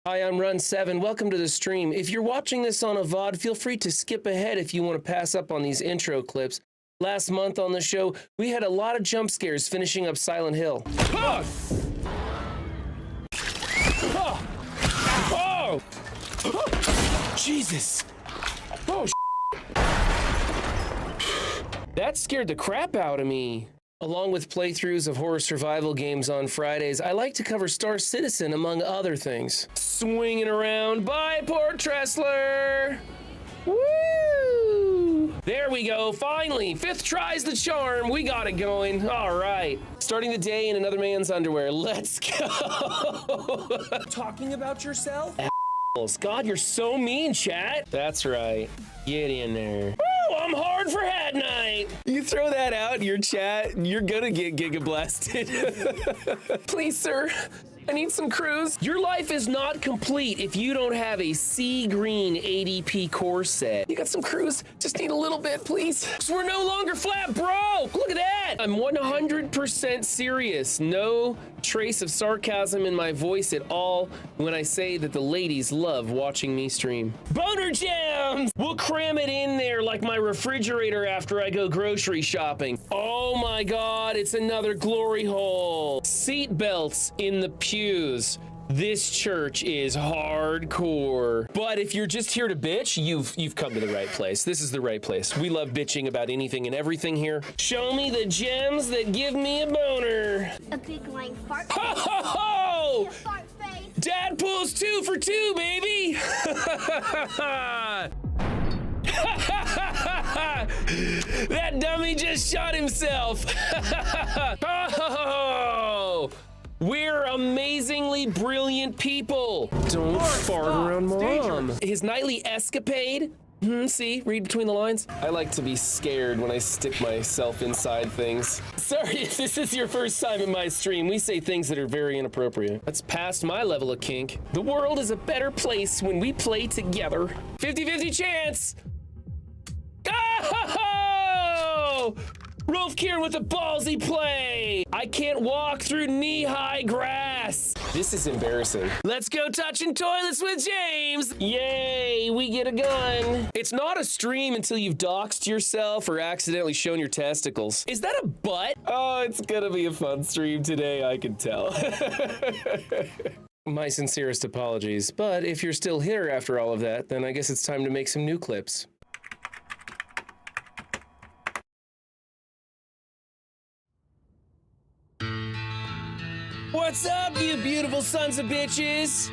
Hi, I'm Run7. Welcome to the stream. If you're watching this on a VOD, feel free to skip ahead if you want to pass up on these intro clips. Last month on the show, we had a lot of jump scares finishing up Silent Hill. Oh! Oh! Oh! Oh! Jesus! Oh, that scared the crap out of me. Along with playthroughs of horror survival games on Fridays, I like to cover Star Citizen among other things. Swinging around, bye Port Tressler! Woo! There we go, finally! 5th try's the charm, we got it going. All right, starting the day in another man's underwear, let's go! Talking about yourself? God, you're so mean, chat. That's right, get in there. Woo, I'm hard for hat night. You throw that out in your chat, you're gonna get giga blasted. Please, sir, I need some crews. Your life is not complete if you don't have a sea green ADP core set. You got some crews, just need a little bit, please. 'Cause we're no longer flat broke. Look at that. I'm 100% serious. No trace of sarcasm in my voice at all when I say that the ladies love watching me stream. Boner jams! We'll cram it in there like my refrigerator after I go grocery shopping. Oh my God, it's another glory hole. Seat belts in the pews. This church is hardcore. But if you're just here to bitch, you've come to the right place. This is the right place. We love bitching about anything and everything here. Show me the gems that give me a boner. A big lying fart. Ho ho ho! Fart face. Dad pulls 2 for 2, baby! That dummy just shot himself. Oh, we're amazingly brilliant people. Don't fart around Mom. His nightly escapade. See, read between the lines. I like to be scared when I stick myself inside things. Sorry if this is your first time in my stream. We say things that are very inappropriate. That's past my level of kink. The world is a better place when we play together. 50-50 chance. Oh! Rolf Kieran with a ballsy play. I can't walk through knee-high grass. This is embarrassing. Let's go touching toilets with James. Yay, we get a gun. It's not a stream until you've doxed yourself or accidentally shown your testicles. Is that a butt? Oh, it's gonna be a fun stream today, I can tell. My sincerest apologies, but if you're still here after all of that, then I guess it's time to make some new clips. What's up, you beautiful sons of bitches?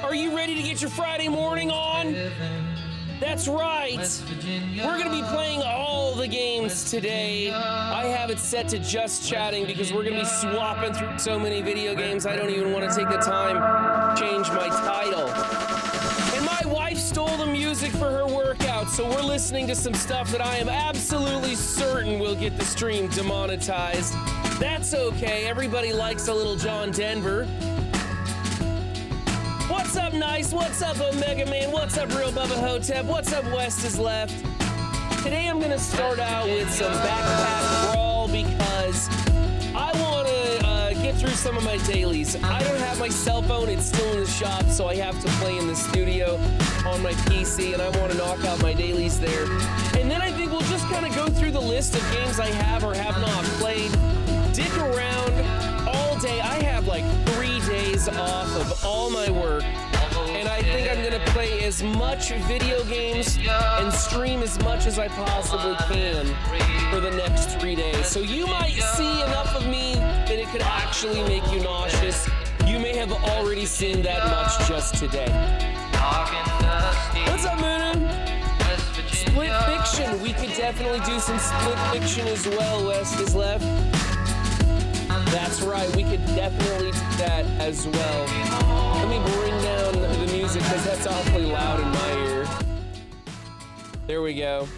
Are you ready to get your Friday morning on? That's right. We're gonna be playing all the games today. I have it set to just chatting because we're gonna be swapping through so many video games I don't even want to take the time to change my title. And my wife stole the music for her workout, so we're listening to some stuff that I am absolutely certain will get the stream demonetized. That's okay, everybody likes a little John Denver. What's up, Nice? What's up, Omega Man? What's up, Real Bubba Hotep? What's up, West is Left? Today I'm gonna start out with some backpack brawl because I wanna get through some of my dailies. I don't have my cell phone, it's still in the shop, so I have to play in the studio on my PC, and I wanna knock out my dailies there. And then I think we'll just kind of go through the list of games I have or have not played. Dick around all day. I have like 3 days off of all my work, and I think I'm gonna play as much video games and stream as much as I possibly can for the next 3 days. So you might see enough of me that it could actually make you nauseous. You may have already seen that much just today. What's up, Moon? Split fiction. We could definitely do some split fiction as well. West is Left. That's right, we could definitely do that as well. Let me bring down the music because that's awfully loud in my ear. There we go.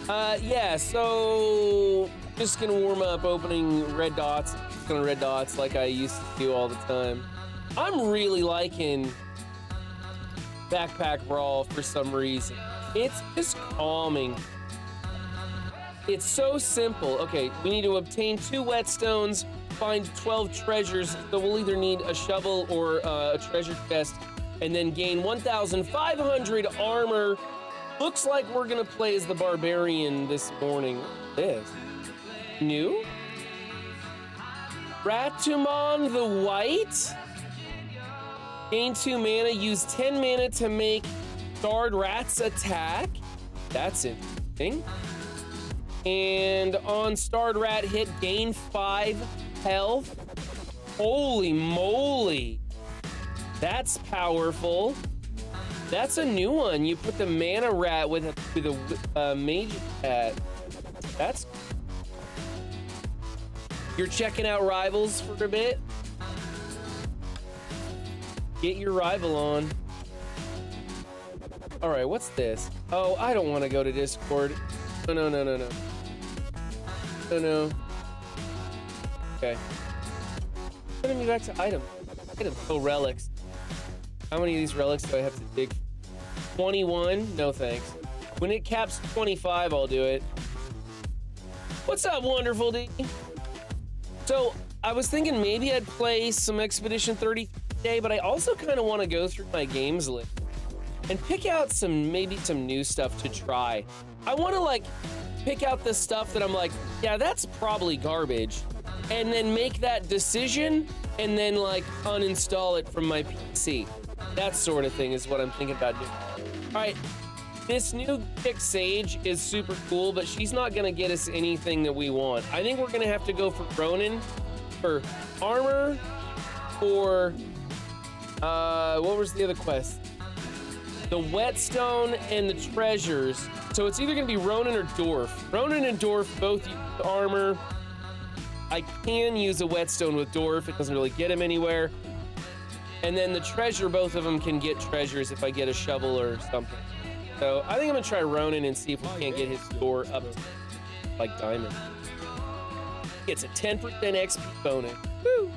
Yeah, so just gonna warm up opening red dots, kind of red dots like I used to do all the time. I'm really liking Backpack Brawl for some reason. It's just calming. It's so simple. Okay, we need to obtain 2 whetstones, find 12 treasures, so we'll either need a shovel or a treasure chest, and then gain 1,500 armor. Looks like we're gonna play as the barbarian this morning. This new Ratumon the White. Gain 2 mana, use 10 mana to make Guard Rat's attack. That's interesting. And on Starred Rat hit, gain 5 health. Holy moly. That's powerful. That's a new one. You put the Mana Rat with a Mage Rat. That's... You're checking out Rivals for a bit? Get your rival on. All right, what's this? Oh, I don't want to go to Discord. No. Okay. Putting me back to items. Oh, relics. How many of these relics do I have to dig? 21? No thanks. When it caps 25, I'll do it. What's up, Wonderful D? So, I was thinking maybe I'd play some Expedition 30 today, but I also kind of want to go through my games list and pick out maybe some new stuff to try. I want to like pick out the stuff that I'm like, yeah, that's probably garbage, and then make that decision and then like uninstall it from my PC. That sort of thing is what I'm thinking about doing. All right, this new chick Sage is super cool, but she's not gonna get us anything that we want. I think we're gonna have to go for Ronin for armor, or what was the other quest? The Whetstone and the treasures. So it's either gonna be Ronin or Dwarf. Ronin and Dwarf both use armor. I can use a Whetstone with Dwarf. It doesn't really get him anywhere. And then the treasure, both of them can get treasures if I get a shovel or something. So I think I'm gonna try Ronin and see if we can't get his door up to like diamond. It's a 10% XP bonus. Woo!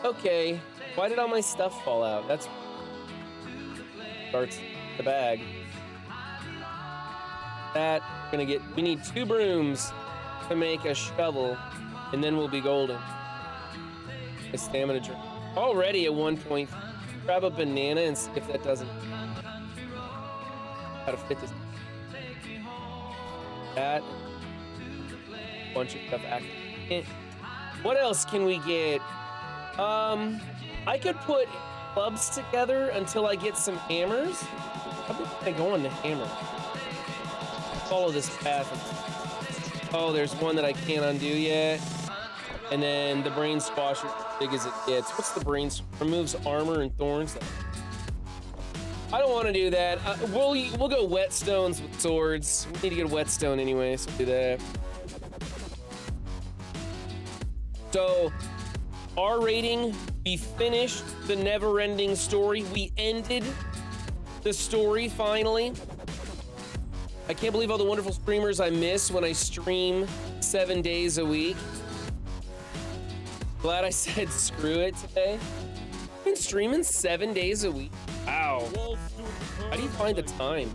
Okay, why did all my stuff fall out? That's starts the bag. We need 2 brooms to make a shovel, and then we'll be golden. A stamina drink. Already at 1 point. Grab a banana and see if that doesn't. How to fit this. That. Bunch of stuff active. What else can we get? I could put clubs together until I get some hammers. How about I go on the hammer? Follow this path. Oh, there's one that I can't undo yet. And then the brain squasher, as big as it gets. What's the brain? Removes armor and thorns. I don't want to do that. We'll go whetstones with swords. We need to get a whetstone anyway, so do that. So, our rating, we finished the never-ending story. We ended the story finally. I can't believe all the wonderful streamers I miss when I stream 7 days a week. Glad I said screw it today. I've been streaming 7 days a week. Wow. How do you find the time?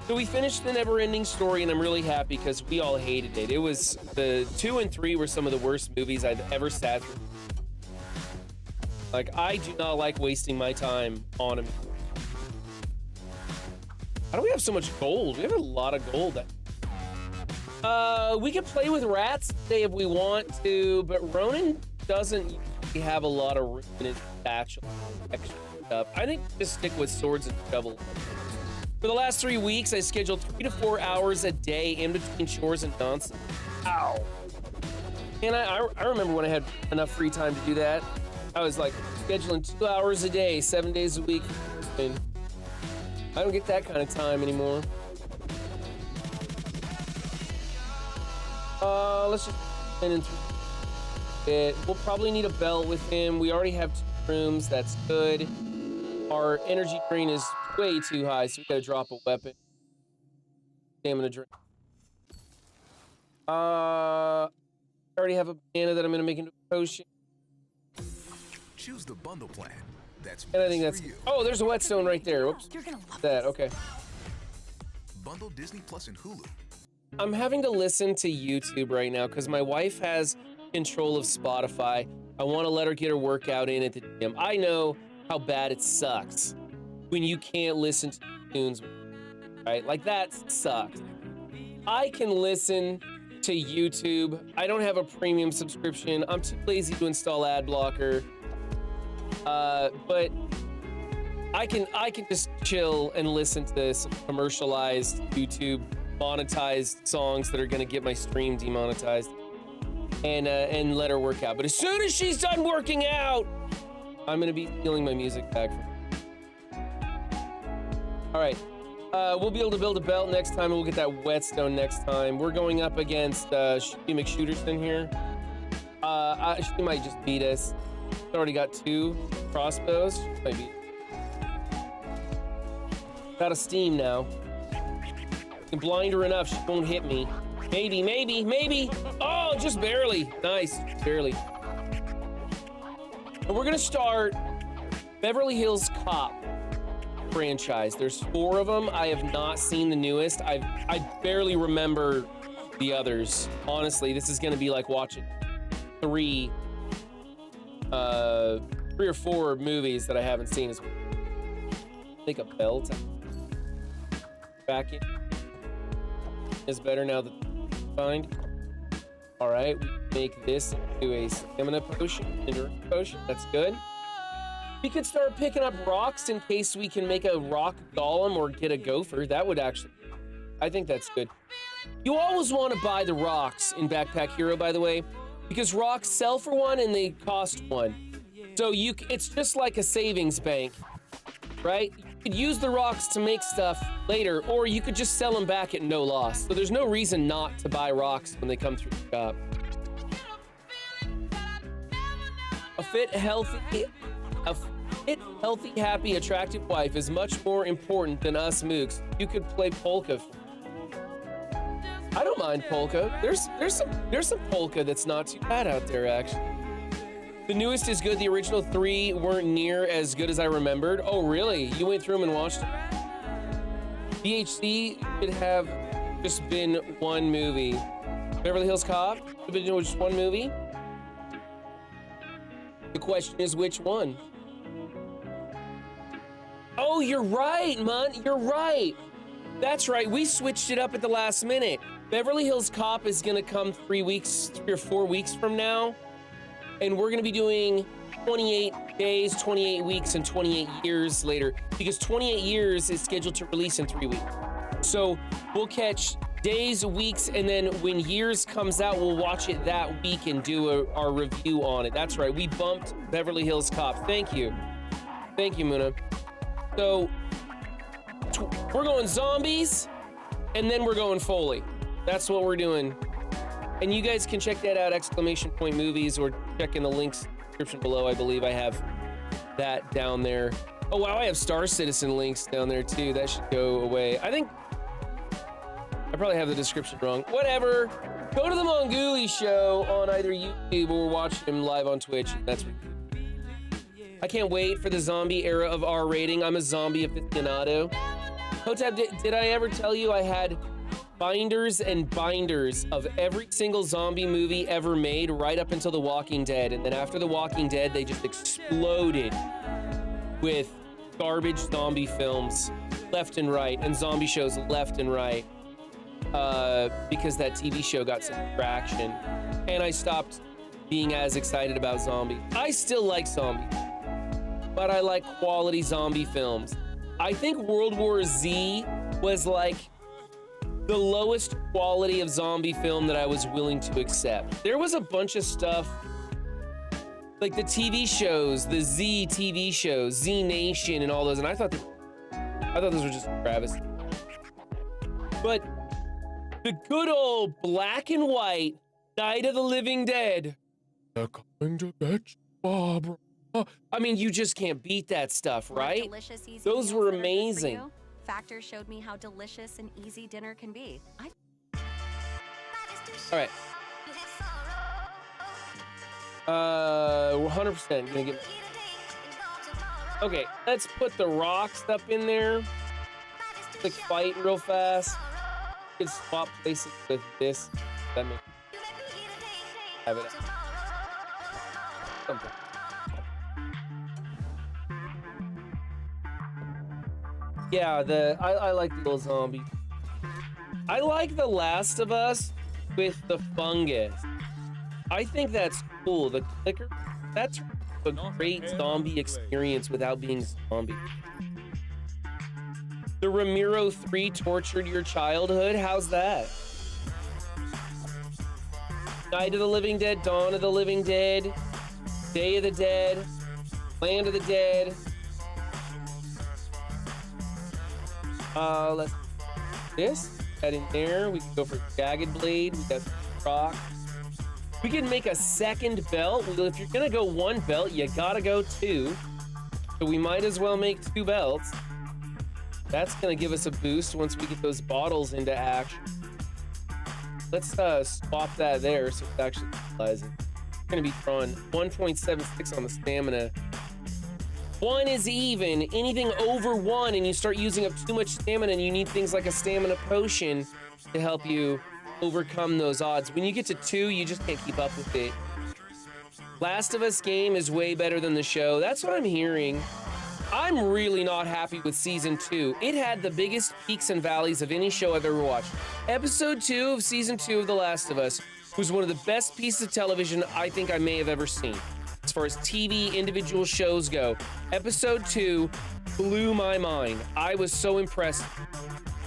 So we finished the never-ending story, and I'm really happy because we all hated it. It was the 2 and 3 were some of the worst movies I've ever sat through. Like, I do not like wasting my time on them. How do we have so much gold? We have a lot of gold. We can play with rats today if we want to, but Ronin doesn't have a lot of room in his satchel. Extra stuff. I think just stick with swords and shovels. For the last 3 weeks, I scheduled 3 to 4 hours a day in between chores and nonsense. Ow. And I remember when I had enough free time to do that. I was like scheduling 2 hours a day, 7 days a week. And I don't get that kind of time anymore. Let's just spin in through it. We'll probably need a belt with him. We already have 2 rooms. That's good. Our energy drain is way too high, so we gotta drop a weapon. Stamina drink. I already have a banana that I'm gonna make into a potion. Choose the bundle plan. That's And I think that's. Oh, there's a whetstone right there. Whoops. You're gonna love That. Okay. Bundle Disney Plus and Hulu. I'm having to listen to YouTube right now because my wife has control of Spotify. I want to let her get her workout in at the gym. I know how bad it sucks when you can't listen to tunes, right? Like that sucks. I can listen to YouTube. I don't have a premium subscription. I'm too lazy to install ad blocker. But I can just chill and listen to some commercialized YouTube monetized songs that are gonna get my stream demonetized, and let her work out. But as soon as she's done working out, I'm gonna be stealing my music back from her. All right, we'll be able to build a belt next time, and we'll get that whetstone next time. We're going up against Shooty McShooterson here. She might just beat us. She's already got 2 crossbows. She might beat. Out of steam now. Can blind her enough, she won't hit me. Maybe. Oh, just barely. Nice, barely. And we're gonna start Beverly Hills Cop franchise. There's 4 of them. I have not seen the newest. I barely remember the others. Honestly, this is gonna be like watching 3 or 4 movies that I haven't seen. Take a belt. Back in. Is better now that find. All right, we make this into a stamina potion, endurance potion. That's good. We could start picking up rocks in case we can make a rock golem or get a gopher. That would actually, I think that's good. You always want to buy the rocks in Backpack Hero, by the way, because rocks sell for 1 and they cost 1. So it's just like a savings bank, right? You could use the rocks to make stuff later, or you could just sell them back at no loss. So there's no reason not to buy rocks when they come through the shop. A fit, healthy, happy, attractive wife is much more important than us mooks. You could play polka. I don't mind polka. There's some polka that's not too bad out there, actually. The newest is good. The original 3 weren't near as good as I remembered. Oh, really? You went through them and watched them? BHC should have just been 1 movie. Beverly Hills Cop should have been just 1 movie. The question is, which one? Oh, you're right, man. You're right. That's right. We switched it up at the last minute. Beverly Hills Cop is going to come 3 or 4 weeks from now. And we're going to be doing 28 days, 28 weeks, and 28 years later, because 28 years is scheduled to release in 3 weeks. So we'll catch days, weeks, and then when years comes out, we'll watch it that week and do our review on it. That's right. We bumped Beverly Hills Cop. Thank you. Thank you, Muna. So we're going zombies, and then we're going Foley. That's what we're doing. And you guys can check that out, !movies, or check in the links description below. I believe I have that down there. Oh, wow, I have Star Citizen links down there, too. That should go away. I think I probably have the description wrong. Whatever. Go to the Mongoolie show on either YouTube or watch him live on Twitch. That's what. I can't wait for the zombie era of R rating. I'm a zombie aficionado. Hotep, did I ever tell you I had binders and binders of every single zombie movie ever made right up until The Walking Dead? And then after The Walking Dead, they just exploded with garbage zombie films left and right, and zombie shows left and right, because that TV show got some traction, and I stopped being as excited about zombies. I still like zombies, but I like quality zombie films. I think World War Z was like the lowest quality of zombie film that I was willing to accept. There was a bunch of stuff, like the TV shows, the Z TV shows, Z Nation and all those, and I thought those were just travesty. But the good old black and white Night of the Living Dead. They're coming to get you, Barbara. I mean, you just can't beat that stuff, right? Those were amazing. Factor showed me how delicious and easy dinner can be. All right. 100% gonna get. Okay, let's put the rock stuff in there. Quick fight real fast. could swap places with this. That makes have it. Something. Yeah, I like the little zombie. I like The Last of Us with the fungus. I think that's cool. The clicker, that's a great zombie experience without being zombie. The Ramiro 3 tortured your childhood? How's that? Night of the Living Dead, Dawn of the Living Dead, Day of the Dead, Land of the Dead. Let's this. That in there. We can go for Jagged Blade. We got Rock. We can make a second belt. Well, if you're gonna go one belt, you gotta go two. So we might as well make two belts. That's gonna give us a boost once we get those bottles into action. Let's swap that there so it's actually utilizing. We're gonna be drawing 1.76 on the stamina. 1 is even. Anything over 1 and you start using up too much stamina and you need things like a stamina potion to help you overcome those odds. When you get to 2, you just can't keep up with it. Last of Us game is way better than the show. That's what I'm hearing. I'm really not happy with season 2. It had the biggest peaks and valleys of any show I've ever watched. Episode 2 of season 2 of The Last of Us was one of the best pieces of television I think I may have ever seen. As far as TV individual shows go, episode 2 blew my mind. I was so impressed.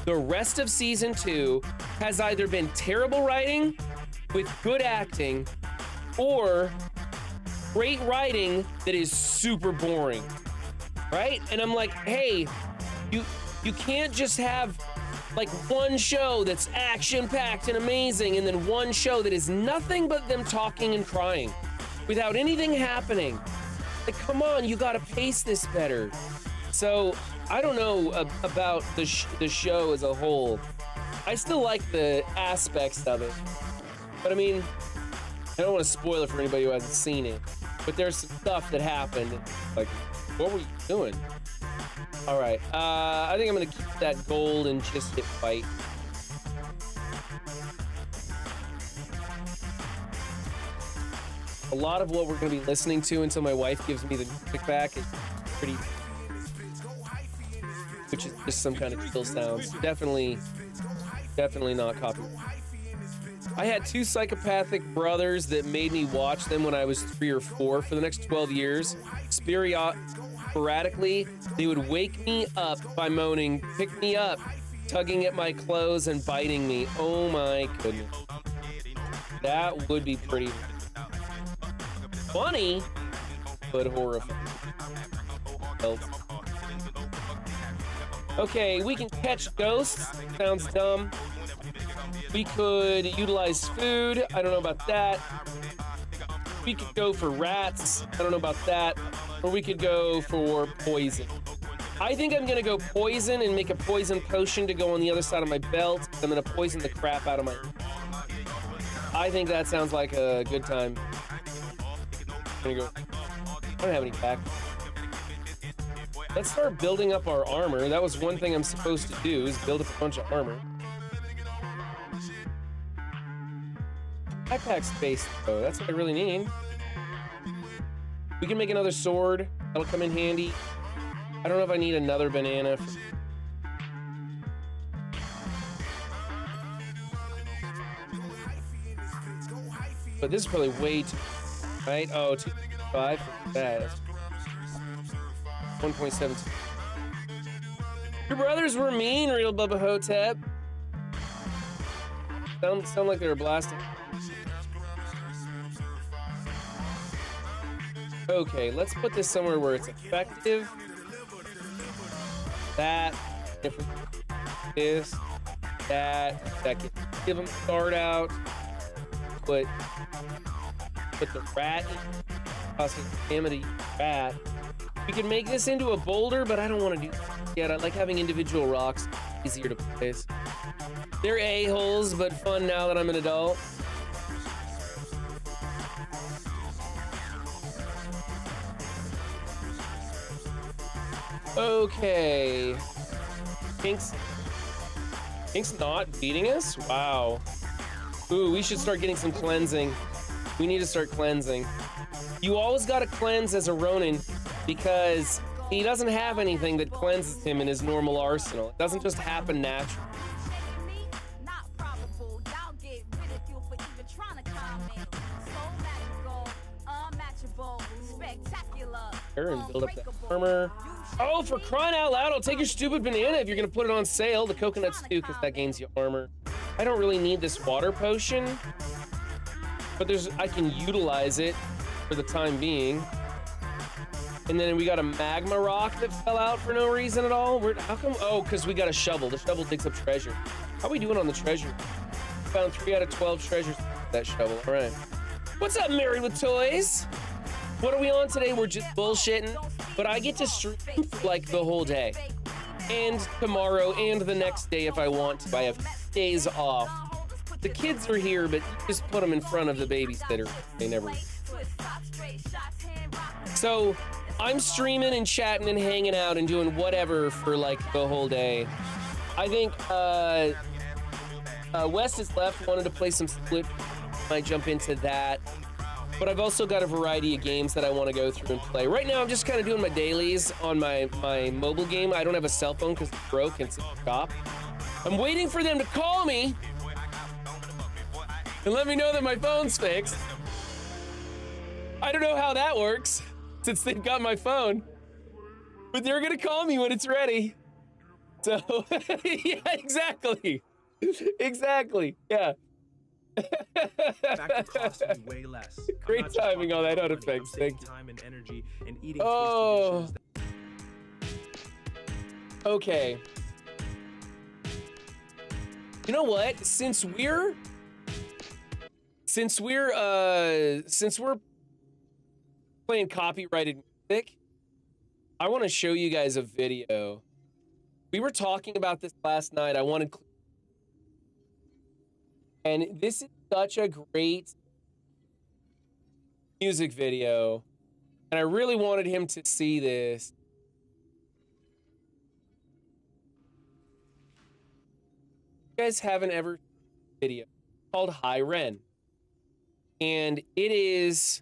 The rest of season 2 has either been terrible writing with good acting or great writing that is super boring, right? And I'm like, hey, you can't just have like one show that's action-packed and amazing and then one show that is nothing but them talking and crying without anything happening. Like, come on, you gotta pace this better. So, I don't know about the show as a whole. I still like the aspects of it. But I mean, I don't want to spoil it for anybody who hasn't seen it. But there's some stuff that happened. Like, what were you doing? Alright, I think I'm gonna keep that gold and just hit fight. A lot of what we're going to be listening to until my wife gives me the music back is pretty, which is just some kind of chill sounds. Definitely not copyright. I had 2 psychopathic brothers that made me watch them when I was 3 or 4 for the next 12 years. Sporadically, they would wake me up by moaning, pick me up, tugging at my clothes and biting me. Oh my goodness. That would be pretty funny, but horrifying. Okay, we can catch ghosts. Sounds dumb. We could utilize food. I don't know about that. We could go for rats. I don't know about that. Or we could go for poison. I think I'm gonna go poison and make a poison potion to go on the other side of my belt. I'm gonna poison the crap out of my... I think that sounds like a good time. I'm gonna go. I don't have any back. Let's start building up our armor. That was one thing I'm supposed to do, is build up a bunch of armor. I pack space though, that's what I really need. We can make another sword. That'll come in handy. I don't know if I need another banana. But this is probably way too... Right? Oh, 2.5 for that. 1.72. Your brothers were mean, Real Bubba Hotep. Sound like they were blasting. Okay, let's put this somewhere where it's effective. That, if we this, that can give them start out. Put the rat in, costing amity rat. We can make this into a boulder, but I don't want to do that yet. I like having individual rocks, easier to place. They're a-holes, but fun now that I'm an adult. Okay. Kinks. Pink's not beating us? Wow. Ooh, we should start getting some cleansing. We need to start cleansing. You always gotta cleanse as a Ronin because he doesn't have anything that cleanses him in his normal arsenal. It doesn't just happen naturally. And build up that armor. Oh, for crying out loud, I'll take your stupid banana if you're gonna put it on sale. The coconuts too, because that gains you armor. I don't really need this water potion, but I can utilize it for the time being. And then we got a magma rock that fell out for no reason at all. How come? Oh, because we got a shovel. The shovel takes up treasure. How are we doing on the treasure? Found 3 out of 12 treasures with that shovel. All right. What's up, Married with Toys? What are we on today? We're just bullshitting, but I get to stream like the whole day. And tomorrow and the next day if I want to. I have days off. The kids are here, but you just put them in front of the babysitter. They never. So I'm streaming and chatting and hanging out and doing whatever for like the whole day. I think Wes is left, wanted to play some Split. Might jump into that. But I've also got a variety of games that I want to go through and play. Right now, I'm just kind of doing my dailies on my mobile game. I don't have a cell phone because it's broke and it's in the shop. I'm waiting for them to call me and let me know that my phone's fixed. I don't know how that works since they've got my phone, but they're gonna call me when it's ready. So, yeah, exactly. Exactly, yeah. Fact, cost me way less. Great timing on that out effects. Thank you. Time and energy and eating oh. Okay. You know what? Since we're playing copyrighted music, I want to show you guys a video. We were talking about this last night. I wanted. And this is such a great music video. And I really wanted him to see this. You guys haven't ever seen a video called High Ren. And it is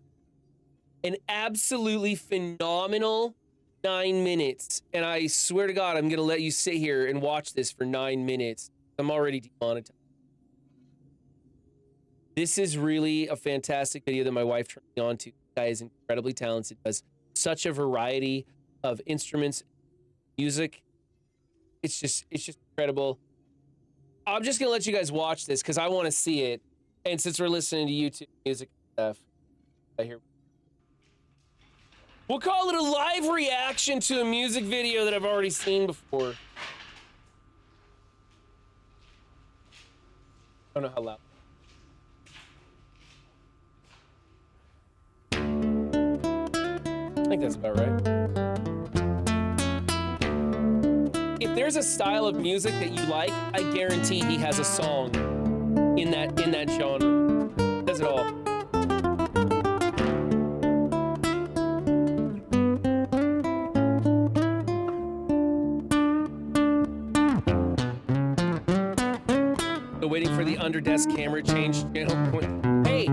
an absolutely phenomenal 9 minutes. And I swear to God, I'm going to let you sit here and watch this for 9 minutes. I'm already demonetized. This is really a fantastic video that my wife turned me on to. This guy is incredibly talented, does such a variety of instruments, music. It's just incredible. I'm just gonna let you guys watch this because I want to see it. And since we're listening to YouTube music stuff, I hear. We'll call it a live reaction to a music video that I've already seen before. I don't know how loud. I think that's about right. If there's a style of music that you like, I guarantee he has a song in that genre. He does it all. Still waiting for the underdesk camera change channel point. Hey,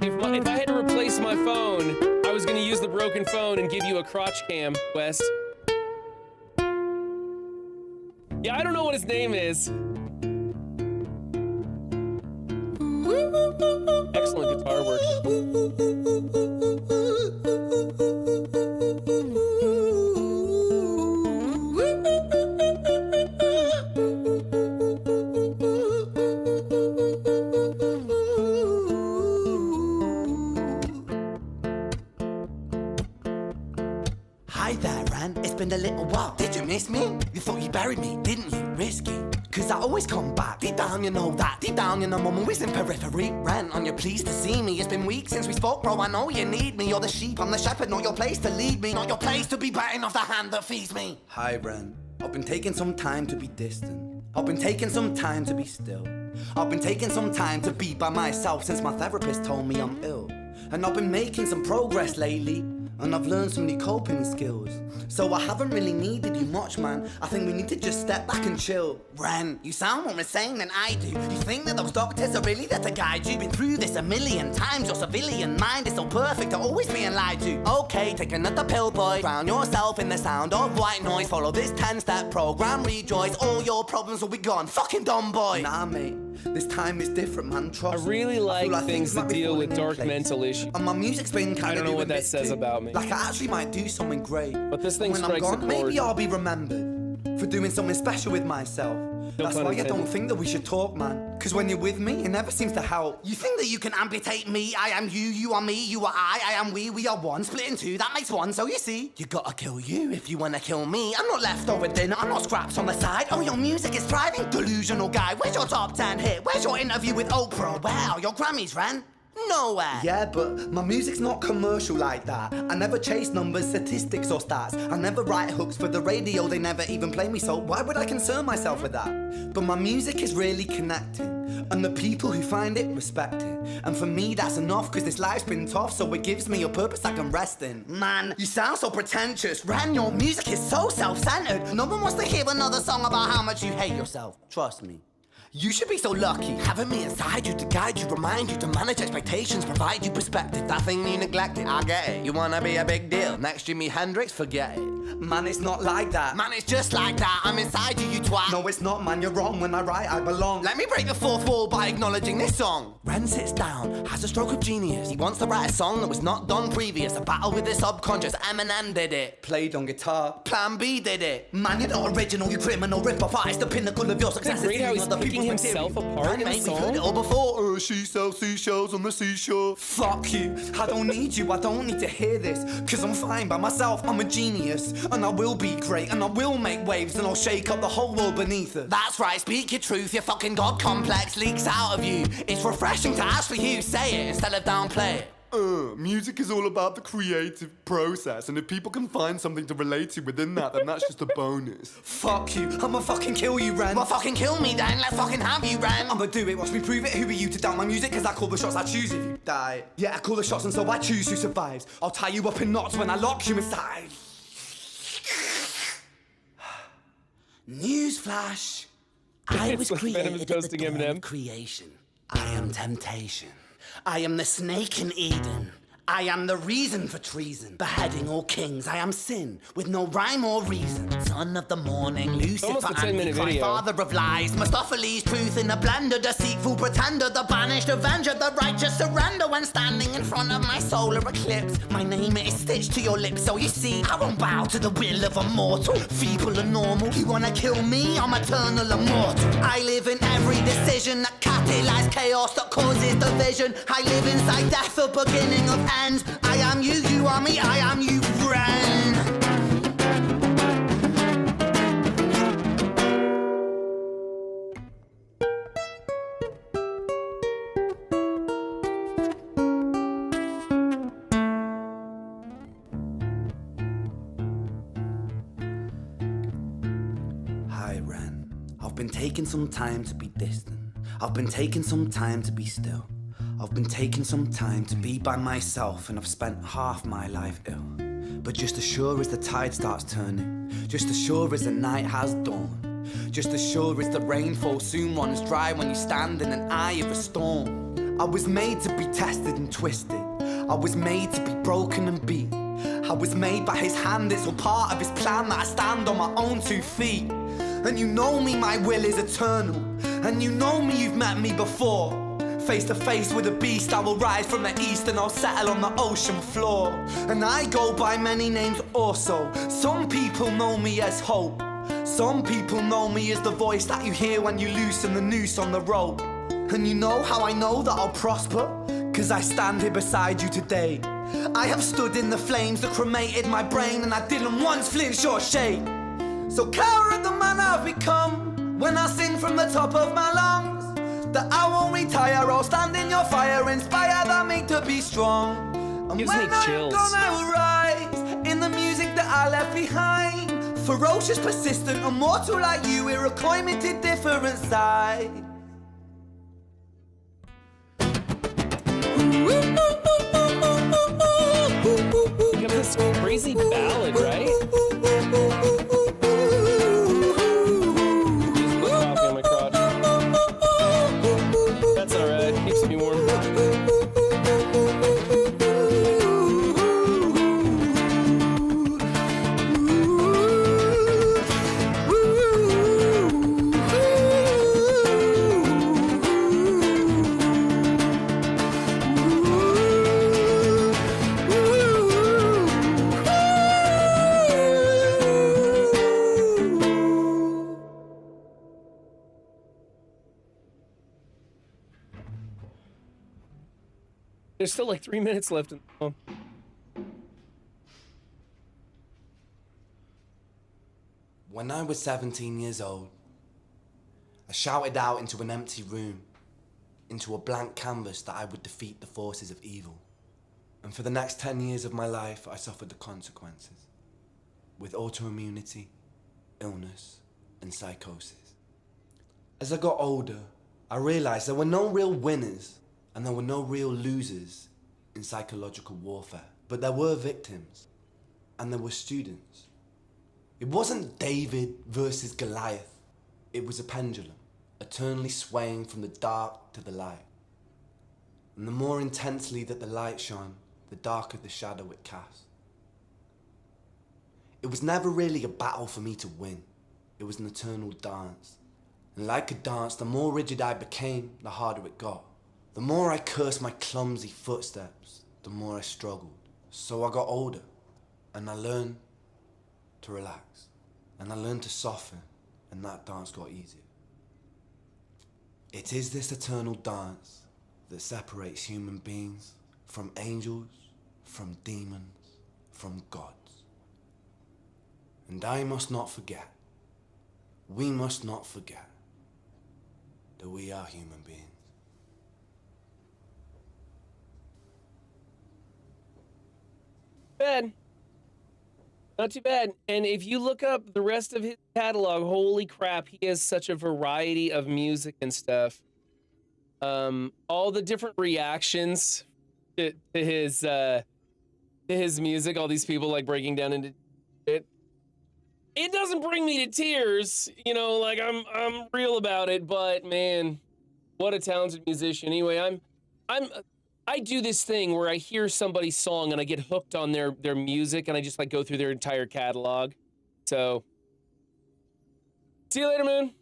if I had to replace my phone, I was gonna use the broken phone and give you a crotch cam, Wes. Yeah, I don't know what his name is. Excellent guitar work. Hi there, Ran. It's been a little while. Did you miss me? You thought you buried me, didn't you? Risky. Cause I always come back. Deep down, you know that. Deep down, you know I'm always in periphery. Ran, on your pleased to see me. It's been weeks since we spoke, bro. I know you need me. You're the sheep, I'm the shepherd. Not your place to lead me. Not your place to be biting off the hand that feeds me. Hi, Ran. I've been taking some time to be distant. I've been taking some time to be still. I've been taking some time to be by myself since my therapist told me I'm ill. And I've been making some progress lately. and I've learned some new coping skills. So I haven't really needed you much, man. I think we need to just step back and chill. Ren, you sound more insane than I do. You think that those doctors are really there to guide you? Been through this a million times. Your civilian mind is so perfect to always being lied to. Okay, take another pill, boy. Drown yourself in the sound of white noise. Follow this 10-step program, rejoice. All your problems will be gone. Fucking dumb boy. Nah, mate. This time is different, man. Trust I really me. like feel things that might be deal with falling in dark place. mental issues. And my music's been kind I of don't know what doing that says too. about me. Like I actually might do something great. But this thing when I'm strikes a gone, maybe chord. I'll be remembered for doing something special with myself. That's pun why I intended. don't think that we should talk, man. Cause when you're with me, it never seems to help. You think that you can amputate me? I am you, you are me, you are I am we are one. Split in two, that makes one. So you see, you gotta kill you if you wanna kill me. I'm not leftover dinner, I'm not scraps on the side. Oh, your music is thriving, delusional guy. Where's your top 10 hit? Where's your interview with Oprah? Wow, your Grammys ran nowhere. Yeah, but my music's not commercial like that. I never chase numbers, statistics or stats. I never write hooks for the radio, they never even play me, so why would I concern myself with that? But my music is really connecting, and the people who find it respect it. And for me that's enough, cause this life's been tough, so it gives me a purpose I can rest in. Man, you sound so pretentious. Ren, your music is so self-centered. No one wants to hear another song about how much you hate yourself. Trust me. You should be so lucky, having me inside you to guide you, remind you to manage expectations, provide you perspective. That thing you neglected, I get it. You wanna be a big deal, next Jimi Hendrix, forget it. Man, it's not like that. Man, it's just like that. I'm inside you, you twat. No, it's not, man, you're wrong. When I write, I belong. Let me break the fourth wall by acknowledging this song. Ren sits down, has a stroke of genius. He wants to write a song that was not done previous. A battle with his subconscious, Eminem did it. Played on guitar. Plan B did it. Man, you're not original, you criminal rip-off artist. The pinnacle of your success. Great how he's other picking people's himself material. apart in the Mate, we've song. heard it all before. She sells seashells on the seashore. Fuck you. I don't need you. I don't need to hear this. Cause I'm fine by myself. I'm a genius. And I will be great. And I will make waves. And I'll shake up the whole world beneath us. That's right. Speak your truth. Your fucking God complex leaks out of you. It's refreshing to actually hear you say it instead of downplay it. Music is all about the creative process, and if people can find something to relate to within that, then that's just a bonus. Fuck you. I'ma fucking kill you, Ren. Well, fucking kill me then. Let's fucking have you, Ren. I'ma do it. Watch me prove it. Who are you to doubt my music? Cause I call the shots I choose if you die. Yeah, I call the shots and so I choose who survives. I'll tie you up in knots when I lock you inside. Newsflash. I was It's like Venom is created at the ghosting dawn Eminem. of creation. I am temptation. I am the snake in Eden. I am the reason for treason. Beheading all kings, I am sin, with no rhyme or reason. Son of the morning, Lucifer, almost a 10-minute Antichrist, video. father of lies. Mephistophelies, truth in a blender. Deceitful pretender, the banished avenger. The righteous surrender when standing in front of my solar eclipse. My name is stitched to your lips, so you see I won't bow to the will of a mortal. Feeble and normal, you wanna kill me? I'm eternal immortal. I live in every decision that catalyzes chaos, that causes division. I live inside death, the beginning of ends. I am you, you are me, I am you, friend. Hi, Ren. I've been taking some time to be distant. I've been taking some time to be still. I've been taking some time to be by myself, and I've spent half my life ill. But just as sure as the tide starts turning, just as sure as the night has dawned, just as sure as the rainfall soon runs dry when you stand in an eye of a storm. I was made to be tested and twisted. I was made to be broken and beat. I was made by his hand, it's all part of his plan that I stand on my own 2 feet. And you know me, my will is eternal. And you know me, you've met me before. Face to face with a beast, I will rise from the east and I'll settle on the ocean floor. And I go by many names also. Some people know me as hope. Some people know me as the voice that you hear when you loosen the noose on the rope. And you know how I know that I'll prosper? Cause I stand here beside you today. I have stood in the flames that cremated my brain, and I didn't once flinch or shake. So cower at the man I've become when I sing from the top of my lungs. That I won't retire, I'll stand in your fire, inspire that make to be strong. And Gives when me I'm chills. gone, I will rise in the music that I left behind. Ferocious, persistent, immortal like you, we're a climate different side. Look at this easy ballad, right? Just put coffee on my crotch. That's all right. Keeps me warm. There's still like 3 minutes left in the song. When I was 17 years old, I shouted out into an empty room, into a blank canvas that I would defeat the forces of evil. And for the next 10 years of my life, I suffered the consequences, with autoimmunity, illness, and psychosis. As I got older, I realized there were no real winners and there were no real losers in psychological warfare, but there were victims and there were students. It wasn't David versus Goliath. It was a pendulum, eternally swaying from the dark to the light. And the more intensely that the light shone, the darker the shadow it cast. It was never really a battle for me to win. It was an eternal dance. And like a dance, the more rigid I became, the harder it got. The more I cursed my clumsy footsteps, the more I struggled. So I got older, and I learned to relax, and I learned to soften, and that dance got easier. It is this eternal dance that separates human beings from angels, from demons, from gods. And I must not forget, we must not forget, that we are human beings. Bad. Not too bad. And if you look up the rest of his catalog, holy crap, he has such a variety of music and stuff. All the different reactions to his music, all these people like breaking down into it. It doesn't bring me to tears, you know, like I'm real about it, but man, what a talented musician. Anyway, I do this thing where I hear somebody's song and I get hooked on their music and I just like go through their entire catalog. So, see you later, Moon.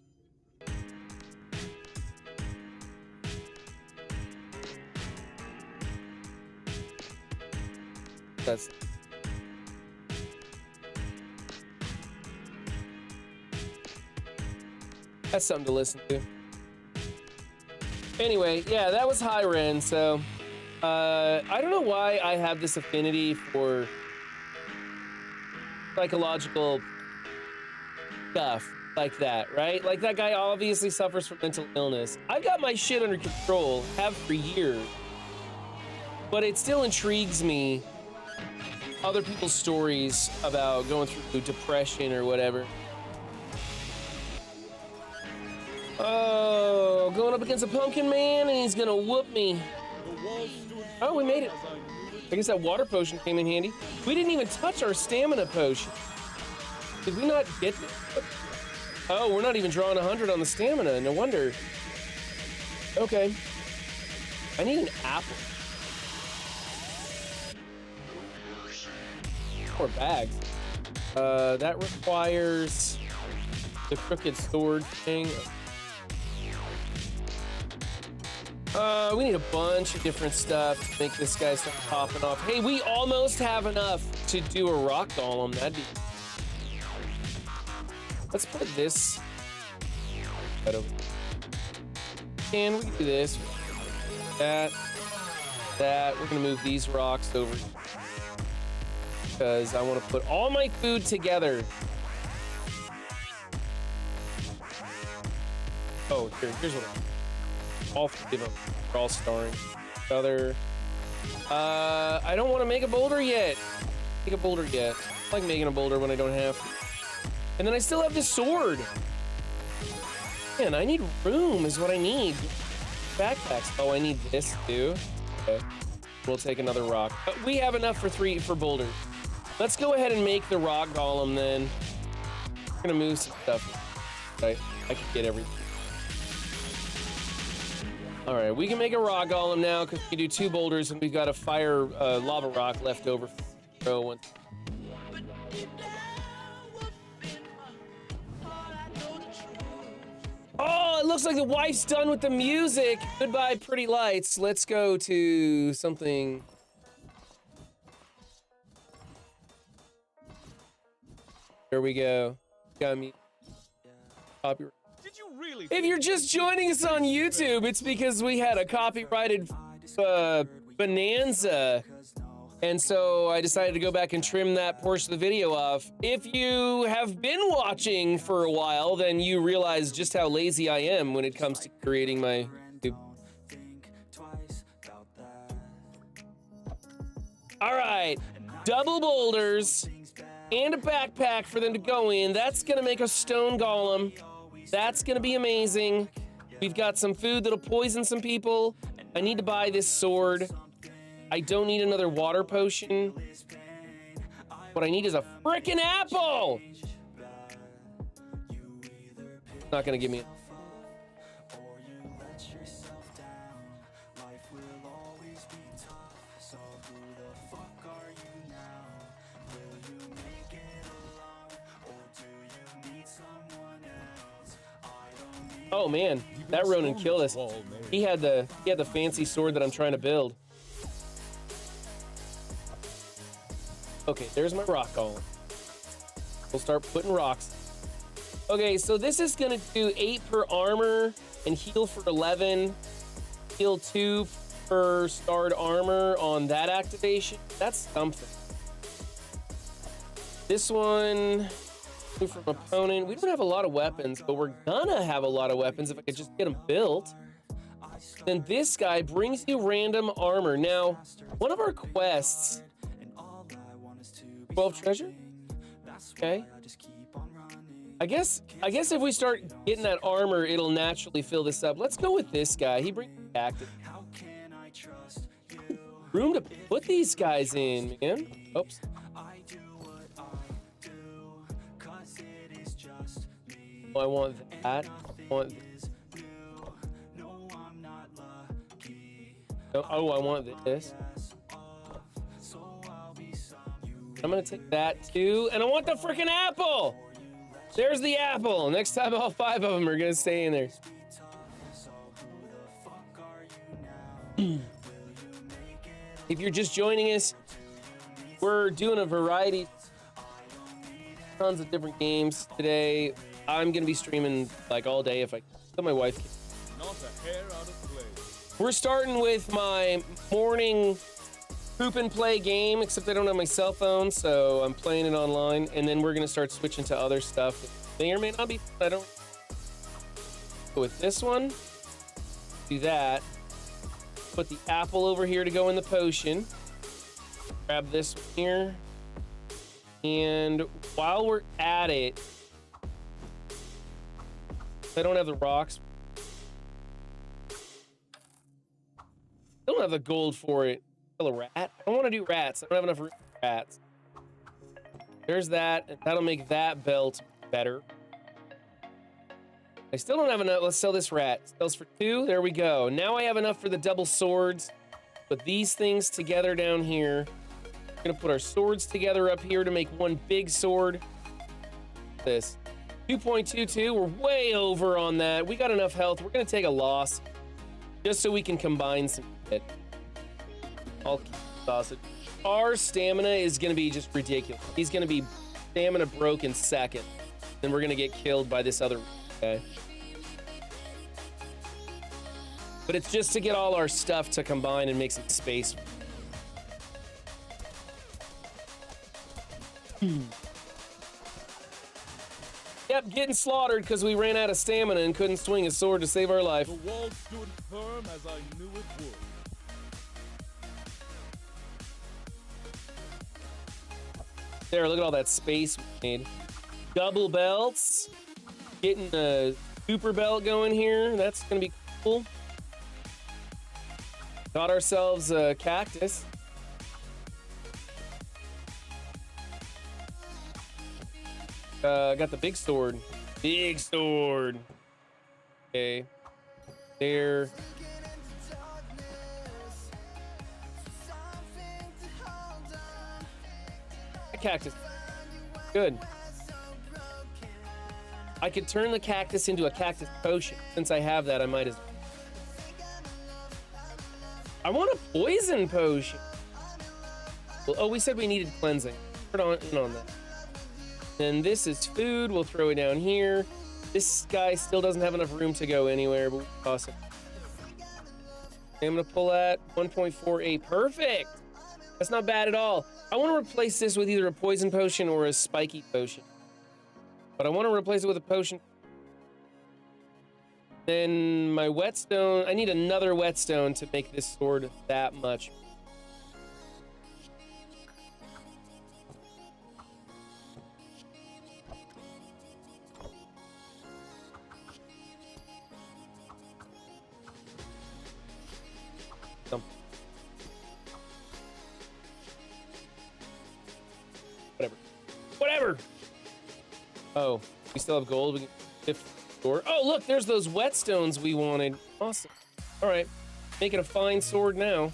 That's something to listen to. Anyway, yeah, that was High Ren, so I don't know why I have this affinity for psychological stuff like that, right? Like that guy obviously suffers from mental illness. I've got my shit under control, have for years, but it still intrigues me other people's stories about going through depression or whatever. Oh, going up against a pumpkin man and he's gonna whoop me. Oh, we made it. I guess that water potion came in handy. We didn't even touch our stamina potion. Did we not get it? Oh, we're not even drawing 100 on the stamina. No wonder. Okay. I need an apple. Or bags. That requires the crooked sword thing. We need a bunch of different stuff to make this guy start popping off. Hey, we almost have enough to do a rock golem. That'd be... Let's put this... Can we do this? That. We're gonna move these rocks over. Because I want to put all my food together. Oh, here's what all three of them are all starring each other. I don't want to make a boulder yet. Make a boulder yet. I like making a boulder when I don't have to. And then I still have this sword. Man, I need room is what I need. Backpacks. Oh, I need this too. Okay. We'll take another rock. We have enough for 3 for boulders. Let's go ahead and make the rock golem then. We're gonna move some stuff. I can get everything. All right, we can make a rock golem now because we can do 2 boulders and we've got a fire lava rock left over. Throw one. Oh, it looks like the wife's done with the music. Goodbye, pretty lights. Let's go to something. There we go. Got me. Copyright. Did you really? If you're just joining us on YouTube, it's because we had a copyrighted bonanza. And so I decided to go back and trim that portion of the video off. If you have been watching for a while, then you realize just how lazy I am when it comes to creating my YouTube. All right, double boulders and a backpack for them to go in. That's gonna make a stone golem. That's gonna be amazing. We've got some food that'll poison some people. I need to buy this sword. I don't need another water potion. What I need is a frickin' apple! Not gonna give me it. Oh man, that Ronin killed us. He had the fancy sword that I'm trying to build. Okay, there's my rock golem. We'll start putting rocks. Okay, so this is gonna do 8 per armor and heal for 11. Heal 2 per starred armor on that activation. That's something. This one, from opponent. We don't have a lot of weapons, but we're gonna have a lot of weapons if I could just get them built. Then this guy brings you random armor. Now, one of our quests, 12 treasure? Okay. I guess if we start getting that armor, it'll naturally fill this up. Let's go with this guy. He brings active. Room to put these guys in, man. Oops. Oh, I want that. I want this. Oh, I want this. I'm gonna take that too, and I want the freaking apple. There's the apple. Next time, all 5 of them are gonna stay in there. If you're just joining us, we're doing a variety, tons of different games today. I'm gonna be streaming like all day if I can. My wife can. Not a hair out of place. We're starting with my morning poop and play game, except I don't have my cell phone, so I'm playing it online, and then we're gonna start switching to other stuff that may or may not be. I don't. Go with this one. Do that. Put the apple over here to go in the potion. Grab this one here. And while we're at it, I don't have the rocks. I don't have the gold for it. Kill a rat? I don't want to do rats. I don't have enough room for rats. There's that. And that'll make that belt better. I still don't have enough. Let's sell this rat. Sells for 2. There we go. Now I have enough for the double swords. Put these things together down here. We're gonna put our swords together up here to make one big sword. This 2.22. We're way over on that. We got enough health. We're gonna take a loss just so we can combine some shit. I'll keep the sausage. Our stamina is gonna be just ridiculous. He's gonna be stamina broke in second. Then we're gonna get killed by this other guy. But it's just to get all our stuff to combine and make some space. Yep, getting slaughtered because we ran out of stamina and couldn't swing a sword to save our life. The wall stood firm as I knew it would. There, look at all that space we made. Double belts. Getting a super belt going here. That's gonna be cool. Got ourselves a cactus. I got the big sword. Big sword. Okay. There. A cactus. Good. I could turn the cactus into a cactus potion. Since I have that, I might as well. I want a poison potion. Well, oh, we said we needed cleansing. Put on that. Then this is food. We'll throw it down here. This guy still doesn't have enough room to go anywhere, but we'll toss it. I'm gonna pull that 1.48. Perfect. That's not bad at all. I want to replace this with either a poison potion or a spiky potion. But I want to replace it with a potion. Then my whetstone, I need another whetstone to make this sword that much. Whatever. Oh, we still have gold. We can shift door. Oh, look, there's those whetstones we wanted. Awesome. All right, making a fine sword now.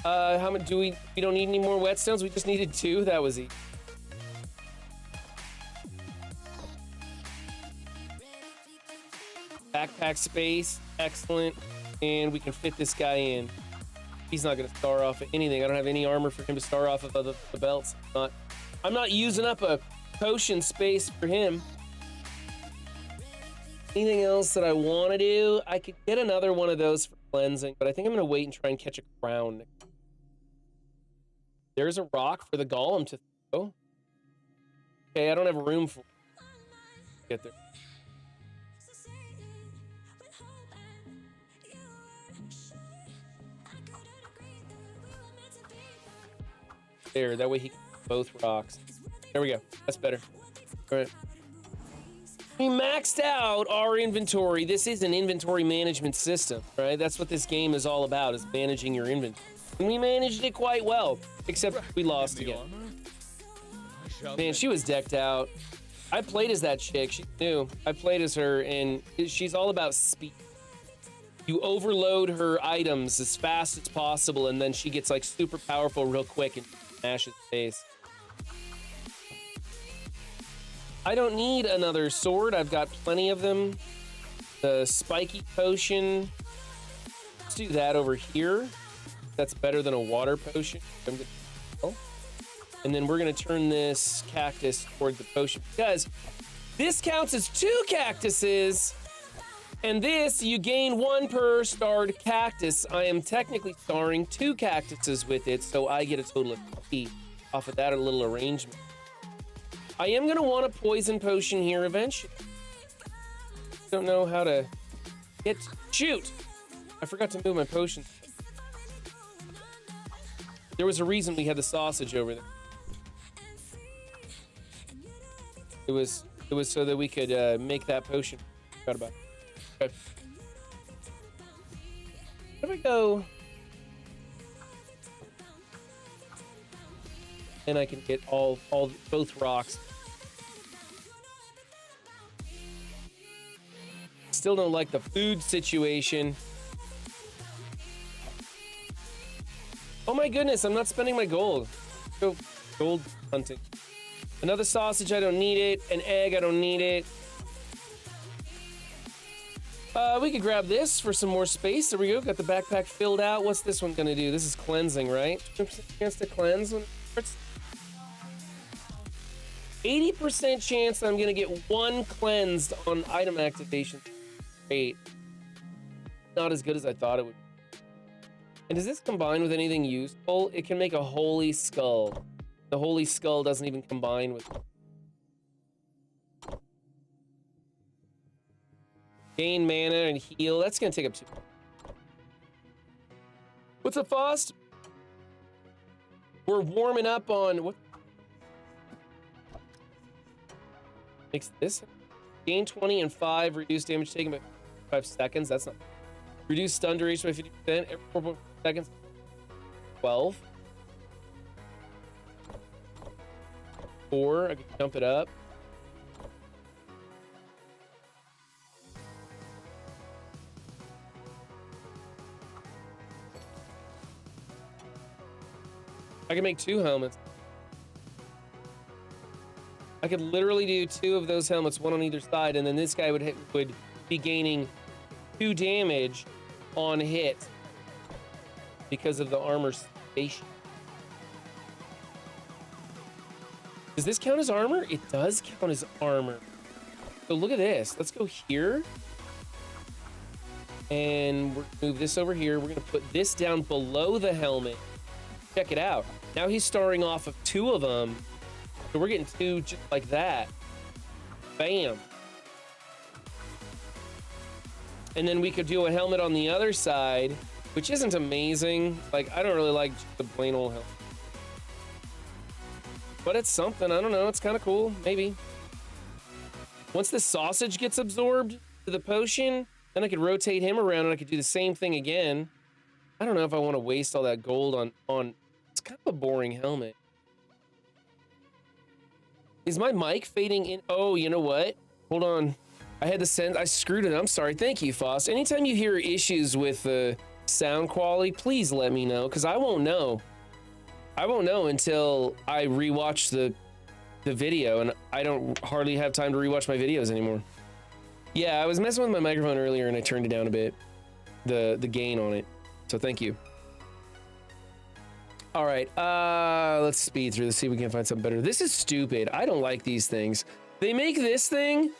How much do we don't need any more whetstones. We just needed 2. That was easy. Backpack space, excellent. And we can fit this guy in. He's not gonna star off at anything. I don't have any armor for him to star off of the belts. I'm not using up a potion space for him. Anything else that I want to do? I could get another one of those for cleansing, but I think I'm gonna wait and try and catch a crown. There's a rock for the golem to throw. Okay, I don't have room for get there. There, that way he can both rocks. There we go. That's better. All right. We maxed out our inventory. This is an inventory management system, right? That's what this game is all about, is managing your inventory. And we managed it quite well, except we lost again. Man, she was decked out. I played as that chick. She knew. I played as her, and she's all about speed. You overload her items as fast as possible, and then she gets like super powerful real quick and smashes face. I don't need another sword. I've got plenty of them. The spiky potion. Let's do that over here. That's better than a water potion. And then we're gonna turn this cactus toward the potion because this counts as 2 cactuses. And this, you gain 1 per starred cactus. I am technically starring 2 cactuses with it, so I get a total of 3 off of that little arrangement. I am gonna want a poison potion here eventually. Don't know how to get. Shoot! I forgot to move my potion. There was a reason we had the sausage over there. It was so that we could make that potion. Forgot about it. Okay. There we go. And I can get both rocks. Still don't like the food situation. Oh my goodness, I'm not spending my gold. Go gold hunting. Another sausage, I don't need it. An egg, I don't need it. We could grab this for some more space. There we go. Got the backpack filled out. What's this one gonna do? This is cleansing, right? 20% chance to cleanse when it starts. 80% chance that I'm gonna get 1 cleansed on item activation. Great. Not as good as I thought it would. And does this combine with anything useful? It can make a holy skull. The holy skull doesn't even combine with. Gain mana and heal. That's gonna take up 2. What's up, Fost? We're warming up on what? Makes this gain 20 and 5. Reduce damage taken by 5 seconds. That's not. Reduce stun duration by 50% every 4 seconds. 12. 4. I could jump it up. I can make 2 helmets. I could literally do 2 of those helmets, 1 on either side, and then this guy would be gaining 2 damage on hit because of the armor station. Does this count as armor? It does count as armor. So look at this. Let's go here. And we're gonna move this over here. We're gonna put this down below the helmet. Check it out. Now he's starring off of 2 of them. So we're getting 2 just like that. Bam. And then we could do a helmet on the other side, which isn't amazing. Like, I don't really like the plain old helmet. But it's something. I don't know. It's kind of cool. Maybe. Once the sausage gets absorbed to the potion, then I could rotate him around and I could do the same thing again. I don't know if I want to waste all that gold on... It's kind of a boring helmet. Is my mic fading in? Oh, you know what? Hold on. I had the sense. I screwed it. I'm sorry. Thank you, Foss. Anytime you hear issues with the sound quality, please let me know, because I won't know. I won't know until I rewatch the video, and I don't hardly have time to rewatch my videos anymore. Yeah, I was messing with my microphone earlier, and I turned it down a bit, the gain on it. So thank you. All right, let's speed through this, see if we can find something better. This is stupid. I don't like these things. They make this thing,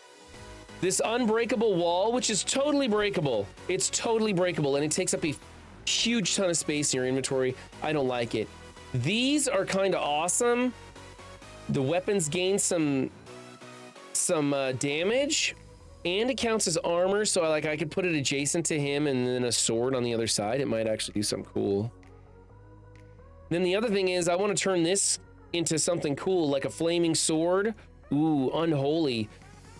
this unbreakable wall, which is totally breakable. It's totally breakable, and it takes up a huge ton of space in your inventory. I don't like it. These are kind of awesome. The weapons gain some damage, and it counts as armor. So I could put it adjacent to him, and then a sword on the other side. It might actually do something cool. Then the other thing is I want to turn this into something cool, like a flaming sword. Ooh, unholy.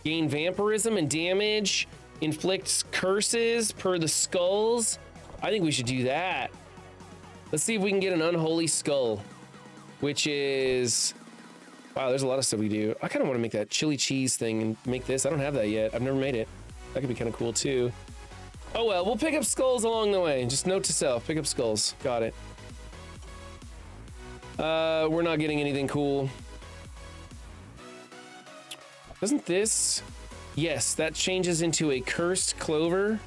Gain vampirism and damage. Inflicts curses per the skulls. I think we should do that. Let's see if we can get an unholy skull, which is... Wow, there's a lot of stuff we do. I kind of want to make that chili cheese thing and make this. I don't have that yet. I've never made it. That could be kind of cool too. Oh well, we'll pick up skulls along the way. Just note to self, pick up skulls. Got it. We're not getting anything cool. Doesn't this... Yes, that changes into a cursed clover,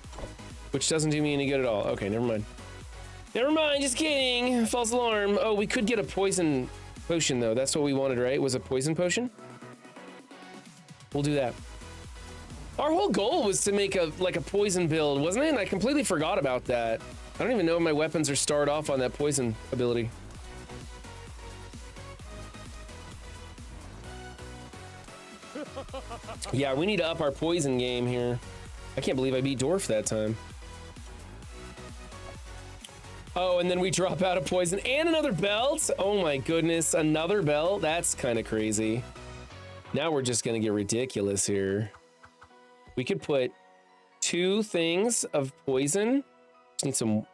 which doesn't do me any good at all. Okay, never mind. Never mind, just kidding. False alarm. Oh, we could get a poison potion though. That's what we wanted, right? Was a poison potion? We'll do that. Our whole goal was to make a poison build, wasn't it? And I completely forgot about that. I don't even know if my weapons are starred off on that poison ability. Yeah, we need to up our poison game here. I can't believe I beat Dwarf that time. Oh, and then we drop out of poison and another belt. Oh my goodness, another belt? That's kind of crazy. Now we're just gonna get ridiculous here. We could put 2 things of poison. Just need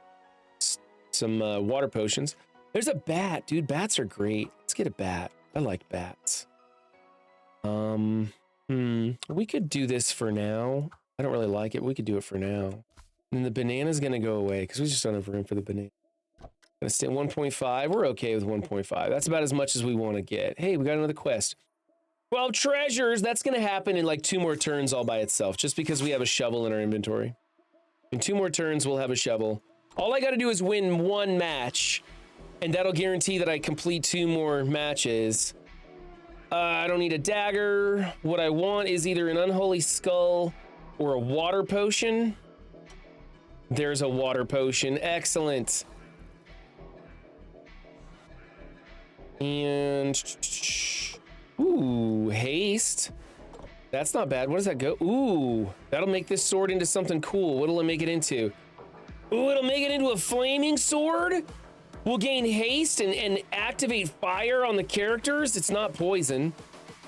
some water potions. There's a bat, dude. Bats are great. Let's get a bat. I like bats. We could do this for now. I don't really like it. We could do it for now. And then the banana's gonna go away because we just don't have room for the banana. Gonna stay at 1.5. We're okay with 1.5. That's about as much as we want to get. Hey, we got another quest. 12 treasures. That's gonna happen in like 2 more turns all by itself, just because we have a shovel in our inventory. In 2 more turns, we'll have a shovel. All I gotta do is win 1 match, and that'll guarantee that I complete 2 more matches. I don't need a dagger. What I want is either an unholy skull or a water potion. There's a water potion. Excellent. And... Ooh, haste. That's not bad. What does that go? Ooh, that'll make this sword into something cool. What'll it make it into? Ooh, it'll make it into a flaming sword? We'll gain haste and activate fire on the characters. It's not poison.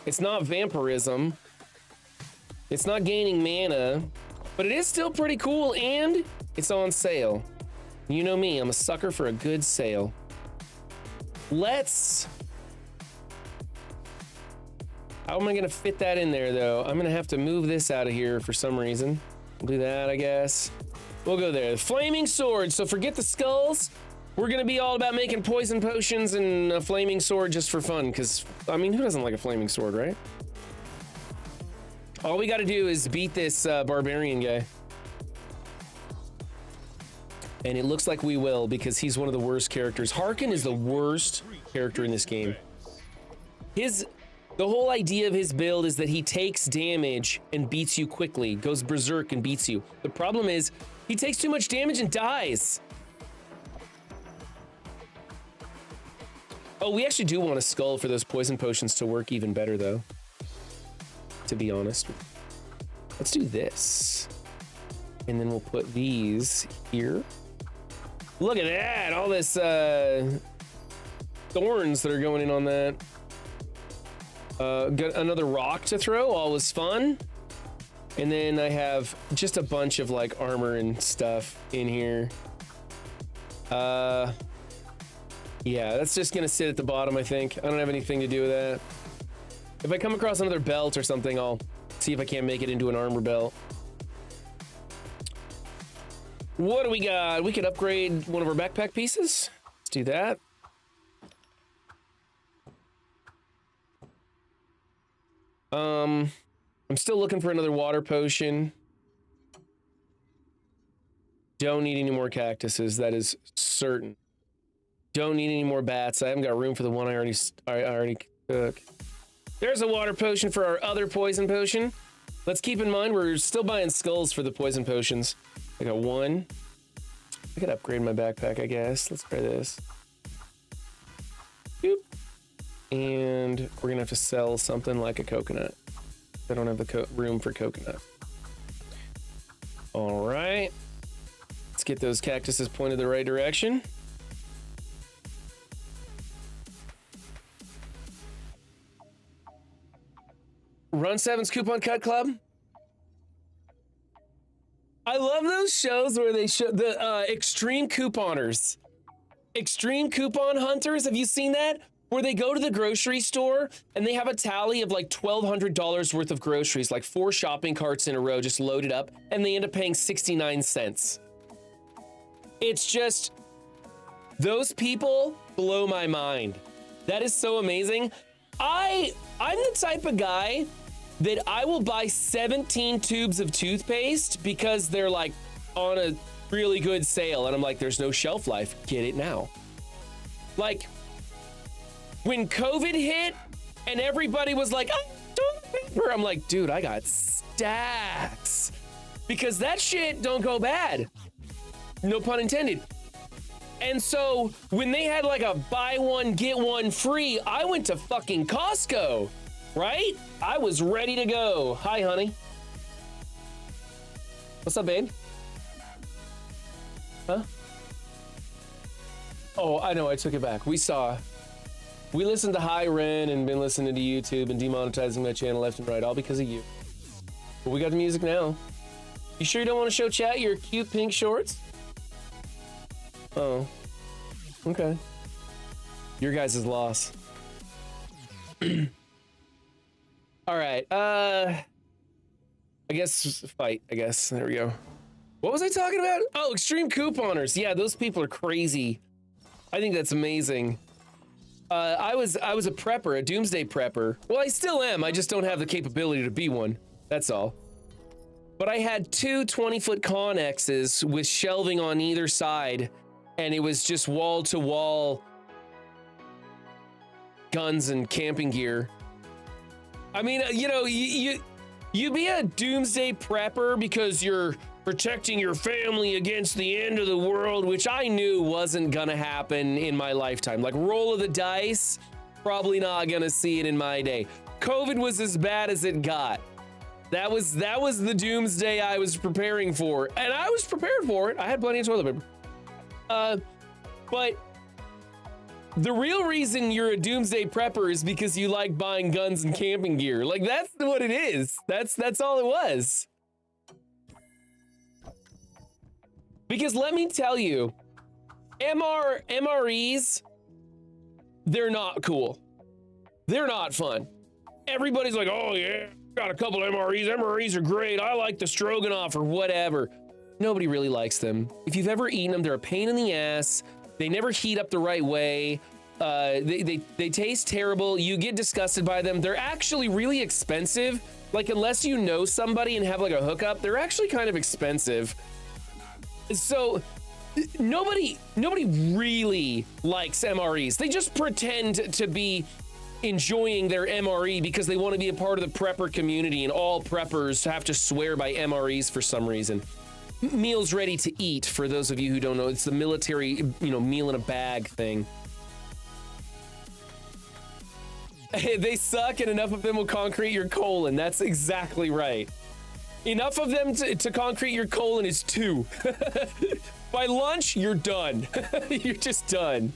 It's not vampirism. It's not gaining mana. But it is still pretty cool, and it's on sale. You know me, I'm a sucker for a good sale. Let's How am I gonna fit that in there though? I'm gonna have to move this out of here for some reason. We'll do that, I guess. We'll go there. Flaming sword. So forget the skulls. We're gonna be all about making poison potions and a flaming sword just for fun. Cause I mean, who doesn't like a flaming sword, right? All we gotta do is beat this barbarian guy. And it looks like we will because he's one of the worst characters. Harkin is the worst character in this game. The whole idea of his build is that he takes damage and beats you quickly, goes berserk and beats you. The problem is he takes too much damage and dies. Oh, we actually do want a skull for those poison potions to work even better though, to be honest. Let's do this. And then we'll put these here. Look at that, all this thorns that are going in on that. Got another rock to throw, all was fun. And then I have just a bunch of like armor and stuff in here. Yeah, that's just gonna sit at the bottom, I think. I don't have anything to do with that. If I come across another belt or something, I'll see if I can't make it into an armor belt. What do we got? We could upgrade one of our backpack pieces. Let's do that. I'm still looking for another water potion. Don't need any more cactuses, that is certain. Don't need any more bats. I haven't got room for the one I already took. There's a water potion for our other poison potion. Let's keep in mind we're still buying skulls for the poison potions. I got one. I could upgrade my backpack, I guess. Let's try this. Boop. And we're gonna have to sell something like a coconut. I don't have the room for coconut. All right. Let's get those cactuses pointed the right direction. Run 7's Coupon Cut Club. I love those shows where they show the extreme couponers. Extreme coupon hunters. Have you seen that? Where they go to the grocery store and they have a tally of like $1,200 worth of groceries, like 4 shopping carts in a row just loaded up, and they end up paying 69 cents. It's just, those people blow my mind. That is so amazing. I'm the type of guy that I will buy 17 tubes of toothpaste because they're like on a really good sale. And I'm like, there's no shelf life. Get it now. Like, when COVID hit and everybody was like, oh, toilet paper, I'm like, dude, I got stacks. Because that shit don't go bad. No pun intended. And so when they had like a buy one, get one free, I went to fucking Costco, right? I was ready to go. Hi, honey. What's up, babe? Huh? Oh, I know, I took it back. We listened to Hi Ren and been listening to YouTube and demonetizing my channel left and right, all because of you. But we got the music now. You sure you don't want to show chat your cute pink shorts? Oh, okay. Your guys' loss. All right, I guess fight, I guess. There we go. What was I talking about? Oh, extreme couponers. Yeah, those people are crazy. I think that's amazing. I was a prepper, a doomsday prepper. Well, I still am. I just don't have the capability to be one. That's all. But I had 2 20-foot Connexes with shelving on either side, and it was just wall-to-wall guns and camping gear. I mean, you know, you be a doomsday prepper because you're protecting your family against the end of the world, which I knew wasn't gonna happen in my lifetime. Like, roll of the dice, probably not gonna see it in my day. COVID was as bad as it got. That was the doomsday I was preparing for, and I was prepared for it. I had plenty of toilet paper. But the real reason you're a doomsday prepper is because you like buying guns and camping gear. Like, that's what it is. That's all it was. Because let me tell you, MREs, they're not cool. They're not fun. everybody's like, oh yeah, got a couple MREs. MREs are great. I like the stroganoff or whatever. Nobody really likes them. If you've ever eaten them, they're a pain in the ass. They never heat up the right way. They taste terrible. You get disgusted by them. They're actually really expensive. Like, unless you know somebody and have like a hookup, they're actually kind of expensive. So nobody really likes MREs. They just pretend to be enjoying their MRE because they want to be a part of the prepper community, and all preppers have to swear by MREs for some reason. Meals ready to eat, for those of you who don't know, it's the military, meal in a bag thing. They suck, and enough of them will concrete your colon. That's exactly right. Enough of them to concrete your colon is 2. By lunch, you're done. You're just done.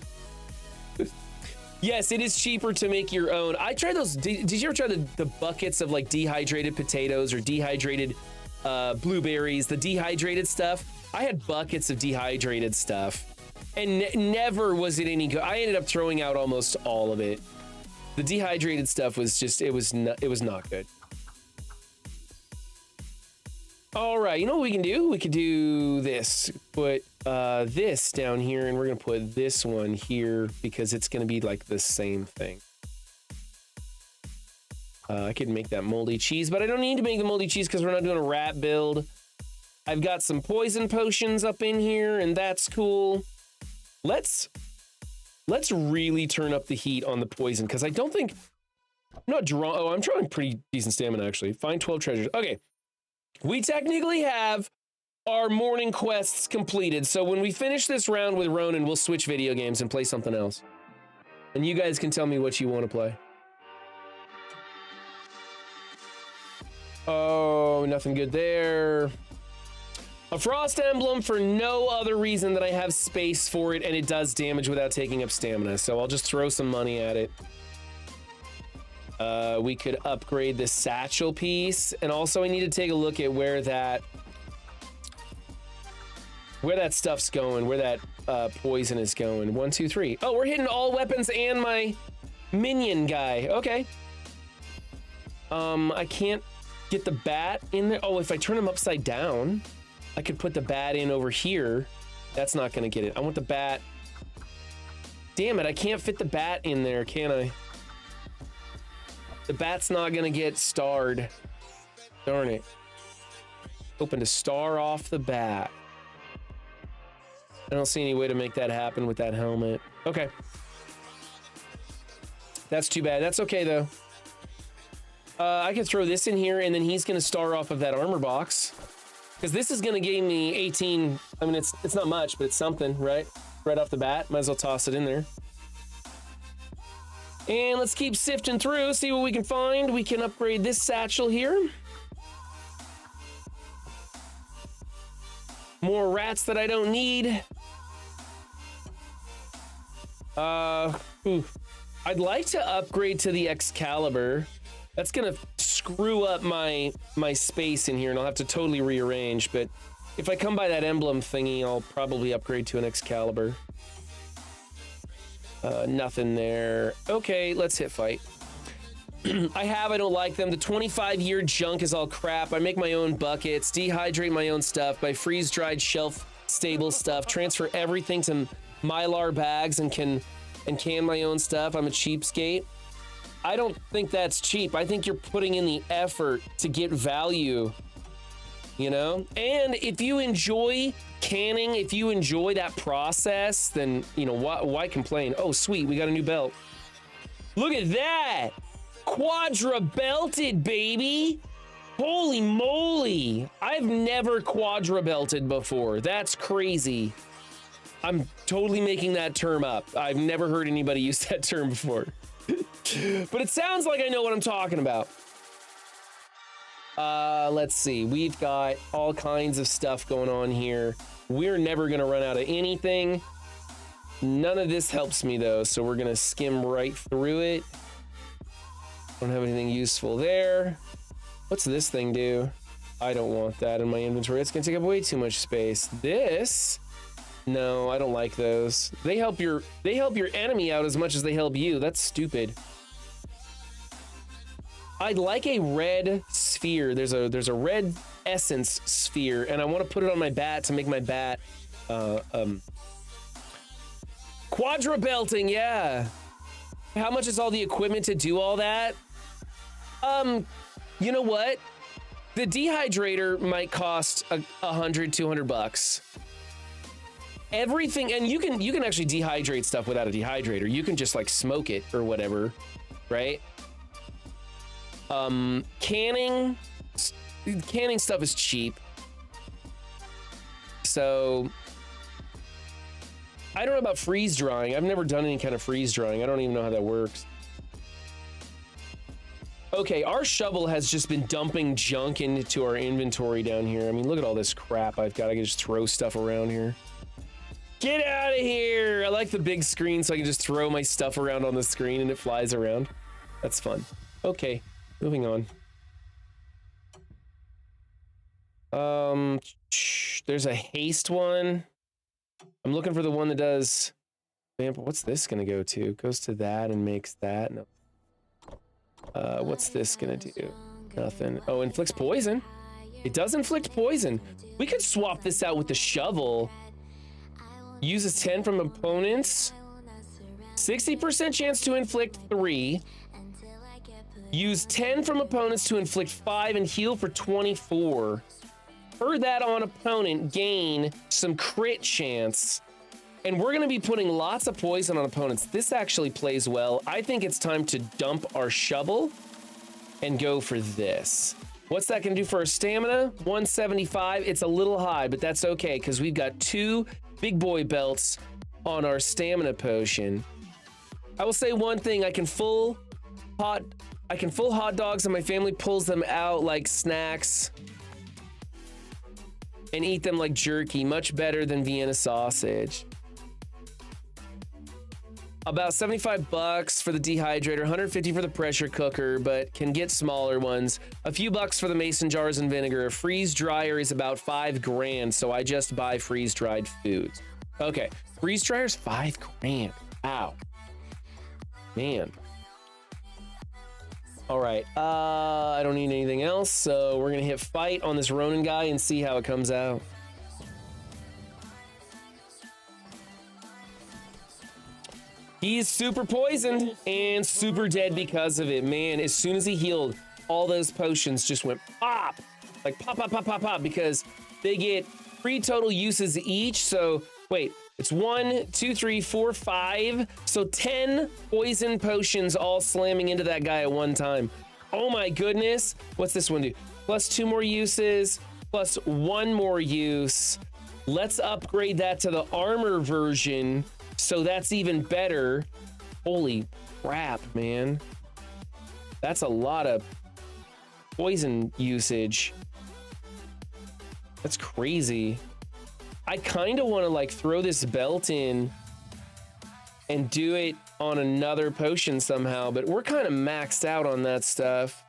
Yes, it is cheaper to make your own. I tried those. Did you ever try the buckets of like dehydrated potatoes or dehydrated blueberries, the dehydrated stuff? I had buckets of dehydrated stuff, and never was it any good. I ended up throwing out almost all of it. The dehydrated stuff was just, it was not good. All right, you know what we can do? We could do this. Put this down here, and we're gonna put this one here because it's gonna be like the same thing. I could make that moldy cheese, but I don't need to make the moldy cheese because we're not doing a rat build. I've got some poison potions up in here, and that's cool. Let's really turn up the heat on the poison, because I don't think, I'm not drawing, oh, I'm drawing pretty decent stamina actually. Find 12 treasures. Okay, we technically have our morning quests completed, so when we finish this round with Ronan, we'll switch video games and play something else. And you guys can tell me what you want to play. Oh, nothing good there. A frost emblem for no other reason than I have space for it, and it does damage without taking up stamina, so I'll just throw some money at it. We could upgrade the satchel piece, and also I need to take a look at where that stuff's going, where that poison is going. 1, 2, 3. Oh, we're hitting all weapons and my minion guy. Okay. I can't get the bat in there. Oh, if I turn him upside down, I could put the bat in over here. That's not gonna get it. I want the bat. Damn it, I can't fit the bat in there, can I? The bat's not gonna get starred. Darn it. Hoping to star off the bat. I don't see any way to make that happen with that helmet. Okay. That's too bad. That's okay though. I can throw this in here, and then he's gonna star off of that armor box. Because this is gonna gain me 18. I mean, it's not much, but it's something, right? Right off the bat, might as well toss it in there. And let's keep sifting through, see what we can find. We can upgrade this satchel here. More rats that I don't need. I'd like to upgrade to the Excalibur. That's gonna screw up my space in here, and I'll have to totally rearrange, but if I come by that emblem thingy, I'll probably upgrade to an Excalibur. Nothing there. Okay, let's hit fight. I don't like them. The 25-year junk is all crap. I make my own buckets, dehydrate my own stuff, buy freeze-dried shelf-stable stuff, transfer everything to Mylar bags, and can my own stuff. I'm a cheapskate. I don't think that's cheap. I think you're putting in the effort to get value, you know? And if you enjoy canning, if you enjoy that process, then, you know, why complain? Oh, sweet, we got a new belt. Look at that! Quadra belted, baby! Holy moly! I've never quadra belted before. That's crazy. I'm totally making that term up. I've never heard anybody use that term before. But it sounds like I know what I'm talking about. Let's see. We've got all kinds of stuff going on here. We're never going to run out of anything. None of this helps me, though, so we're going to skim right through it. Don't have anything useful there. What's this thing do? I don't want that in my inventory. It's going to take up way too much space. This... No, I don't like those. They help your enemy out as much as they help you. That's stupid. I'd like a red sphere. There's a red essence sphere, and I want to put it on my bat to make my bat quadra belting. Yeah. How much is all the equipment to do all that? You know what? The dehydrator might cost $100-200. Everything, and you can actually dehydrate stuff without a dehydrator. You can just like smoke it or whatever, right? Canning stuff is cheap. So I don't know about freeze drying. I've never done any kind of freeze drying. I don't even know how that works. Okay, our shovel has just been dumping junk into our inventory down here. I mean, look at all this crap I've got. I can just throw stuff around here. Get out of here! I like the big screen so I can just throw my stuff around on the screen and it flies around. That's fun. Okay, moving on. There's a haste one. I'm looking for the one that does vamp. What's this gonna go to? Goes to that and makes that. No. What's this gonna do? Nothing. Oh, inflicts poison. It does inflict poison. We could swap this out with the shovel. Uses 10 from opponents. 60% chance to inflict 3. Use 10 from opponents to inflict 5 and heal for 24. Per that on opponent, gain some crit chance. And we're going to be putting lots of poison on opponents. This actually plays well. I think it's time to dump our shovel and go for this. What's that going to do for our stamina? 175. It's a little high, but that's okay because we've got 2 big boy belts on our stamina potion. I will say one thing, I can full hot dogs and my family pulls them out like snacks and eat them like jerky. Much better than Vienna sausage. About $75 for the dehydrator, 150 for the pressure cooker, but can get smaller ones. A few bucks for the mason jars and vinegar. A freeze dryer is about $5 grand, so I just buy freeze dried foods. Okay, freeze dryer's $5 grand. Ow, man. All right, I don't need anything else, so we're gonna hit fight on this Ronin guy and see how it comes out. He's super poisoned and super dead because of it. Man, as soon as he healed, all those potions just went pop. Like pop, pop, pop, pop, pop, because they get 3 total uses each. So wait, it's 1, 2, 3, 4, 5. So 10 poison potions all slamming into that guy at one time. Oh my goodness. What's this one do? Plus 2 more uses, plus 1 more use. Let's upgrade that to the armor version. So that's even better. Holy crap, man. That's a lot of poison usage. That's crazy. I kind of want to like throw this belt in and do it on another potion somehow, but we're kind of maxed out on that stuff.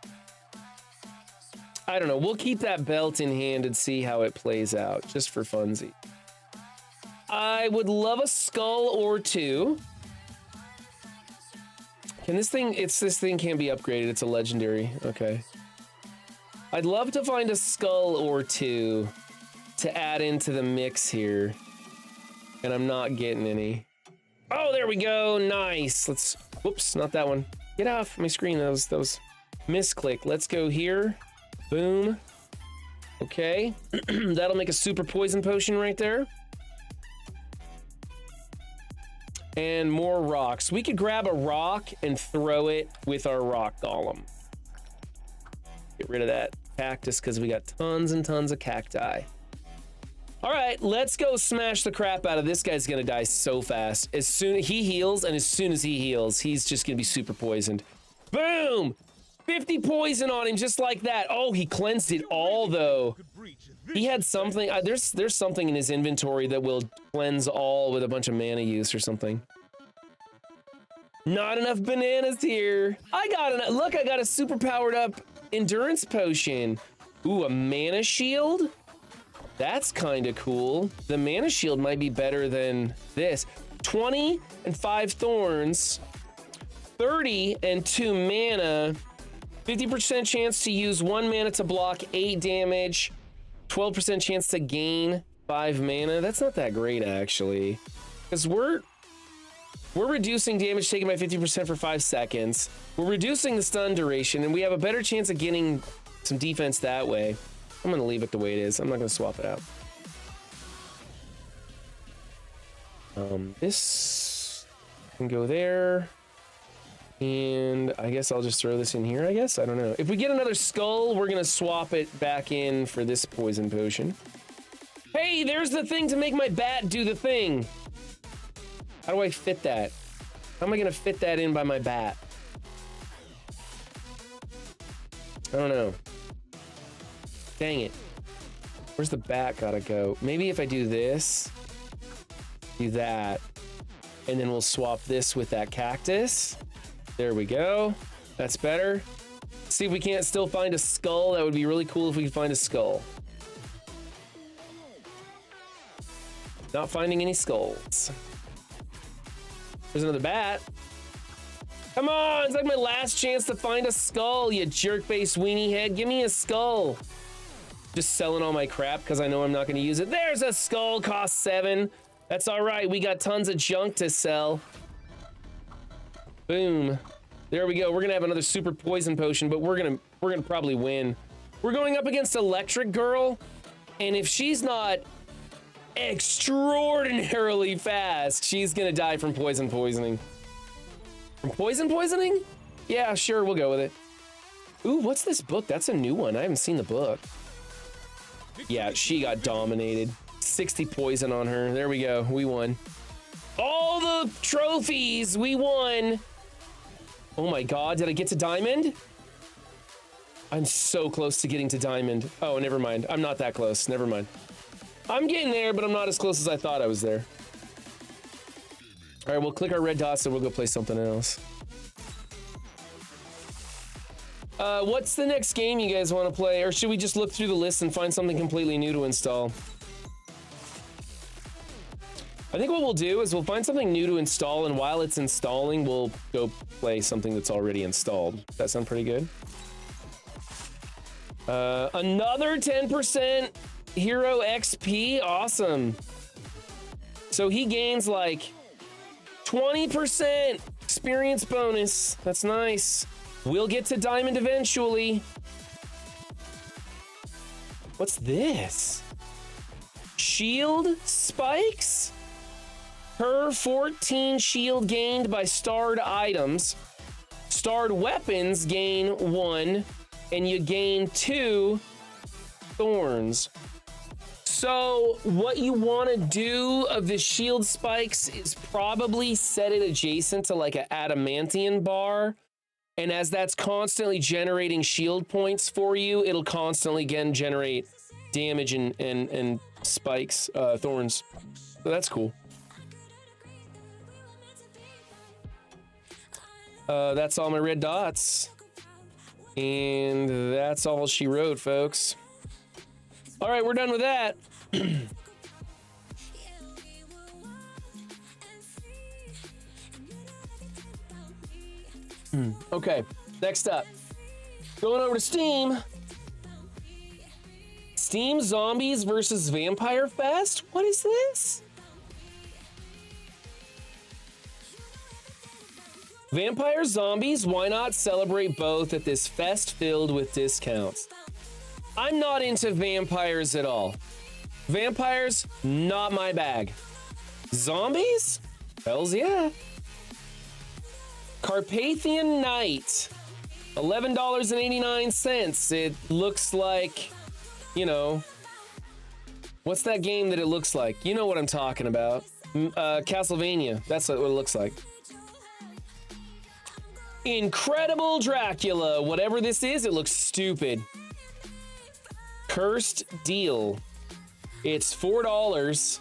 I don't know. We'll keep that belt in hand and see how it plays out just for funsies. I would love a skull or 2. Can this thing, this thing can't be upgraded. It's a legendary. Okay. I'd love to find a skull or 2 to add into the mix here. And I'm not getting any. Oh, there we go. Nice. Let's, whoops, not that one. Get off my screen. That was misclick. Let's go here. Boom. Okay. That'll make a super poison potion right there. And more rocks. We could grab a rock and throw it with our rock golem. Get rid of that cactus because we got tons and tons of cacti. All right, let's go smash the crap out of this guy's gonna die so fast. As soon as he heals, and as soon as he heals, he's just gonna be super poisoned. Boom! 50 poison on him just like that. Oh, he cleansed it all though. He had something, there's something in his inventory that will cleanse all with a bunch of mana use or something. Not enough bananas here. I got a super powered up endurance potion. Ooh, a mana shield? That's kind of cool. The mana shield might be better than this. 20 and 5 thorns, 30 and 2 mana, 50% chance to use 1 mana to block 8 damage. 12% chance to gain 5 mana. That's not that great, actually. Because we're reducing damage taken by 50% for 5 seconds. We're reducing the stun duration, and we have a better chance of getting some defense that way. I'm going to leave it the way it is. I'm not going to swap it out. This can go there. And I guess I'll just throw this in here, I guess. I don't know. If we get another skull, we're going to swap it back in for this poison potion. Hey, there's the thing to make my bat do the thing. How do I fit that? How am I going to fit that in by my bat? I don't know. Dang it. Where's the bat gotta go? Maybe if I do this, do that, and then we'll swap this with that cactus. There we go. That's better. See if we can't still find a skull. That would be really cool if we could find a skull. Not finding any skulls. There's another bat. Come on, it's like my last chance to find a skull, you jerk-faced weenie head. Give me a skull. Just selling all my crap because I know I'm not going to use it. There's a skull, cost 7. That's all right. We got tons of junk to sell. Boom. There we go. We're gonna have another super poison potion, but we're gonna probably win. We're going up against Electric Girl, and if she's not extraordinarily fast, she's gonna die from poisoning. From poisoning? Yeah, sure, we'll go with it. Ooh, what's this book? That's a new one. I haven't seen the book. Yeah, she got dominated. 60 poison on her. There we go. We won. All the trophies. We won. Oh my god, did I get to diamond? I'm so close to getting to diamond. Oh, never mind. I'm not that close. Never mind. I'm getting there, but I'm not as close as I thought I was there. All right, we'll click our red dots and we'll go play something else. What's the next game you guys want to play? Or should we just look through the list and find something completely new to install? I think what we'll do is we'll find something new to install, and while it's installing, we'll go play something that's already installed. Does that sound pretty good? Another 10% hero XP. Awesome. So he gains like 20% experience bonus. That's nice. We'll get to diamond eventually. What's this? Shield spikes? Per 14 shield gained by starred items. Starred weapons gain 1, and you gain 2 thorns. So what you want to do of the shield spikes is probably set it adjacent to like an adamantium bar. And as that's constantly generating shield points for you, it'll constantly again generate damage and spikes, thorns. So that's cool. That's all my red dots. And that's all she wrote, folks. All right, we're done with that. Okay, next up. Going over to Steam. Steam Zombies versus Vampire Fest? What is this? Vampire Zombies, why not celebrate both at this fest filled with discounts? I'm not into vampires at all. Vampires, not my bag. Zombies? Hells yeah. Carpathian Night, $11.89. It looks like, you know, what's that game that it looks like? You know what I'm talking about. Castlevania, that's what it looks like. Incredible Dracula, whatever this is, it looks stupid. Cursed Deal, it's $4.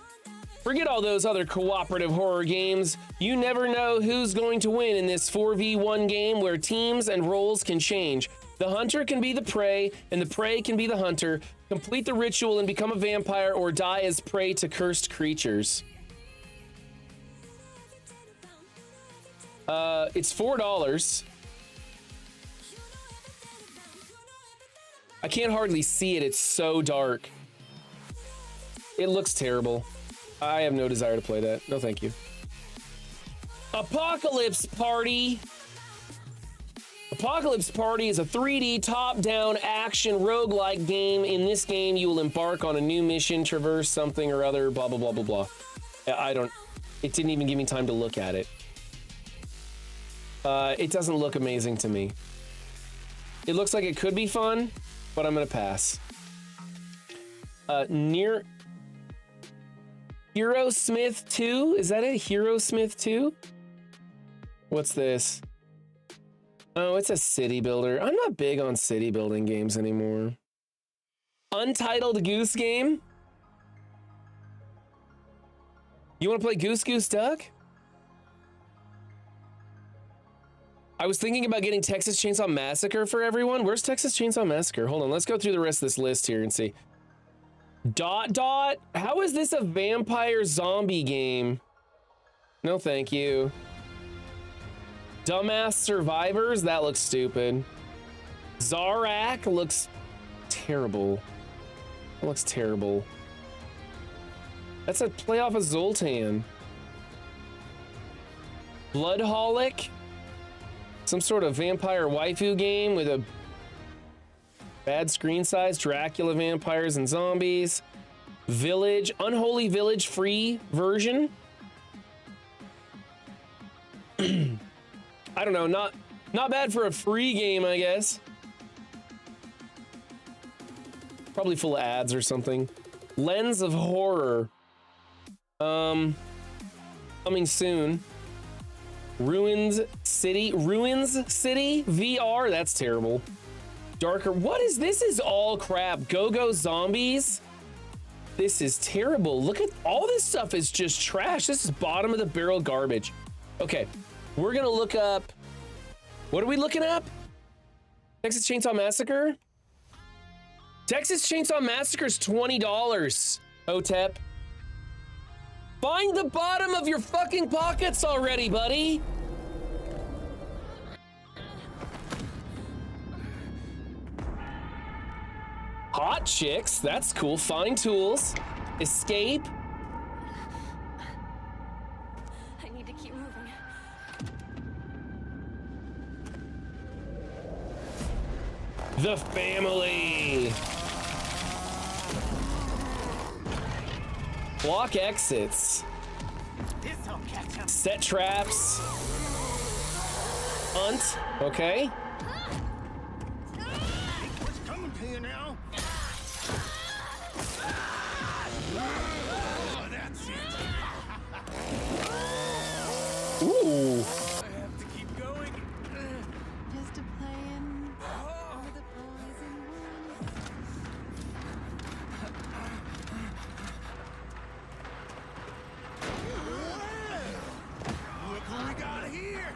Forget all those other cooperative horror games. You never know who's going to win in this 4v1 game where teams and roles can change. The hunter can be the prey, and the prey can be the hunter. Complete the ritual and become a vampire or die as prey to cursed creatures. It's $4. I can't hardly see it. It's so dark. It looks terrible. I have no desire to play that. No, thank you. Apocalypse Party. Apocalypse Party is a 3D top-down action roguelike game. In this game, you will embark on a new mission, traverse something or other, blah, blah, blah, blah, blah. It didn't even give me time to look at it. It doesn't look amazing to me. It looks like it could be fun, but I'm gonna pass. Near Hero Smith 2? Is that it? Hero Smith 2? What's this? Oh, it's a city builder. I'm not big on city building games anymore. Untitled Goose Game? You want to play Goose Goose Duck? I was thinking about getting Texas Chainsaw Massacre for everyone. Where's Texas Chainsaw Massacre? Hold on, let's go through the rest of this list here and see. Dot Dot? How is this a vampire zombie game? No, thank you. Dumbass Survivors? That looks stupid. Zarak looks terrible. That looks terrible. That's a play off of Zoltan. Bloodholic? Some sort of vampire waifu game with a bad screen size. Dracula vampires and zombies. Village, Unholy Village free version. I don't know, not bad for a free game, I guess. Probably full of ads or something. Lens of Horror. Coming soon. Ruins City VR. That's terrible. Darker. What is this? Is all crap. Go-Go Zombies. This is terrible. Look at all this stuff is just trash. This is bottom of the barrel garbage. Okay, we're gonna look up. What are we looking up? Texas Chainsaw Massacre. Texas Chainsaw Massacre is $20. Otep. Find the bottom of your fucking pockets already, buddy. Hot Chicks, that's cool. Find tools. Escape. I need to keep moving. The Family. Block exits. Set traps. Hunt. Okay. What's coming to you now? Oh, that's it. Ooh. I have to keep going. Just a plan for the boys and Look who we got here.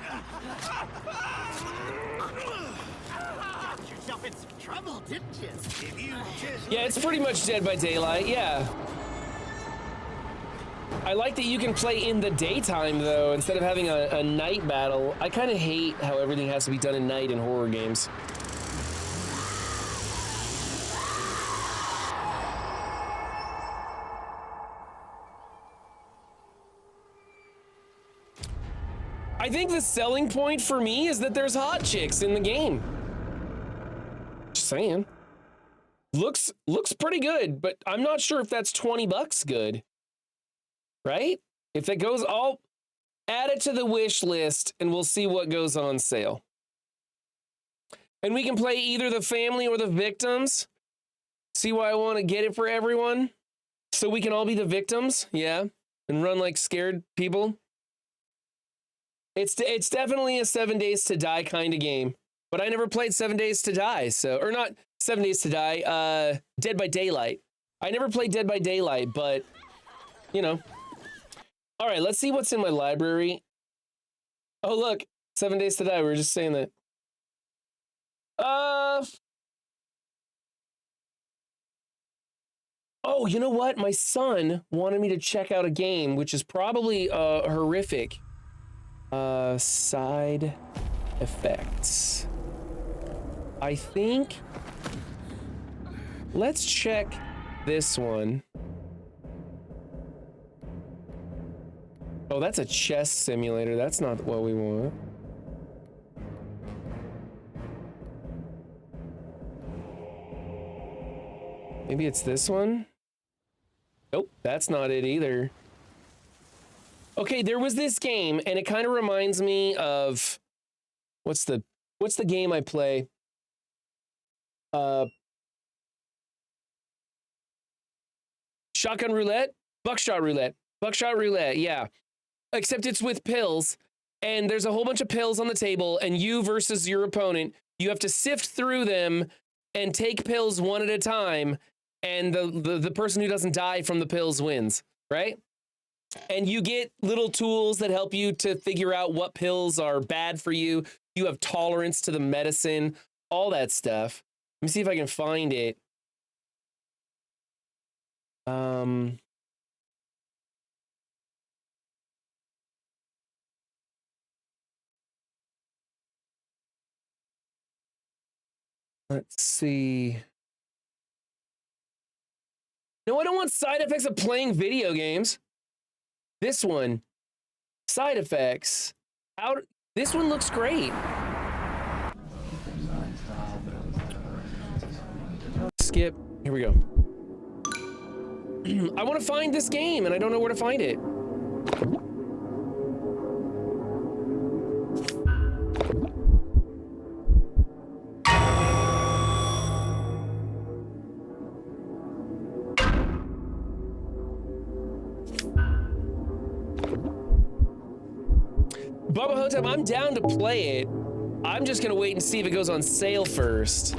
Got yourself in some trouble, didn't you? If you just Yeah, it's pretty much Dead by Daylight, yeah. I like that you can play in the daytime, though, instead of having a night battle. I kind of hate how everything has to be done at night in horror games. I think the selling point for me is that there's hot chicks in the game. Just saying. Looks pretty good, but I'm not sure if that's $20 good. Right? If it goes, I'll add it to the wish list and we'll see what goes on sale. And we can play either the family or the victims. See why I want to get it for everyone? So we can all be the victims, yeah, and run like scared people. It's definitely a 7 Days to Die kind of game, but I never played 7 Days to Die, so, or not 7 Days to Die, Dead by Daylight. I never played Dead by Daylight, but, you know. All right, let's see what's in my library. Oh, look, 7 Days to Die, we were just saying that. Oh, you know what? My son wanted me to check out a game, which is probably horrific. Side effects. I think Let's check this one. Oh, that's a chess simulator. That's not what we want. Maybe it's this one? Nope, that's not it either. Okay, there was this game, and it kind of reminds me of what's the game I play? Shotgun roulette? Buckshot roulette. Buckshot roulette, yeah. Except it's with pills, and there's a whole bunch of pills on the table, and you versus your opponent, you have to sift through them and take pills one at a time, and the person who doesn't die from the pills wins, right? And you get little tools that help you to figure out what pills are bad for you. You have tolerance to the medicine, all that stuff. Let me see if I can find it. Let's see. No, I don't want side effects of playing video games. This one, side effects. This one looks great. Skip. Here we go. I want to find this game, and I don't know where to find it. Bubba Hotep, I'm down to play it. I'm just gonna wait and see if it goes on sale first.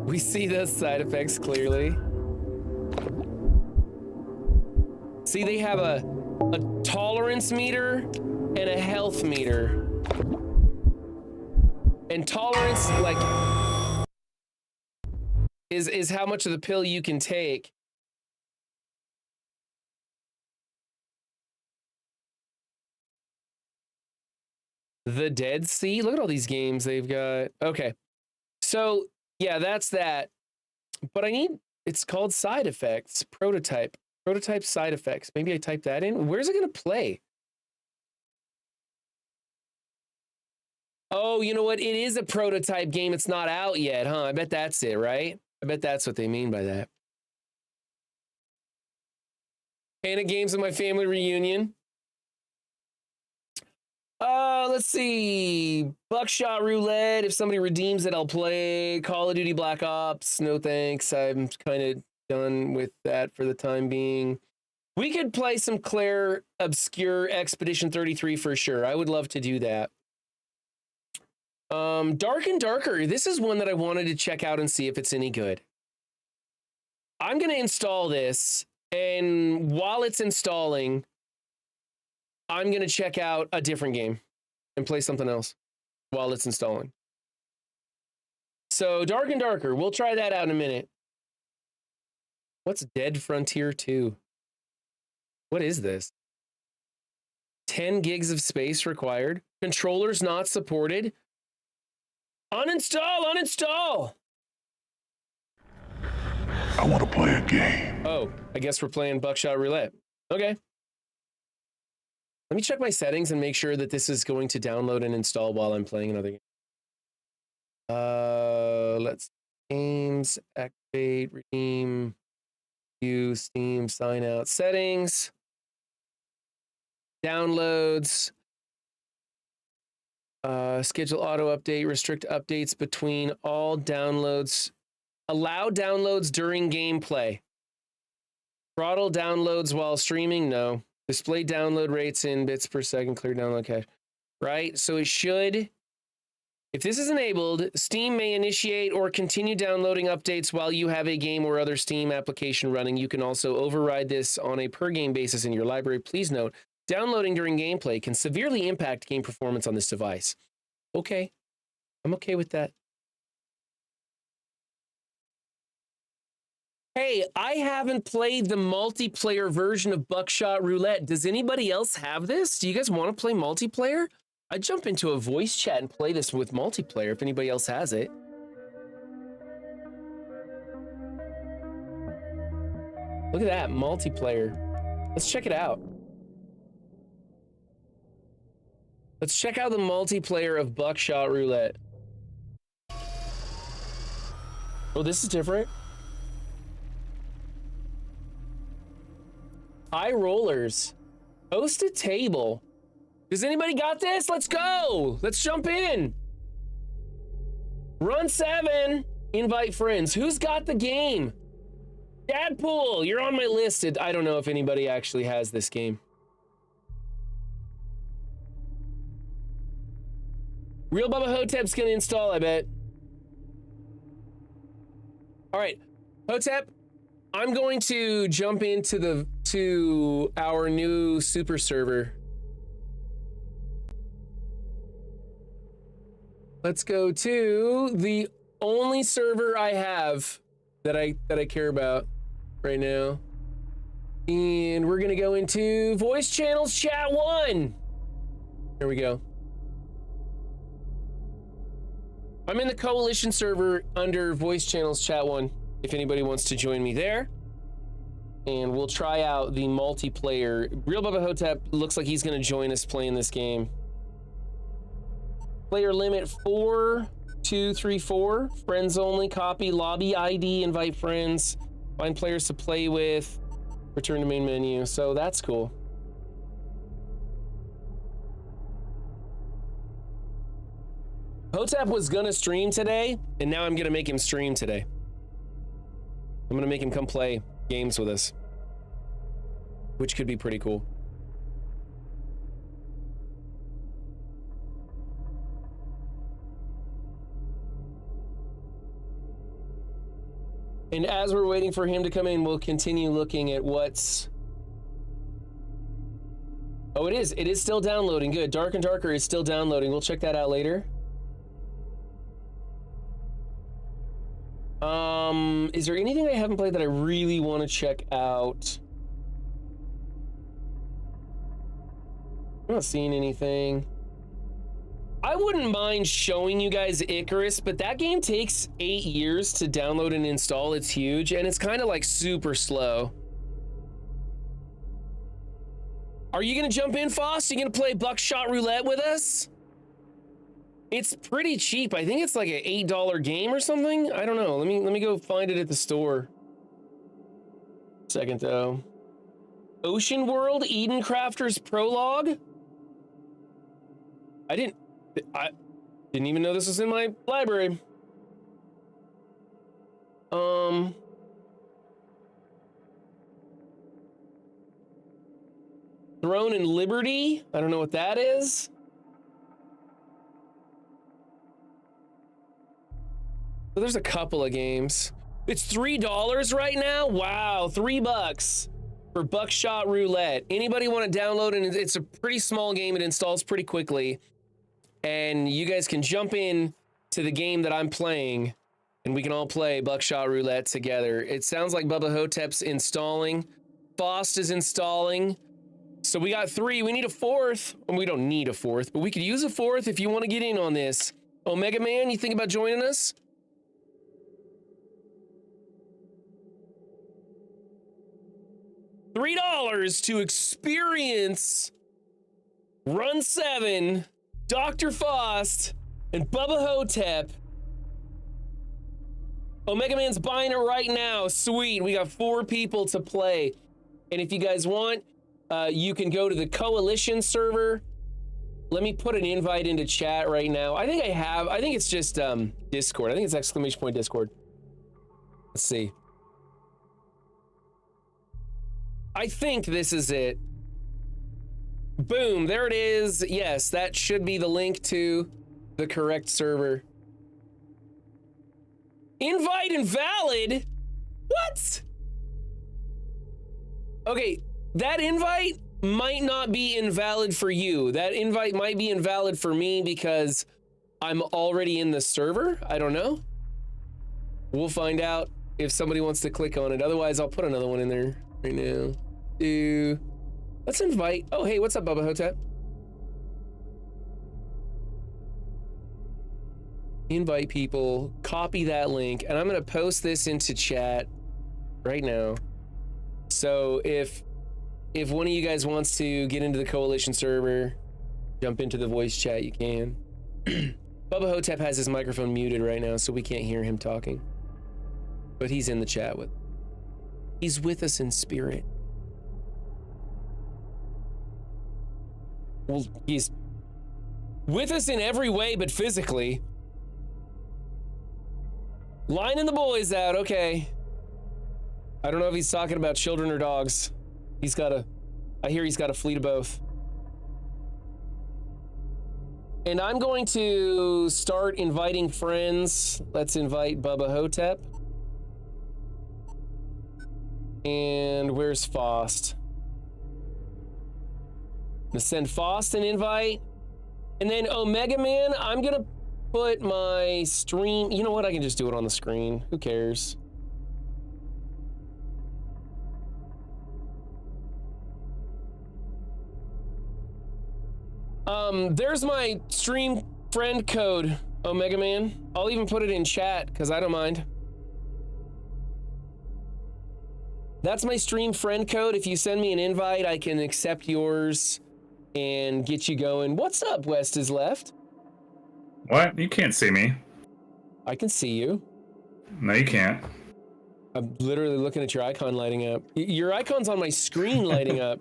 We see those side effects clearly. See, they have a tolerance meter and a health meter. And tolerance, like, is how much of the pill you can take. The Dead Sea? Look at all these games they've got. Okay. So, yeah, that's that. But it's called side effects. Prototype side effects. Maybe I type that in. Where's it going to play? Oh, you know what? It is a prototype game. It's not out yet, huh? I bet that's it, right? I bet that's what they mean by that. Panic Games at my family reunion. Let's see. Buckshot roulette. If somebody redeems it, I'll play. Call of Duty Black Ops. No thanks. I'm kind of done with that for the time being. We could play some Claire Obscure Expedition 33 for sure. I would love to do that. Dark and Darker. This is one that I wanted to check out and see if it's any good. I'm going to install this, and while it's installing, I'm going to check out a different game and play something else while it's installing. So Dark and Darker, we'll try that out in a minute. What's Dead Frontier 2? What is this? 10 gigs of space required. Controllers not supported. Uninstall, uninstall. I want to play a game. Oh, I guess we're playing Buckshot Roulette. Okay. Let me check my settings and make sure that this is going to download and install while I'm playing another game. Let's games, activate, redeem, view, Steam, sign out, settings, downloads, schedule auto update, restrict updates between all downloads, allow downloads during gameplay, throttle downloads while streaming, no. Display download rates in bits per second, clear download cache. Right? So it should, if this is enabled, Steam may initiate or continue downloading updates while you have a game or other Steam application running. You can also override this on a per game basis in your library. Please note, downloading during gameplay can severely impact game performance on this device. Okay. I'm okay with that. Hey, I haven't played the multiplayer version of Buckshot Roulette. Does anybody else have this? Do you guys want to play multiplayer? I'd jump into a voice chat and play this with multiplayer if anybody else has it. Look at that, multiplayer. Let's check it out. Let's check out the multiplayer of Buckshot Roulette. Oh, this is different. High rollers. Host a table. Does anybody got this? Let's go. Let's jump in. Run 7. Invite friends. Who's got the game? Dadpool, you're on my list. I don't know if anybody actually has this game. Real Bubba Hotep's gonna install, I bet. All right, Hotep, I'm going to jump into our new super server. Let's go to the only server I have that I care about right now. And we're gonna go into voice channels chat 1. There we go. I'm in the coalition server under voice channels chat 1 if anybody wants to join me there. And we'll try out the multiplayer. Real Bubba Hotep looks like he's gonna join us playing this game. Player limit 4, 2, 3, 4. Friends only, copy, lobby ID, invite friends, find players to play with, return to main menu. So that's cool. Hotep was gonna stream today, and now I'm gonna make him stream today. I'm gonna make him come play games with us, which could be pretty cool. And as we're waiting for him to come in, we'll continue looking at what's... Oh, it is still downloading. Good. Dark and Darker is still downloading. We'll check that out later. Is there anything I haven't played that I really want to check out? I'm not seeing anything. I wouldn't mind showing you guys Icarus, but that game takes 8 years to download and install. It's huge, and it's kind of like super slow. Are you gonna jump in, Foss? You gonna play Buckshot Roulette with us? It's pretty cheap. I think it's like an $8 game or something. I don't know. Let me go find it at the store. Second though. Ocean World Eden Crafters Prologue. I didn't even know this was in my library. Throne and Liberty. I don't know what that is. So there's a couple of games. It's $3 right now. Wow, $3 for Buckshot Roulette. Anybody want to download it? It's a pretty small game. It installs pretty quickly. And you guys can jump in to the game that I'm playing and we can all play Buckshot Roulette together. It sounds like Bubba Hotep's installing. Fost is installing. So we got 3. We need a 4th. Well, we don't need a 4th, but we could use a 4th if you want to get in on this. Omega Man, you think about joining us? $3 to experience Run 7, Dr. Fost, and Bubba Hotep. Omega Man's buying it right now. Sweet. We got 4 people to play. And if you guys want, you can go to the coalition server. Let me put an invite into chat right now. I think it's just Discord. I think it's !point Discord. Let's see. I think this is it. Boom, there it is. Yes, that should be the link to the correct server. Invite invalid? What? Okay, that invite might not be invalid for you. That invite might be invalid for me because I'm already in the server. I don't know. We'll find out if somebody wants to click on it. Otherwise, I'll put another one in there right now. Let's invite. Oh, hey, what's up, Bubba Hotep? invite people, copy that link, and I'm gonna post this into chat right now. So if one of you guys wants to get into the coalition server, jump into the voice chat, you can. Bubba Hotep has his microphone muted right now, so we can't hear him talking. But he's in the chat with. He's with us in spirit. Well, he's with us in every way but physically. Lining the boys out, okay. I don't know if he's talking about children or dogs. I hear he's got a fleet of both. And I'm going to start inviting friends. Let's invite Bubba Hotep. And where's Faust? I'm gonna send Faust an invite. And then Omega Man, I'm gonna put my stream. You know what? I can just do it on the screen. Who cares? There's my stream friend code, Omega Man. I'll even put it in chat because I don't mind. That's my stream friend code. If you send me an invite, I can accept yours and get you going. What's up, West is left? What? You can't see me. I can see you. No, you can't. I'm literally looking at your icon lighting up. Your icon's on my screen lighting up.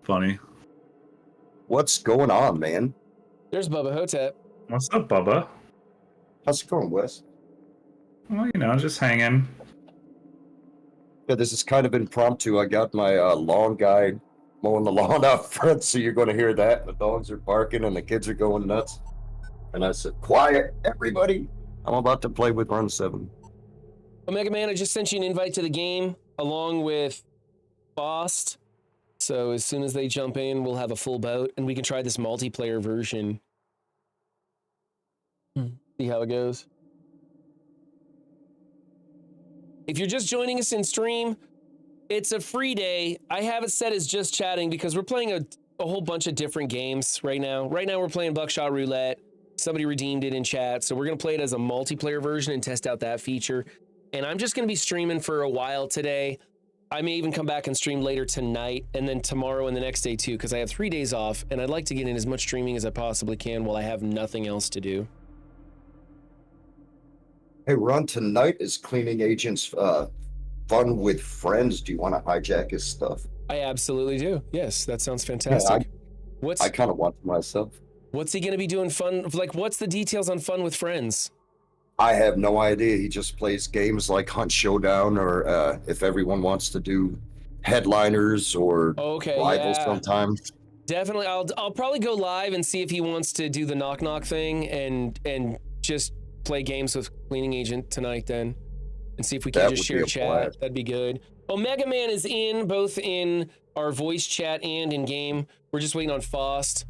Funny. What's going on, man? There's Bubba Hotep. What's up, Bubba? How's it going, Wes? Well, you know, just hanging. Yeah, this is kind of impromptu. I got my lawn guy mowing the lawn out front, so you're going to hear that. The dogs are barking and the kids are going nuts. And I said, quiet, everybody. I'm about to play with Run 7. Omega Man, I just sent you an invite to the game along with Faust. So as soon as they jump in, we'll have a full boat and we can try this multiplayer version. See how it goes. If you're just joining us in stream, it's a free day. I have it set as just chatting because we're playing a whole bunch of different games right now. Right now we're playing Buckshot Roulette. Somebody redeemed it in chat. So we're going to play it as a multiplayer version and test out that feature. And I'm just going to be streaming for a while today. I may even come back and stream later tonight and then tomorrow and the next day too, because I have 3 days off and I'd like to get in as much streaming as I possibly can while I have nothing else to do. Hey, Ron, tonight is Cleaning Agents Fun with Friends. Do you want to hijack his stuff? I absolutely do. Yes, that sounds fantastic. Yeah, I kind of want to myself. What's he going to be doing fun? Like, what's the details on Fun with Friends? I have no idea. He just plays games like Hunt Showdown, or if everyone wants to do headliners or rivals sometimes. Definitely. I'll probably go live and see if he wants to do the knock knock thing and just play games with Cleaning Agent tonight then and see if we can just share chat. That'd be good. Omega Man is in both in our voice chat and in game. We're just waiting on Faust.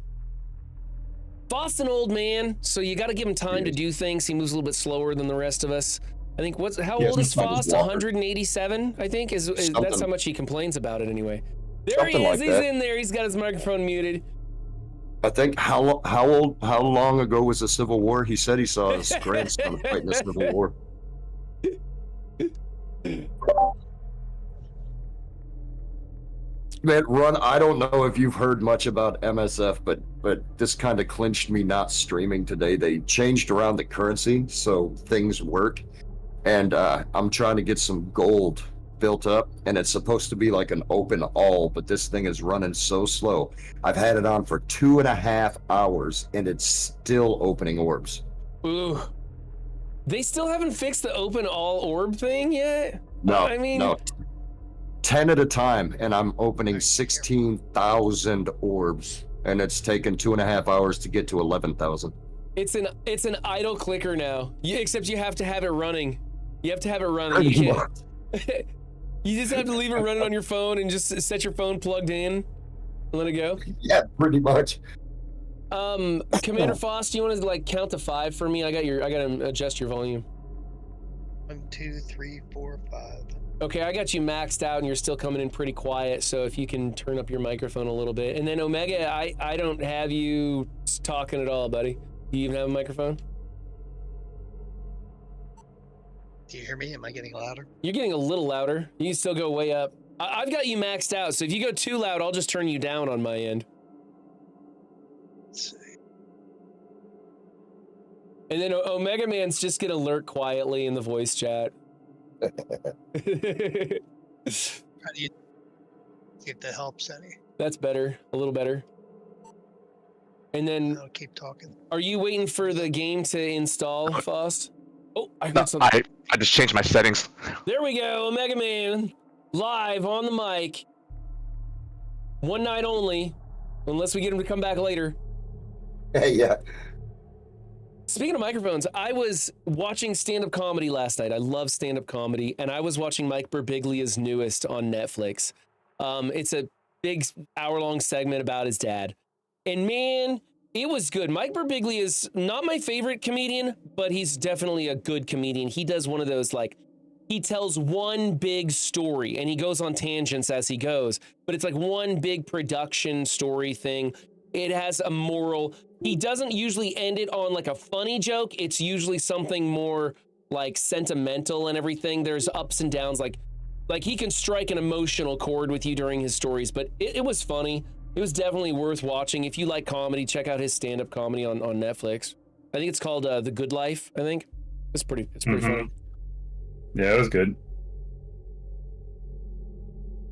Faust's an old man, so you got to give him time to do things. He moves a little bit slower than the rest of us. I think how old is Faust? 187, I think. Is that's how much he complains about it anyway. There he is. Like he's in there. He's got his microphone muted. I think how long ago was the Civil War? He said he saw his grandson fight in the Civil War. Man, Run, I don't know if you've heard much about MSF, but this kind of clinched me not streaming today. They changed around the currency so things work, and I'm trying to get some gold built up, and it's supposed to be like an open all, but this thing is running so slow. I've had it on for 2.5 hours, and it's still opening orbs. Ooh. They still haven't fixed the open all orb thing yet? No, no. 10 at a time, and I'm opening 16,000 orbs, and it's taken 2.5 hours to get to 11,000. It's an idle clicker now. Except you have to have it running. You have to have it running. You can't. You just have to leave it running on your phone and just set your phone plugged in and let it go. Yeah, pretty much. Commander Faust, do you want to like count to 5 for me? I gotta adjust your volume. 1, 2, 3, 4, 5. Okay, I got you maxed out and you're still coming in pretty quiet, so if you can turn up your microphone a little bit. And then Omega, I don't have you talking at all, buddy. Do you even have a microphone? Do you hear me? Am I getting louder? You're getting a little louder. You can still go way up. I've got you maxed out, so if you go too loud, I'll just turn you down on my end. Let's see. And then Omega Man's just gonna lurk quietly in the voice chat. How do you see if that helps any? That's better, a little better. And then, I'll keep talking. are you waiting for the game to install, Faust? Oh, I heard something. I just changed my settings. There we go, Omega Man, live on the mic. One night only, unless we get him to come back later. Yeah. Speaking of microphones, I was watching stand-up comedy last night. I love stand-up comedy, and I was watching Mike Birbiglia's newest on Netflix. It's a big hour-long segment about his dad. And man, it was good. Mike Birbiglia is not my favorite comedian, but he's definitely a good comedian. He does one of those, like, he tells one big story, and he goes on tangents as he goes, but it's like one big production story thing. It has a moral. He doesn't usually end it on like a funny joke. It's usually something more like sentimental and everything. There's ups and downs. Like he can strike an emotional chord with you during his stories, but it was funny. It was definitely worth watching. If you like comedy, check out his stand-up comedy on Netflix. I think it's called The Good Life, I think. It's pretty funny. Yeah, it was good.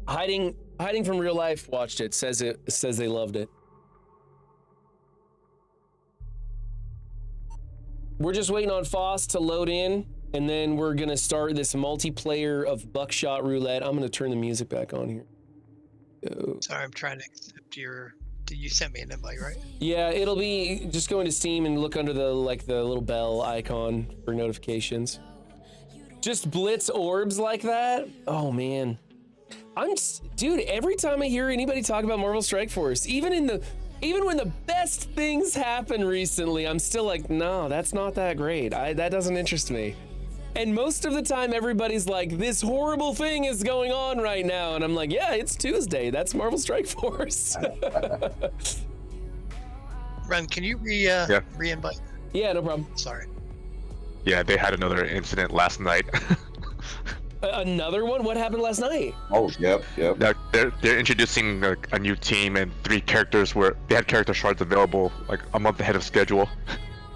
Hiding from Real Life watched it. Says they loved it. We're just waiting on Foss to load in, and then we're gonna start this multiplayer of Buckshot Roulette. I'm gonna turn the music back on here. Sorry, I'm trying to accept your. You sent me an invite, right? Yeah, it'll be just go into Steam and look under the little bell icon for notifications. Just blitz orbs like that. Oh man, dude. Every time I hear anybody talk about Marvel Strike Force, even when the best things happen recently, I'm still like, no, that's not that great. That doesn't interest me. And most of the time, everybody's like, this horrible thing is going on right now. And I'm like, yeah, it's Tuesday. That's Marvel Strike Force. Ren, can you re-invite? Yeah, no problem. Sorry. Yeah, they had another incident last night. Another one? What happened last night? Oh, yep. Now, they're introducing a new team, and 3 characters they had character shards available like a month ahead of schedule.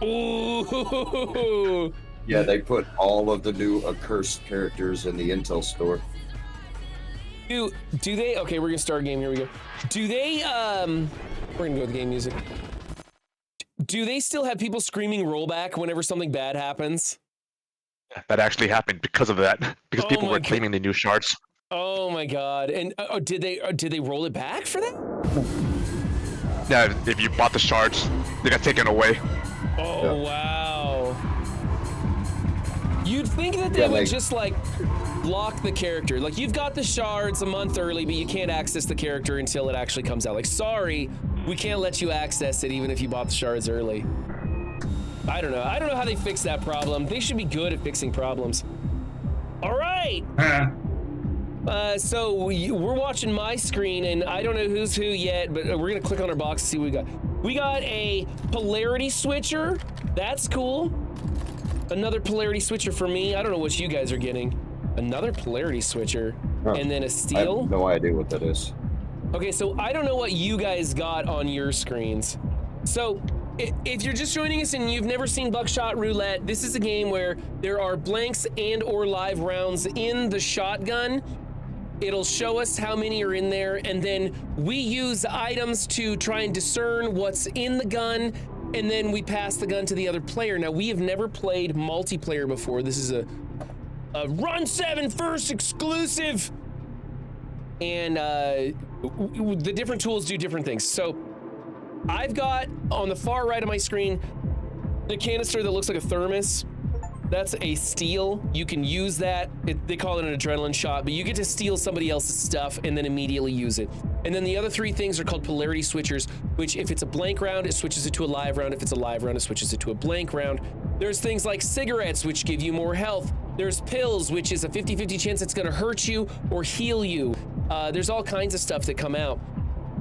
Ooh. Yeah, they put all of the new accursed characters in the Intel store. Do they? Okay, we're gonna start a game. Here we go. Do they? We're gonna go with game music. Do they still have people screaming rollback whenever something bad happens? That actually happened because of that. Because people were claiming the new shards. Oh my god! And did they roll it back for that? Yeah, if you bought the shards, they got taken away. Oh wow! You'd think that they would just like block the character. Like, you've got the shards a month early, but you can't access the character until it actually comes out. Like, sorry, we can't let you access it even if you bought the shards early. I don't know how they fix that problem. They should be good at fixing problems. All right. So we're watching my screen, and I don't know who's who yet, but we're gonna click on our box to see what we got. We got a polarity switcher. That's cool. Another polarity switcher for me. I don't know what you guys are getting. Another polarity switcher, and then a steel. I have no idea what that is. Okay, so I don't know what you guys got on your screens. So if you're just joining us and you've never seen Buckshot Roulette, this is a game where there are blanks and or live rounds in the shotgun. It'll show us how many are in there, and then we use items to try and discern what's in the gun, and then we pass the gun to the other player. Now, we have never played multiplayer before. This is a Run 7 first exclusive, and the different tools do different things. So I've got on the far right of my screen the canister that looks like a thermos. That's a steal. You can use that. They call it an adrenaline shot, but you get to steal somebody else's stuff and then immediately use it. And then the other 3 things are called polarity switchers, which if it's a blank round, it switches it to a live round. If it's a live round, it switches it to a blank round. There's things like cigarettes, which give you more health. There's pills, which is a 50-50 chance it's gonna hurt you or heal you. There's all kinds of stuff that come out.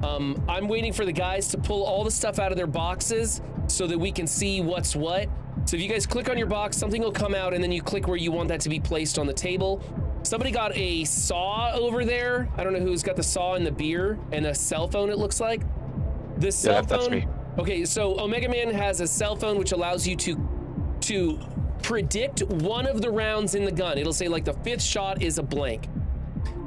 I'm waiting for the guys to pull all the stuff out of their boxes so that we can see what's what. So if you guys click on your box, something will come out and then you click where you want that to be placed on the table. Somebody got a saw over there. I don't know who's got the saw and the beer and a cell phone, it looks like. The cell phone. That's me. Okay, so Omega Man has a cell phone which allows you to predict one of the rounds in the gun. It'll say like the 5th shot is a blank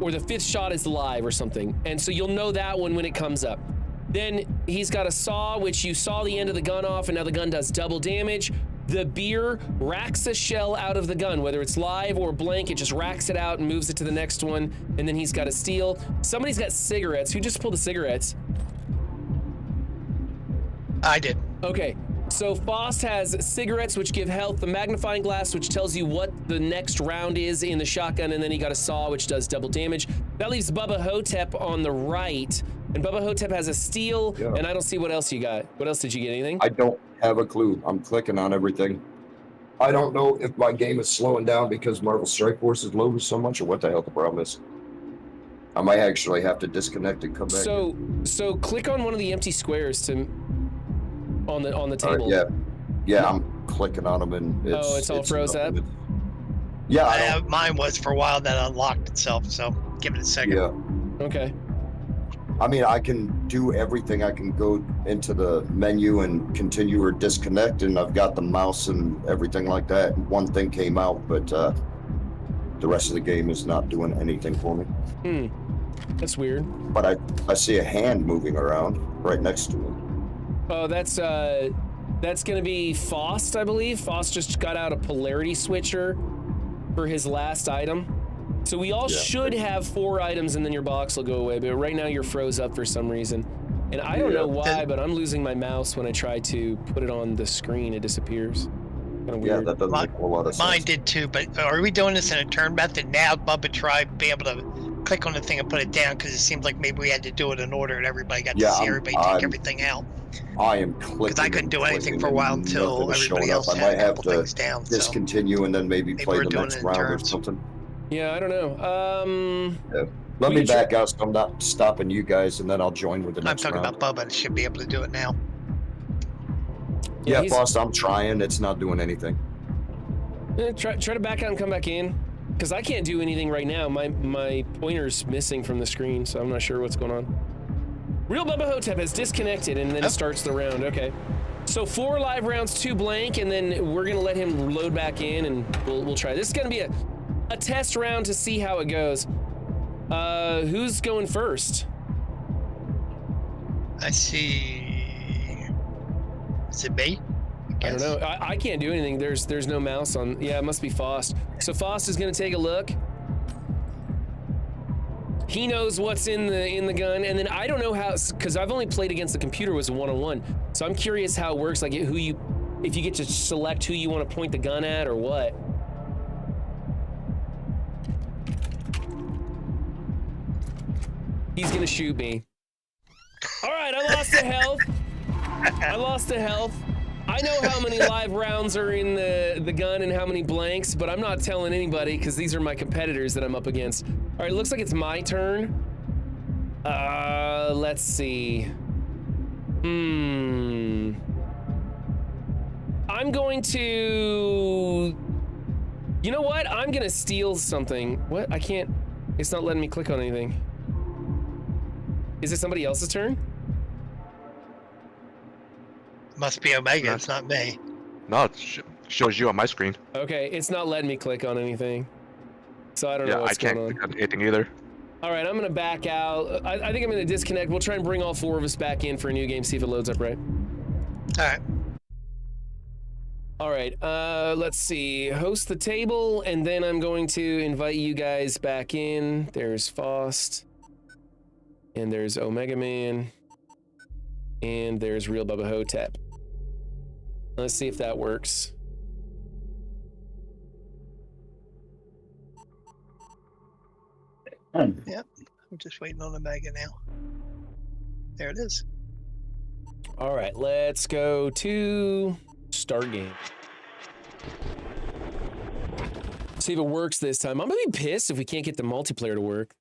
or the 5th shot is live or something. And so you'll know that one when it comes up. Then he's got a saw, which you saw the end of the gun off and now the gun does double damage. The beer racks a shell out of the gun, whether it's live or blank, it just racks it out and moves it to the next one. And then he's got a steel. Somebody's got cigarettes. Who just pulled the cigarettes? I did. Okay, so Faust has cigarettes, which give health, the magnifying glass, which tells you what the next round is in the shotgun, and then he got a saw, which does double damage. That leaves Bubba Hotep on the right, and Bubba Hotep has a steel, and I don't see what else you got. What else did you get? Anything? I don't have a clue. I'm clicking on everything. I don't know if my game is slowing down because Marvel Strike Force is loaded so much or what the hell the problem is. I might actually have to disconnect and come back. So click on one of the empty squares to on the table. Yeah, I'm clicking on them and it's all froze up. Yeah, mine was for a while, that unlocked itself. So give it a second. Yeah. Okay. I mean, I can do everything. I can go into the menu and continue or disconnect, and I've got the mouse and everything like that. One thing came out, but the rest of the game is not doing anything for me. That's weird. But I see a hand moving around right next to me. Oh, that's gonna be Faust, I believe. Faust just got out a polarity switcher for his last item. So we all should have 4 items and then your box will go away, but right now you're froze up for some reason. And I don't know why, but I'm losing my mouse when I try to put it on the screen, it disappears. Kind of weird. Yeah, that doesn't make a whole lot of sense. Mine did too, but are we doing this in a turn method now? Bubba tried be able to click on the thing and put it down because it seemed like maybe we had to do it in order and everybody got to see everybody take everything out. I am clicking. Because I couldn't do anything for a while until everybody else had a couple things down. Discontinue and then maybe play the next round or something. Yeah, I don't know. Let me back out so I'm not stopping you guys, and then I'll join with the next round. I'm talking about Bubba and should be able to do it now. Yeah, boss, I'm trying. It's not doing anything. Try to back out and come back in, because I can't do anything right now. My pointer's missing from the screen, so I'm not sure what's going on. Real Bubba Hotep has disconnected, and then it starts the round. Okay. So 4 live rounds, 2 blank, and then we're gonna let him load back in, and we'll try. This is gonna be a test round to see how it goes. Who's going first? I see. Is it me? I don't know. I can't do anything. There's no mouse on. Yeah, it must be Faust. So Faust is gonna take a look. He knows what's in the gun, and then I don't know how, because I've only played against the computer was a 1-on-1. So I'm curious how it works. Like if you get to select who you want to point the gun at or what. He's gonna shoot me. All right, I lost the health. I know how many live rounds are in the gun and how many blanks, but I'm not telling anybody because these are my competitors that I'm up against. All right, looks like it's my turn. Let's see. I'm going to... You know what? I'm gonna steal something. What? I can't... It's not letting me click on anything. Is it somebody else's turn? Must be Omega, it's not me. No, it shows you on my screen. Okay, it's not letting me click on anything. So I don't know what's going on. I can't click on anything either. All right, I'm gonna back out. I think I'm gonna disconnect. We'll try and bring all 4 of us back in for a new game, see if it loads up right. All right. All right, let's see. Host the table, and then I'm going to invite you guys back in. There's Faust. And there's Omega Man. And there's Real Bubba Hotep. Let's see if that works. Yep, I'm just waiting on Omega now. There it is. All right, let's go to start game. See if it works this time. I'm gonna be pissed if we can't get the multiplayer to work.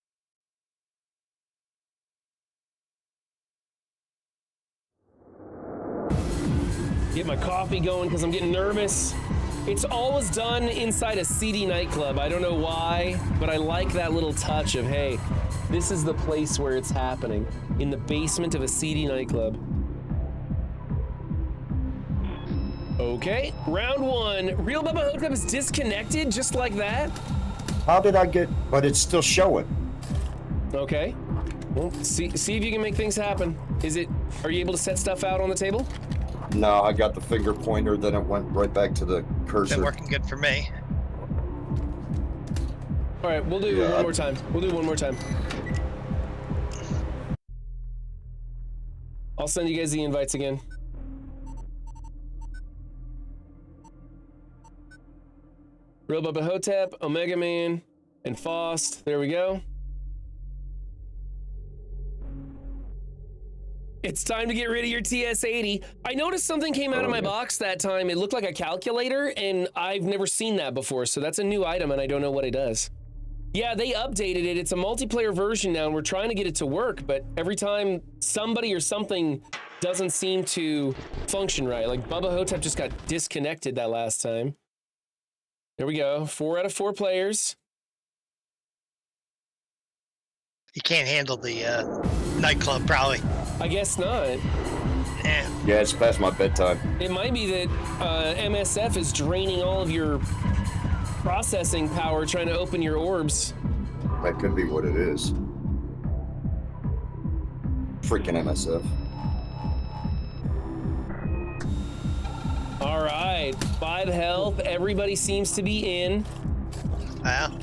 Get my coffee going because I'm getting nervous. It's always done inside a seedy nightclub. I don't know why, but I like that little touch of, hey, this is the place where it's happening, in the basement of a seedy nightclub. Okay, round one. Real Bubba Hotep is disconnected just like that? How did I get? But it's still showing. Okay. Well, see if you can make things happen. Are you able to set stuff out on the table? No, I got the finger pointer, then it went right back to the cursor. Been working good for me. All right, we'll do one more time. We'll do one more time. I'll send you guys the invites again. Real Bubba Hotep, Omega Man, and Faust. There we go. It's time to get rid of your TS-80. I noticed something came out of my box that time. It looked like a calculator, and I've never seen that before, so that's a new item, and I don't know what it does. Yeah, they updated it. It's a multiplayer version now, and we're trying to get it to work, but every time somebody or something doesn't seem to function right, like Bubba Hotep just got disconnected that last time. There we go. 4 out of 4 players. You can't handle the nightclub, probably. I guess not. Yeah, it's past my bedtime. It might be that MSF is draining all of your processing power trying to open your orbs. That could be what it is. Freaking MSF. All right, 5 health. Everybody seems to be in. Wow.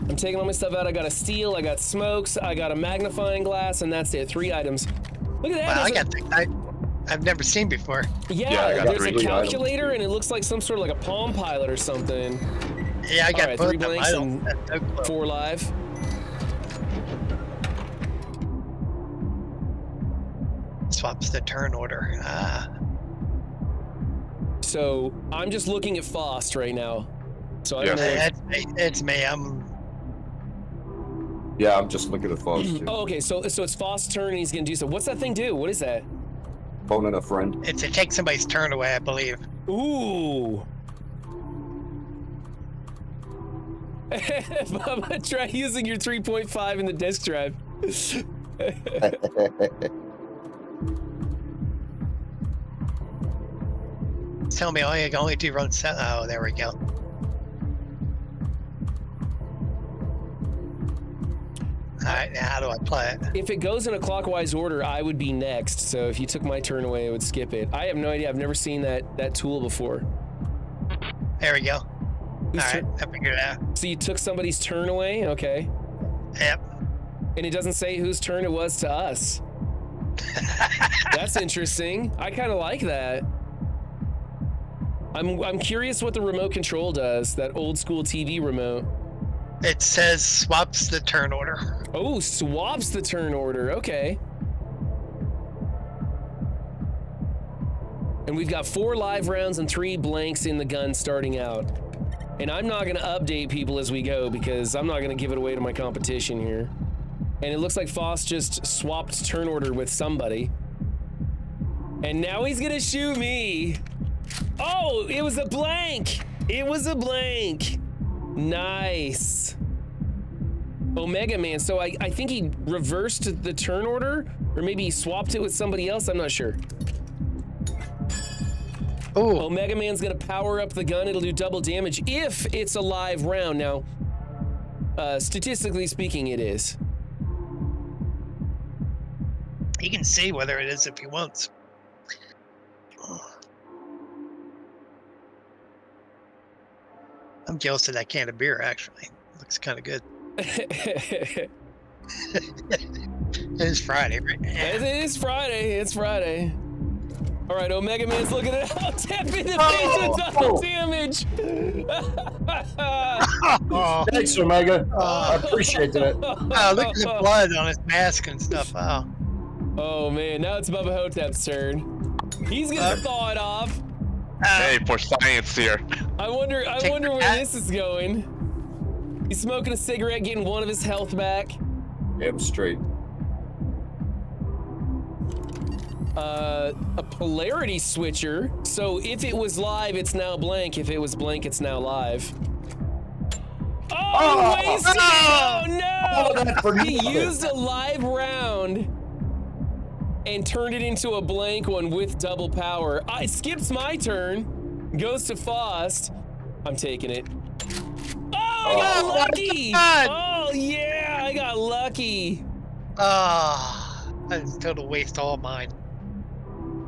I'm taking all my stuff out. I got a steel, I got smokes, I got a magnifying glass, and that's it. 3 items. Look at that. Wow, I got things I've never seen before. Yeah, there's a calculator, and it looks like some sort of like a Palm Pilot or something. Yeah, I got right, both 3 blanks and no 4 live. Swaps the turn order. So I'm just looking at Faust right now. So I don't know. It's me. Yeah, I'm just looking at Faust too. Oh, okay. So it's Faust's turn, and he's gonna do so. What's that thing do? What is that? Phoning a friend. It's to take somebody's turn away, I believe. Ooh. Bubba, try using your 3.5 in the disk drive. Tell me, I can only do run set. Oh, there we go. All right, now how do I play it? If it goes in a clockwise order, I would be next. So if you took my turn away, it would skip it. I have no idea. I've never seen that tool before. There we go. All right, I figured it out. So you took somebody's turn away? Okay. Yep. And it doesn't say whose turn it was to us. That's interesting. I kind of like that. I'm curious what the remote control does, that old school TV remote. It says swaps the turn order. Oh, swaps the turn order. Okay. And we've got 4 live rounds and 3 blanks in the gun starting out. And I'm not going to update people as we go because I'm not going to give it away to my competition here. And it looks like Faust just swapped turn order with somebody. And now he's going to shoot me. Oh, it was a blank. It was a blank. Nice. Omega Man. So I think he reversed the turn order, or maybe he swapped it with somebody else. I'm not sure. Oh, Omega Man's gonna power up the gun. It'll do double damage if it's a live round. Now, statistically speaking, it is. He can see whether it is if he wants. I'm jealous of that can of beer, actually. Looks kind of good. It is Friday, right? It is Friday. It's Friday. All right, Omega Man's looking at it. Oh, tap in the face with double damage. Thanks, Omega. I appreciate that. Oh, look at the blood on his mask and stuff. Oh. Oh man, now it's Bubba Hotep's turn. He's gonna thaw it off. Hey, for science here. I wonder where this is going. He's smoking a cigarette, getting 1 of his health back. Yep, straight. a polarity switcher. So if it was live, it's now blank. If it was blank, it's now live. Oh, wasted it! Oh no! He used a live round and turned it into a blank one with double power. It skips my turn, goes to Faust. I'm taking it. Oh, I got lucky! Oh yeah, I got lucky. Ah, that's a total waste of all mine.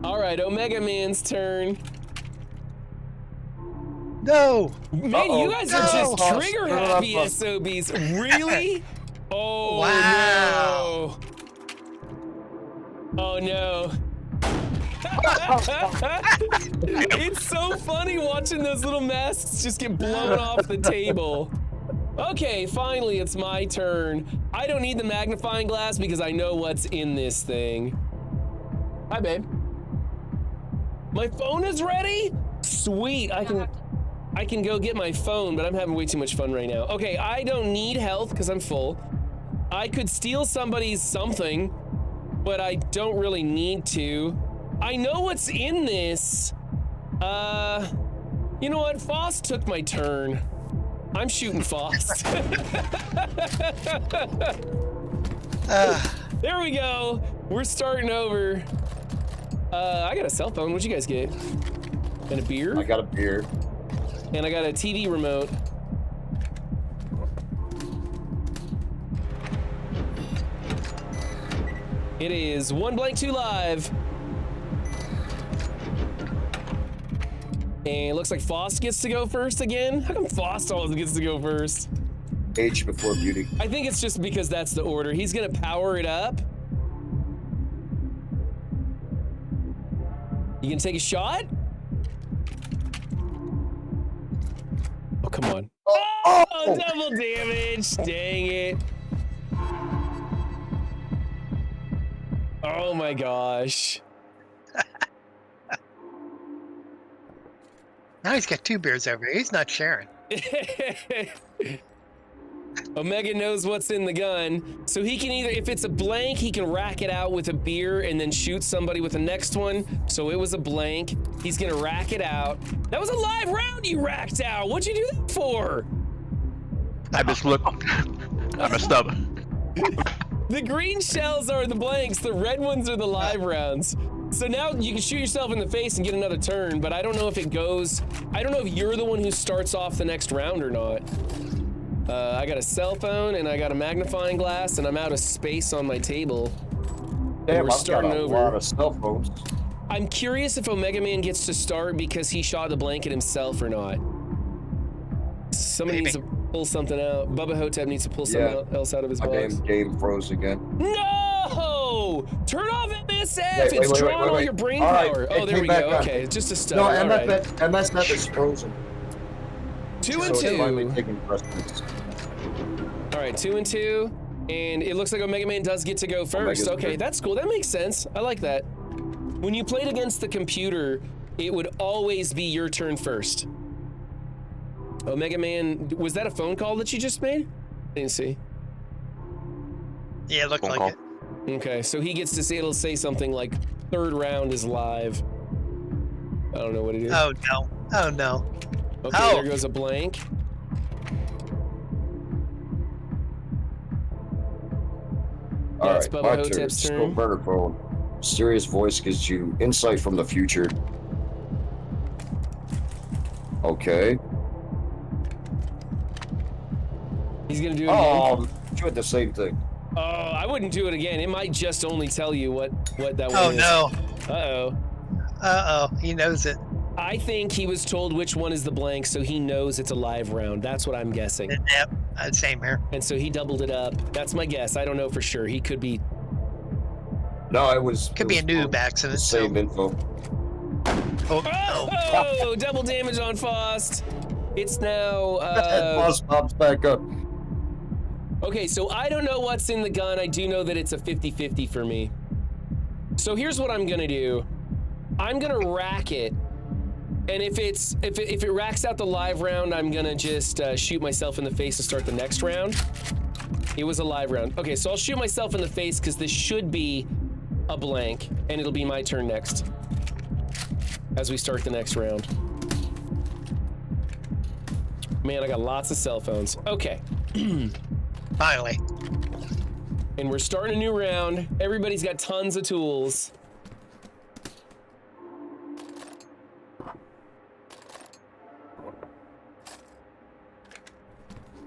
All right, Omega Man's turn. No! Man, you guys are just trigger happy SOBs. Really? Oh, wow. no. Oh, no. It's so funny watching those little masks just get blown off the table. Okay, finally, it's my turn. I don't need the magnifying glass because I know what's in this thing. Hi, babe. My phone is ready? Sweet, I can go get my phone, but I'm having way too much fun right now. Okay, I don't need health because I'm full. I could steal somebody's something, but I don't really need to. I know what's in this. You know what? Faust took my turn. I'm shooting Faust. There we go. We're starting over. I got a cell phone. What'd you guys get? And a beer? I got a beer. And I got a TV remote. It is 1 blank 2 live. And it looks like Faust gets to go first again. How come Faust always gets to go first? Age before beauty. I think it's just because that's the order. He's gonna power it up. You gonna take a shot? Oh, come on. Oh, double damage. Dang it. Oh my gosh. Now he's got 2 beers over here. He's not sharing. Omega knows what's in the gun, so he can either, if it's a blank, he can rack it out with a beer and then shoot somebody with the next one. So it was a blank. He's gonna rack it out. That was a live round you racked out. What'd you do that for? I messed up. The green shells are the blanks. The red ones are the live rounds. So now you can shoot yourself in the face and get another turn, but I don't know if it goes, I don't know if you're the one who starts off the next round or not. I got a cell phone and I got a magnifying glass and I'm out of space on my table. Damn, we're starting over. A lot of cell phones. I'm curious if Omega Man gets to start because he shot the blanket himself or not. Somebody needs to pull something out. Bubba Hotep needs to pull something else out of his box. Game froze again. No! Turn off MSF! It's drawing all your brain power. Oh, there we go. Okay, it's just a stutter. No, MSF is frozen. 2 and 2. All right, 2 and 2. And it looks like Omega Man does get to go first. Okay, that's cool. That makes sense. I like that. When you played against the computer, it would always be your turn first. Omega Man, was that a phone call that you just made? I didn't see. Yeah, it looked like it. Okay, so he gets to say, it'll say something like 3rd round is live. I don't know what it is. Oh no. Oh no. Okay, there goes a blank. All right, Bubba my turn. Hotep's turn. Burner phone. Mysterious voice gives you insight from the future. Okay. He's gonna do it again. Doing the same thing. Oh, I wouldn't do it again. It might just only tell you what that one is. Oh no. Uh-oh. Uh-oh, he knows it. I think he was told which one is the blank, so he knows it's a live round. That's what I'm guessing. Yep, same here. And so he doubled it up. That's my guess. I don't know for sure. He could be. No, it was. Could be a noob accident. Same info. Oh, double damage on Faust. It's now. Faust pops back up. Okay, so I don't know what's in the gun. I do know that it's a 50-50 for me. So here's what I'm gonna do. I'm gonna rack it. And if it racks out the live round, I'm gonna just shoot myself in the face to start the next round. It was a live round. Okay, so I'll shoot myself in the face because this should be a blank, and it'll be my turn next as we start the next round. Man, I got lots of cell phones. Okay. Finally. And we're starting a new round. Everybody's got tons of tools.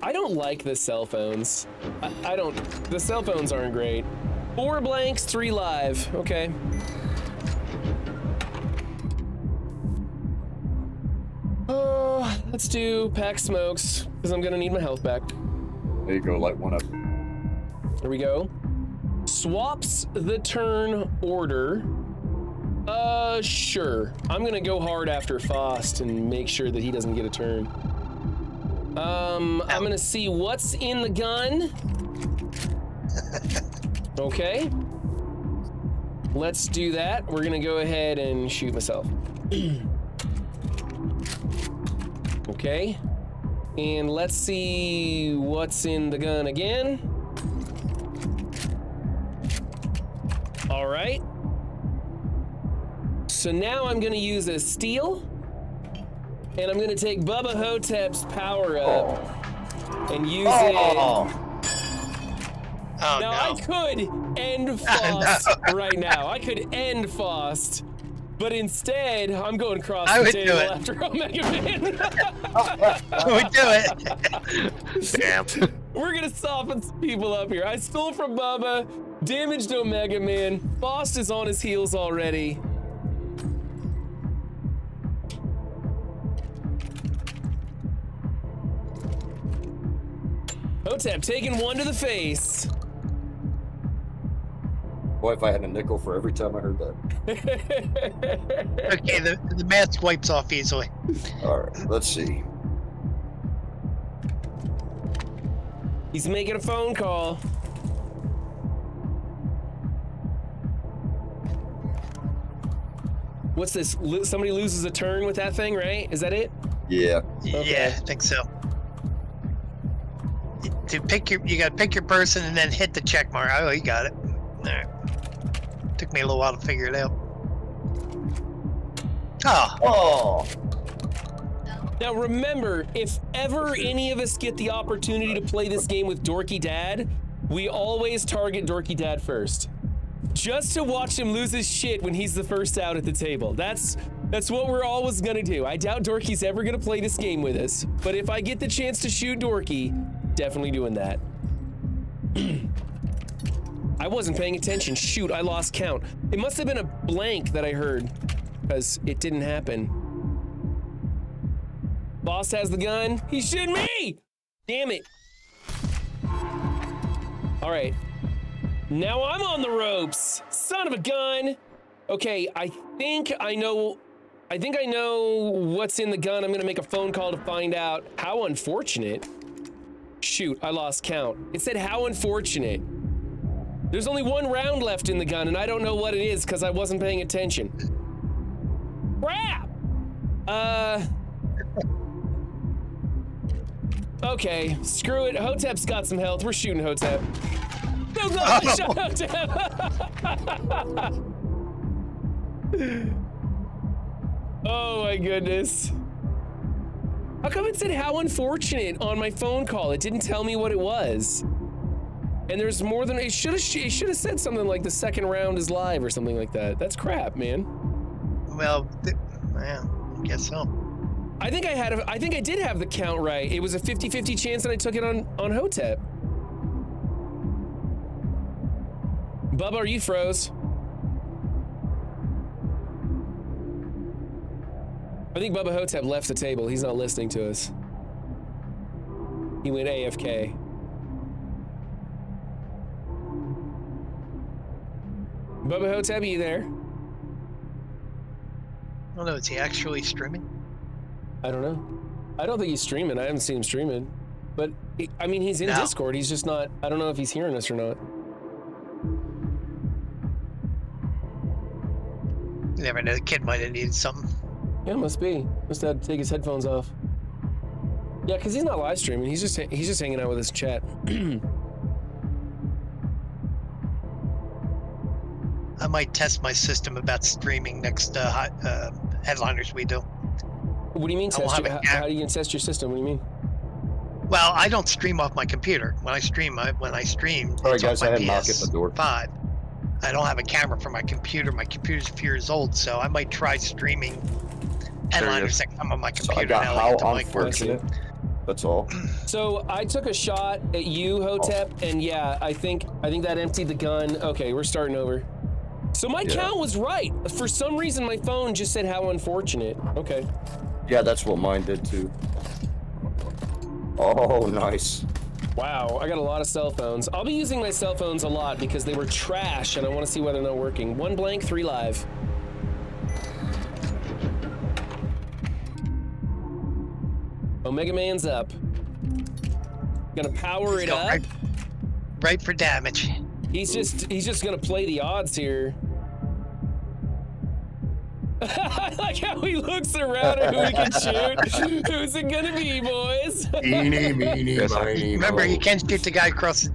I don't like the cell phones. I don't, the cell phones aren't great. 4 blanks, 3 live, okay. Oh, let's do pack smokes, because I'm gonna need my health back. There you go, light one up. There we go. Swaps the turn order. Sure. I'm gonna go hard after Faust and make sure that he doesn't get a turn. I'm gonna see what's in the gun. Okay. Let's do that. We're gonna go ahead and shoot myself. Okay. And let's see what's in the gun again. All right. So now I'm gonna use a steal. And I'm gonna take Bubba Hotep's power up and use it. Oh, Now no. I could end Faust right now. I could end Faust, but instead I'm going across I the would table do it. after Omega Man. We do it. Damn. We're gonna soften some people up here. I stole from Bubba, damaged Omega Man. Faust is on his heels already. Hotep taking one to the face. Boy, if I had a nickel for every time I heard that. Okay, the mask wipes off easily. All right, let's see. He's making a phone call. What's this? Somebody loses a turn with that thing, right? Is that it? Yeah. Okay. Yeah, I think so. You gotta pick your person and then hit the check mark. Oh, you got it. All right. Took me a little while to figure it out. Oh. Now remember, if ever any of us get the opportunity to play this game with Dorky Dad, we always target Dorky Dad first. Just to watch him lose his shit when he's the first out at the table. That's what we're always gonna do. I doubt Dorky's ever gonna play this game with us, but if I get the chance to shoot Dorky, definitely doing that. I wasn't paying attention. Shoot, I lost count. It must have been a blank that I heard, because it didn't happen. Boss has the gun. He's shooting me! Damn it. All right. Now I'm on the ropes. Son of a gun. Okay, I think I know what's in the gun. I'm gonna make a phone call to find out. How unfortunate. Shoot, I lost count. It said how unfortunate. There's only 1 round left in the gun, and I don't know what it is because I wasn't paying attention. Crap! Okay, screw it. Hotep's got some health. We're shooting Hotep. No, shot Hotep! Oh my goodness. How come it said how unfortunate on my phone call? It didn't tell me what it was. And there's more than, it should have said something like the second round is live or something like that. That's crap, man. Well, yeah, I guess so. I think I did have the count right. It was a 50-50 chance and I took it on Hotep. Bubba, are you froze? I think Bubba Hotep left the table. He's not listening to us. He went AFK. Bubba Hotep, are you there? I don't know, is he actually streaming? I don't know. I don't think he's streaming. I haven't seen him streaming. But, I mean, he's in Discord. He's just not, I don't know if he's hearing us or not. You never know, the kid might have needed something. Yeah, must be. Must have to take his headphones off. Yeah, because he's not live streaming. He's just hanging out with us in chat. I'm might test my system about streaming next headliners we do. What do you mean I will test? have a How do you test your system? What do you mean? Well, I don't stream off my computer. When I stream, All right, it's guys, off I my had knock at the door. PS5. I don't have a camera for my computer. My computer's a few years old, so I might try streaming headliners next time on my So I computer. got now how that I get the mic unfortunate. That's all. So I took a shot at you, Hotep, and yeah, I think that emptied the gun. Okay, we're starting over. So my count was right. For some reason, my phone just said how unfortunate. Okay. Yeah, that's what mine did too. Oh, nice. Wow, I got a lot of cell phones. I'll be using my cell phones a lot because they were trash, and I want to see whether they're not working. 1 blank, 3 live. Omega Man's up. Gonna power it up. Right for damage. He's just gonna play the odds here. I like how he looks around at who he can shoot. Who's it gonna be, boys? Eeny, meeny, miny, Remember, moe. you can shoot the guy across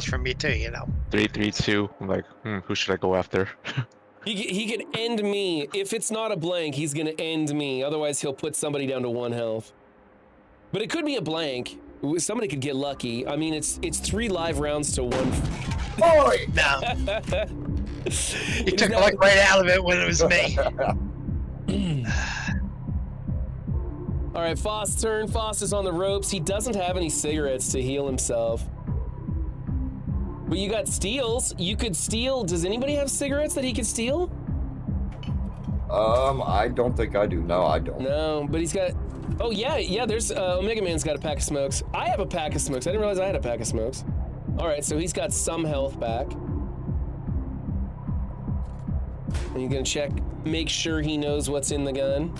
from me too. You know. 3, 3, 2. I'm like, who should I go after? He can end me. If it's not a blank, he's gonna end me. Otherwise, he'll put somebody down to 1 health. But it could be a blank. Somebody could get lucky. I mean, it's 3 live rounds to 1. Boy! No. You took the luck right out of it when it was me. All right, Foss turn. Foss is on the ropes. He doesn't have any cigarettes to heal himself. But you got steals. You could steal. Does anybody have cigarettes that he could steal? I don't think I do. No, I don't. No, but he's got. Oh yeah. There's Omega Man's got a pack of smokes. I have a pack of smokes. I didn't realize I had a pack of smokes. All right, so he's got some health back. And you're gonna check, make sure he knows what's in the gun.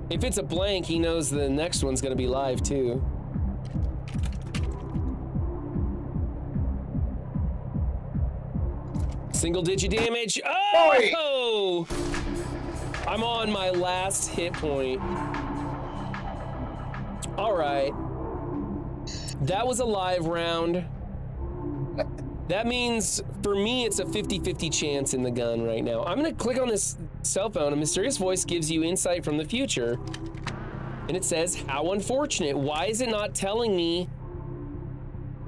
If it's a blank, he knows the next one's gonna be live too. Single digit damage. Oh! I'm on my last hit point. All right. That was a live round. That means, for me, it's a 50-50 chance in the gun right now. I'm gonna click on this cell phone. A mysterious voice gives you insight from the future. And it says, how unfortunate. Why is it not telling me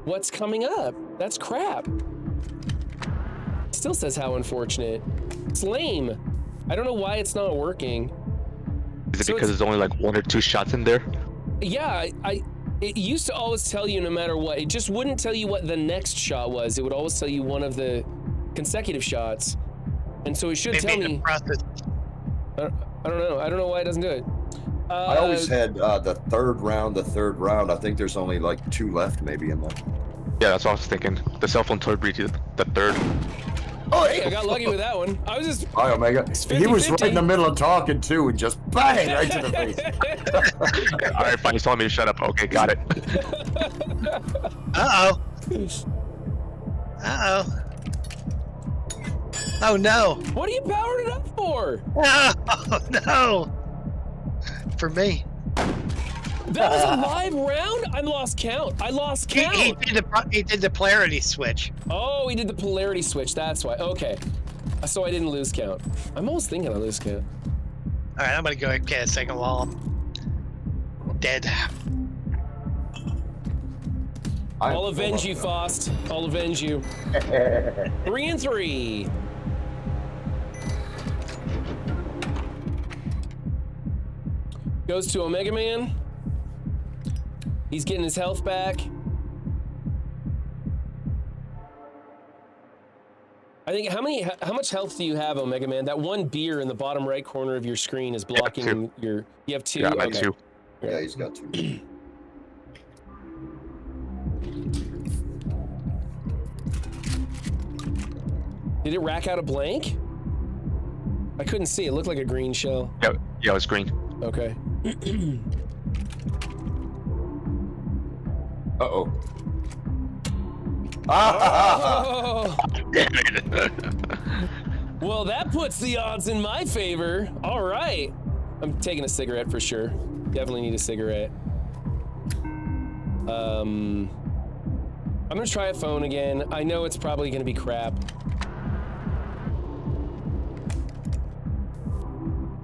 what's coming up? That's crap. Still says how unfortunate. It's lame. I don't know why it's not working. Is it because there's only like 1 or 2 shots in there? Yeah, it used to always tell you no matter what. It just wouldn't tell you what the next shot was. It would always tell you one of the consecutive shots. And so it should tell me. I don't know. I don't know why it doesn't do it. I always had the third round. I think there's only like 2 left maybe in there. Yeah, that's what I was thinking. The cell phone told me the 3rd. Oh, hey, I got lucky with that one. I was just. Hi, Omega. He was right in the middle of talking too, and just bang right to the face. All right, fine. He's telling me to shut up. Okay, got it. Uh-oh. Oh, no. What are you powering it up for? Oh, no. For me. That was a live round? I lost count. I lost count. He did the polarity switch. Oh, he did the polarity switch. That's why. Okay. So I didn't lose count. I'm almost thinking I lose count. All right, I'm going to go get a second while I'm dead. I'll avenge you, Faust. I'll avenge you. 3 and 3. Goes to Omega Man. He's getting his health back. I think how much health do you have, Omega Man? That 1 beer in the bottom right corner of your screen is blocking your. You have 2. Yeah, I okay. 2. Yeah, he's got 2. Did it rack out a blank? I couldn't see. It looked like a green shell. Yeah, it was green. Okay. Uh-oh. Oh. Well, that puts the odds in my favor. All right. I'm taking a cigarette for sure. Definitely need a cigarette. I'm gonna try a phone again. I know it's probably gonna be crap.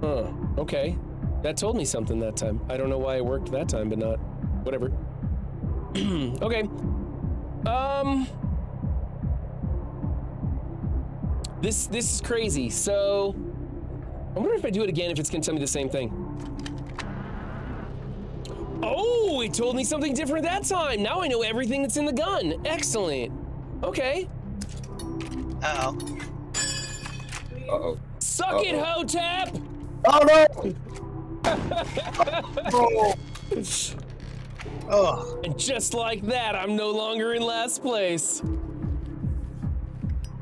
Huh, okay. That told me something that time. I don't know why it worked that time, but not. Whatever. Okay. This is crazy. So, I wonder if I do it again if it's gonna tell me the same thing. Oh, it told me something different that time. Now I know everything that's in the gun. Excellent. Okay. Uh-oh. Uh-oh. Suck it, Hotep! Oh, no! Oh. And just like that, I'm no longer in last place.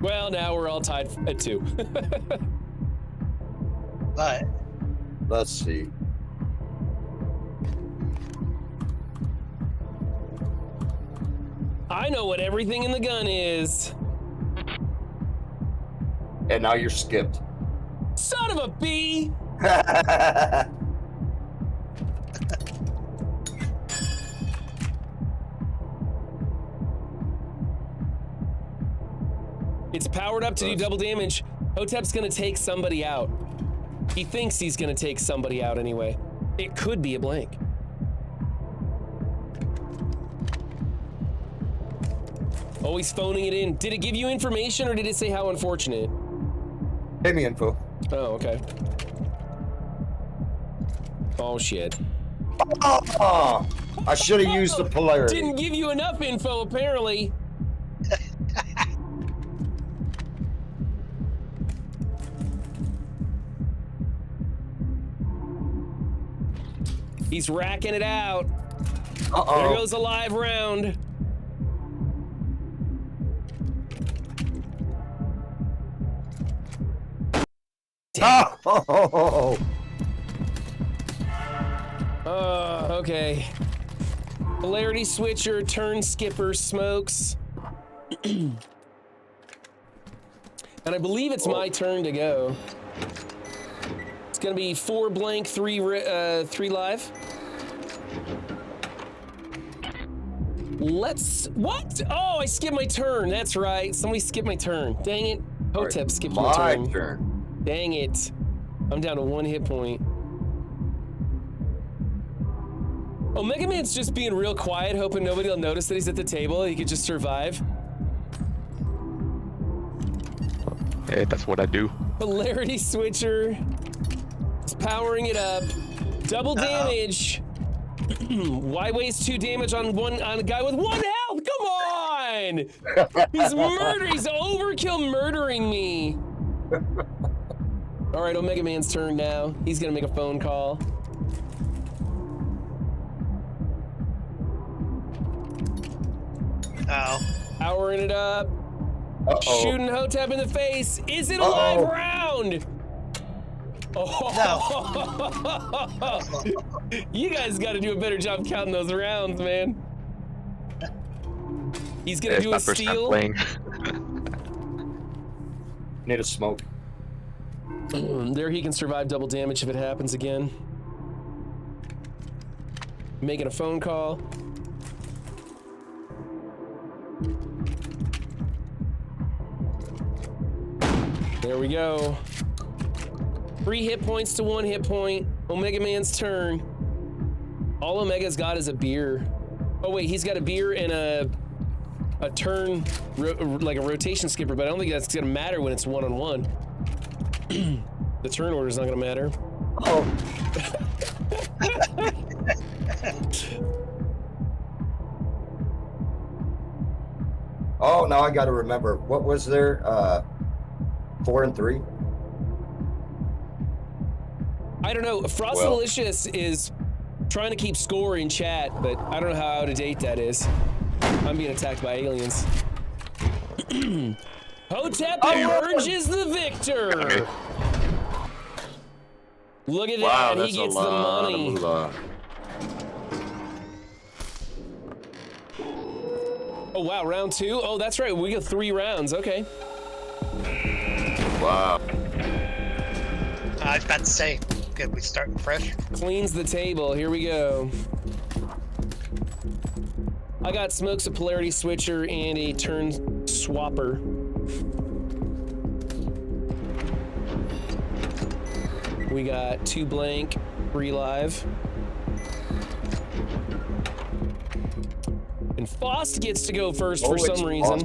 Well, now we're all tied at 2. But let's see. I know what everything in the gun is. And now you're skipped. Son of a bee! It's powered up to do double damage. Hotep's gonna take somebody out. He thinks he's gonna take somebody out anyway. It could be a blank. Oh, he's phoning it in. Did it give you information or did it say how unfortunate? Give me info. Oh, okay. Oh, shit. Oh, I should have used the polarity. Didn't give you enough info, apparently. He's racking it out. Uh-oh. There goes a live round. Oh! Okay. Polarity switcher, turn skipper, smokes. And I believe it's my turn to go. It's gonna be 4 blank, 3 live. What? Oh, I skipped my turn. That's right. Somebody skipped my turn. Dang it. Hotep skipped my turn. My turn. Dang it. I'm down to 1 hit point. Oh, Mega Man's just being real quiet, hoping nobody will notice that he's at the table. He could just survive. Hey, that's what I do. Polarity switcher. He's powering it up. Double damage. Why waste 2 damage on a guy with 1 health? Come on! He's overkill murdering me. All right, Omega Man's turn now. He's gonna make a phone call. Uh-oh. Powering it up. Uh-oh. Shooting Hotep in the face. Is it a live round? Oh. No. You guys got to do a better job counting those rounds, man. He's gonna do a steal. Need a smoke. There he can survive double damage if it happens again. Making a phone call. There we go. 3 hit points to 1 hit point. Omega Man's turn. All Omega's got is a beer. Oh wait, he's got a beer and a turn, like a rotation skipper, but I don't think that's gonna matter when it's 1-on-1. The turn order's not gonna matter. Oh. Oh, now I gotta remember. What was there? 4 and 3? I don't know. Frostalicious is trying to keep score in chat, but I don't know how out of date that is. I'm being attacked by aliens. Hotep emerges the victor. Look at that. He gets the money. Oh wow, round 2. Oh, that's right. We got 3 rounds. Okay. Wow. I was about to say, good, we starting fresh. Cleans the table. Here we go. I got smokes, a polarity switcher, and a turn swapper. We got 2 blank, 3 live. And Fost gets to go first for some reason.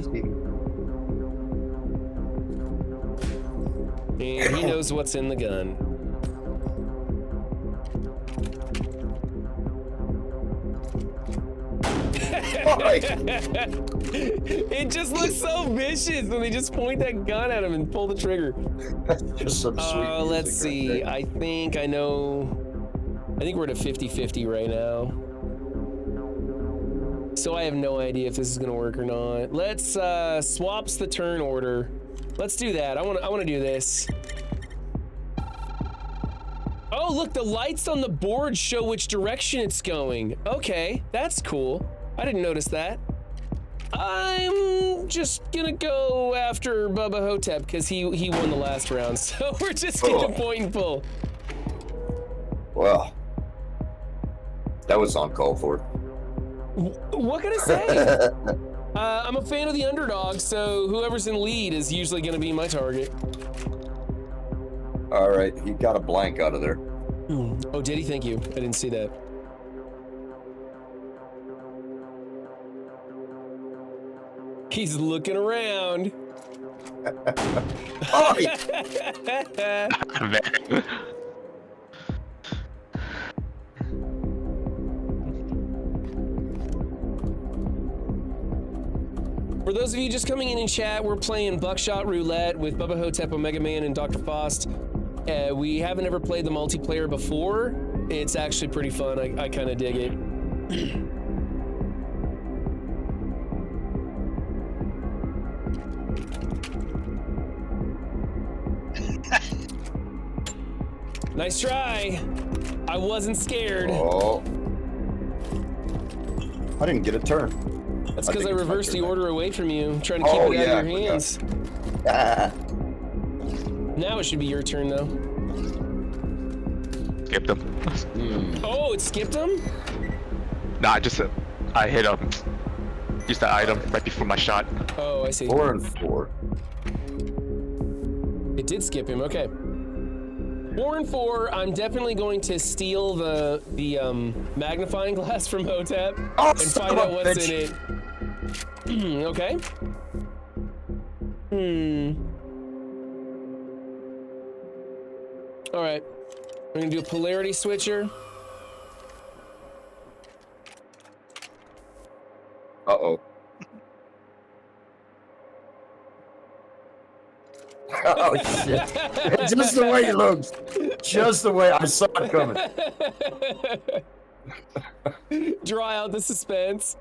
And he knows what's in the gun. It just looks so vicious when they just point that gun at him and pull the trigger. Just some sweet let's see. I think I know. I think we're at a 50-50 right now. So I have no idea if this is gonna work or not. Let's swaps the turn order. Let's do that. I want to do this. Oh, look, the lights on the board show which direction it's going. Okay, that's cool. I didn't notice that. I'm just gonna go after Bubba Hotep because he won the last round, so we're just gonna point and pull. Well, that was uncalled for. What can I say? I'm a fan of the underdog, so whoever's in lead is usually gonna be my target. All right, he got a blank out of there. Oh, did he? Thank you. I didn't see that. He's looking around. Oh, For those of you just coming in chat, we're playing Buckshot Roulette with Bubba Hotep, Omega Man, and Dr. Fost. We haven't ever played the multiplayer before. It's actually pretty fun. I kind of dig it. Nice try. I wasn't scared. Oh. I didn't get a turn. That's because I reversed the order away from you, trying to keep it out of your hands. Now it should be your turn, though. Skipped him. Oh, it skipped him? Nah, I hit him. Used that item right before my shot. Oh, I see. 4 and 4. It did skip him, okay. 4 and 4, I'm definitely going to steal the magnifying glass from Hotep and find out what's in it. Okay. All right, we're gonna do a polarity switcher. Uh-oh. Oh, shit. Just the way it looks. Just the way I saw it coming. Draw out the suspense.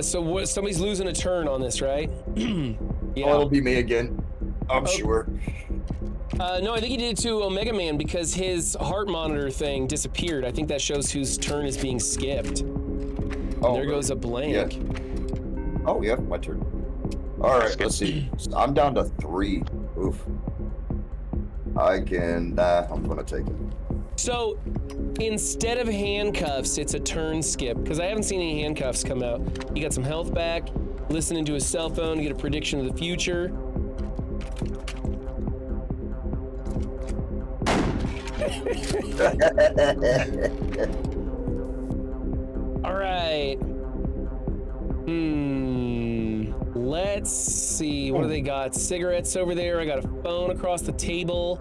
So what, somebody's losing a turn on this, right? Yeah. Oh, it'll be me again. I'm sure. No, I think he did it to Omega Man because his heart monitor thing disappeared. I think that shows whose turn is being skipped. Oh, there goes a blank. Yeah. Oh, yeah, my turn. All right, let's see. I'm down to 3. Oof. I can, I'm gonna take it. So instead of handcuffs, it's a turn skip because I haven't seen any handcuffs come out. He got some health back, listening to his cell phone to get a prediction of the future. All right. Let's see. What do they got? Cigarettes over there. I got a phone across the table.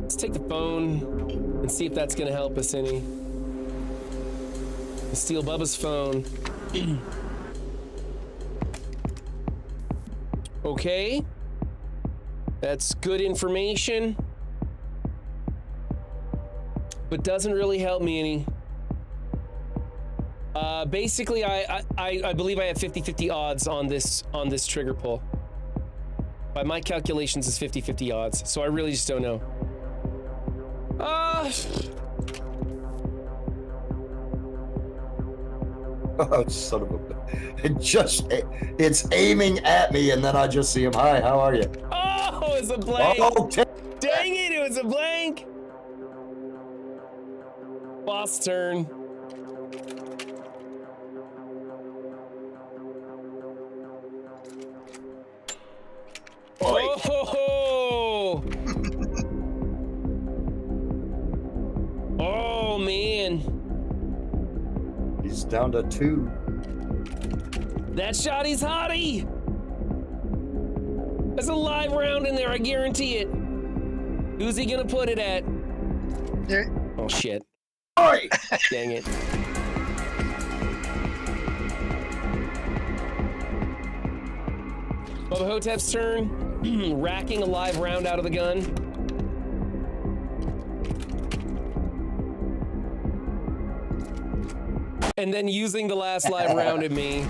Let's take the phone and see if that's gonna help us any. Steal Bubba's phone. Okay. That's good information. But doesn't really help me any. Basically, I believe I have 50-50 odds on this trigger pull. By my calculations, it's 50-50 odds, so I really just don't know. Oh, son of a... It's aiming at me, and then I just see him. Hi, how are you? Oh, it's a blank. Oh, dang it, it was a blank. Boss turn. Oh! Oh, man. He's down to 2. That shotty's hottie. There's a live round in there, I guarantee it. Who's he gonna put it at? There. Oh, shit. Oi! Dang it. Bubba Hotep's turn. Racking a live round out of the gun. And then using the last live round at me.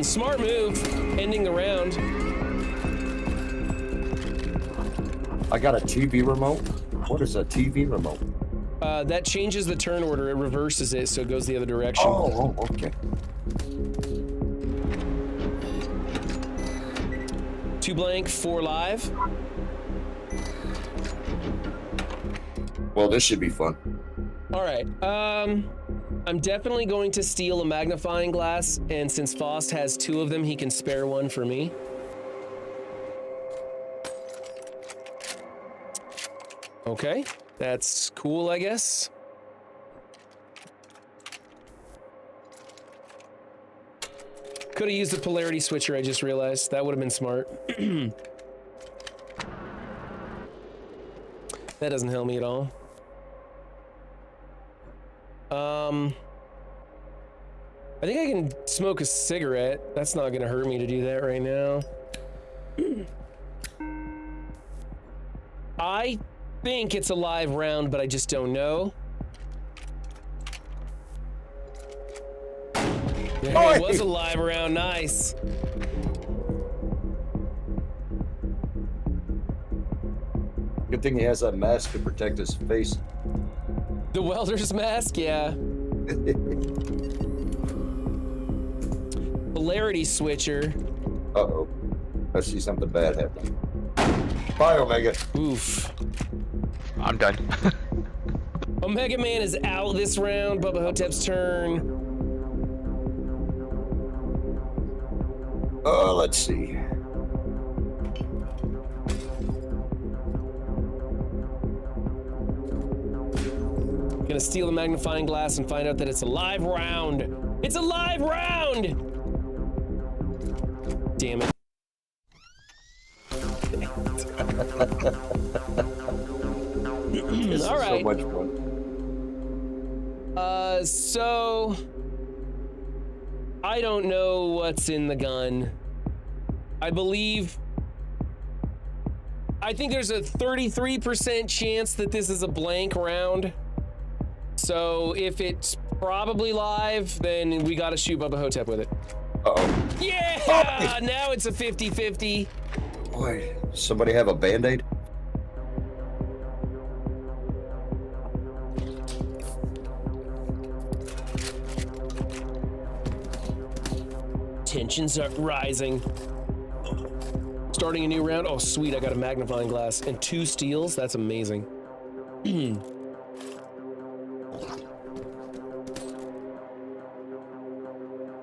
Smart move, ending the round. I got a TV remote. What is a TV remote? That changes the turn order. It reverses it, so it goes the other direction. Oh, okay. 2 blank, 4 live. Well, this should be fun. All right. I'm definitely going to steal a magnifying glass, and since Faust has 2 of them, he can spare one for me. Okay, that's cool, I guess. Could have used the polarity switcher, I just realized. That would have been smart. That doesn't help me at all. I think I can smoke a cigarette. That's not gonna hurt me to do that right now. I think it's a live round, but I just don't know. Yeah, it was a live round, nice. Good thing he has that mask to protect his face. The welder's mask, yeah. Polarity switcher. Uh-oh. I see something bad happening. Bye, Omega. Oof. I'm done. Omega Man is out this round. Bubba Hotep's turn. Let's see. Gonna steal the magnifying glass and find out that it's a live round. It's a live round! Damn it. This All is right. so much fun. So I don't know what's in the gun. I think there's a 33% chance that this is a blank round. So if it's probably live, then we gotta shoot Bubba Hotep with it. Uh-oh. Yeah! Oh! Now it's a 50-50. Boy, somebody have a Band-Aid? Tensions are rising. Starting a new round. Oh, sweet, I got a magnifying glass and 2 steals. That's amazing.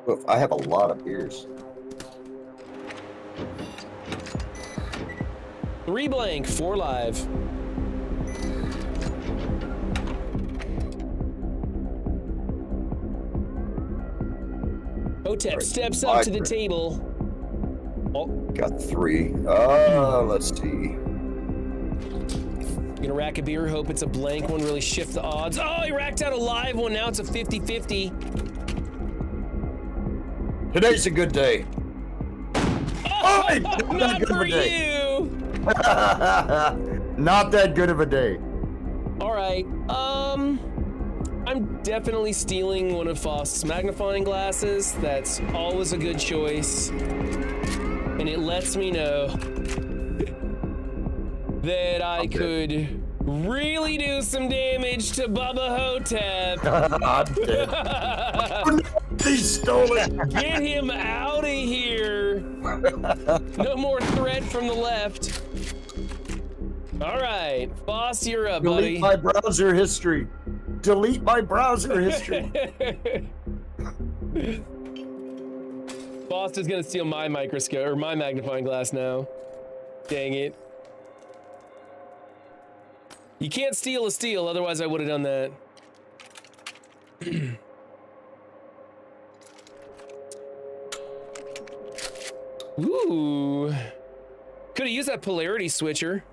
Oof, I have a lot of beers. 3 blank, 4 live. Hotep steps up to the table. Oh. Got 3. Let's see. Gonna rack a beer, hope it's a blank one, really shift the odds. Oh, he racked out a live one, now it's a 50-50. Today's a good day. Oh, not for you! Not that good of a day. All right, I'm definitely stealing one of Faust's magnifying glasses. That's always a good choice. And it lets me know that I could really do some damage to Bubba Hotep. I'm dead. He stole it. Get him out of here. No more threat from the left. All right, Boss, you're up, buddy. Delete my browser history. Delete my browser history. Boss is gonna steal my microscope or my magnifying glass now. Dang it. You can't steal a steal, otherwise I would have done that. Ooh. Could have used that polarity switcher.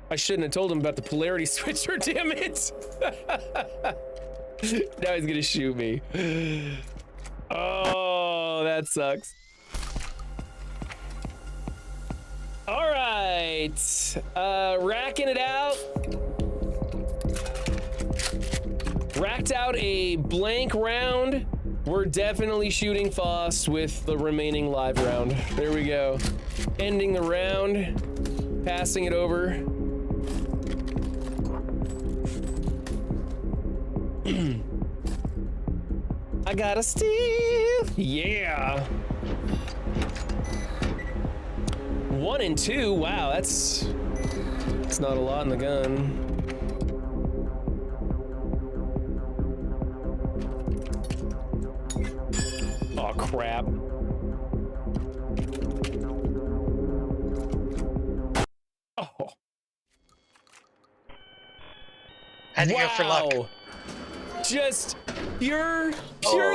I shouldn't have told him about the polarity switcher, damn it. Now he's gonna shoot me. Oh, that sucks. All right, racking it out. Racked out a blank round. We're definitely shooting Fost with the remaining live round. There we go. Ending the round, passing it over. I got a steal. Yeah. 1 and 2. Wow, that's not a lot in the gun. Oh crap. Oh. Had to go for luck. Just pure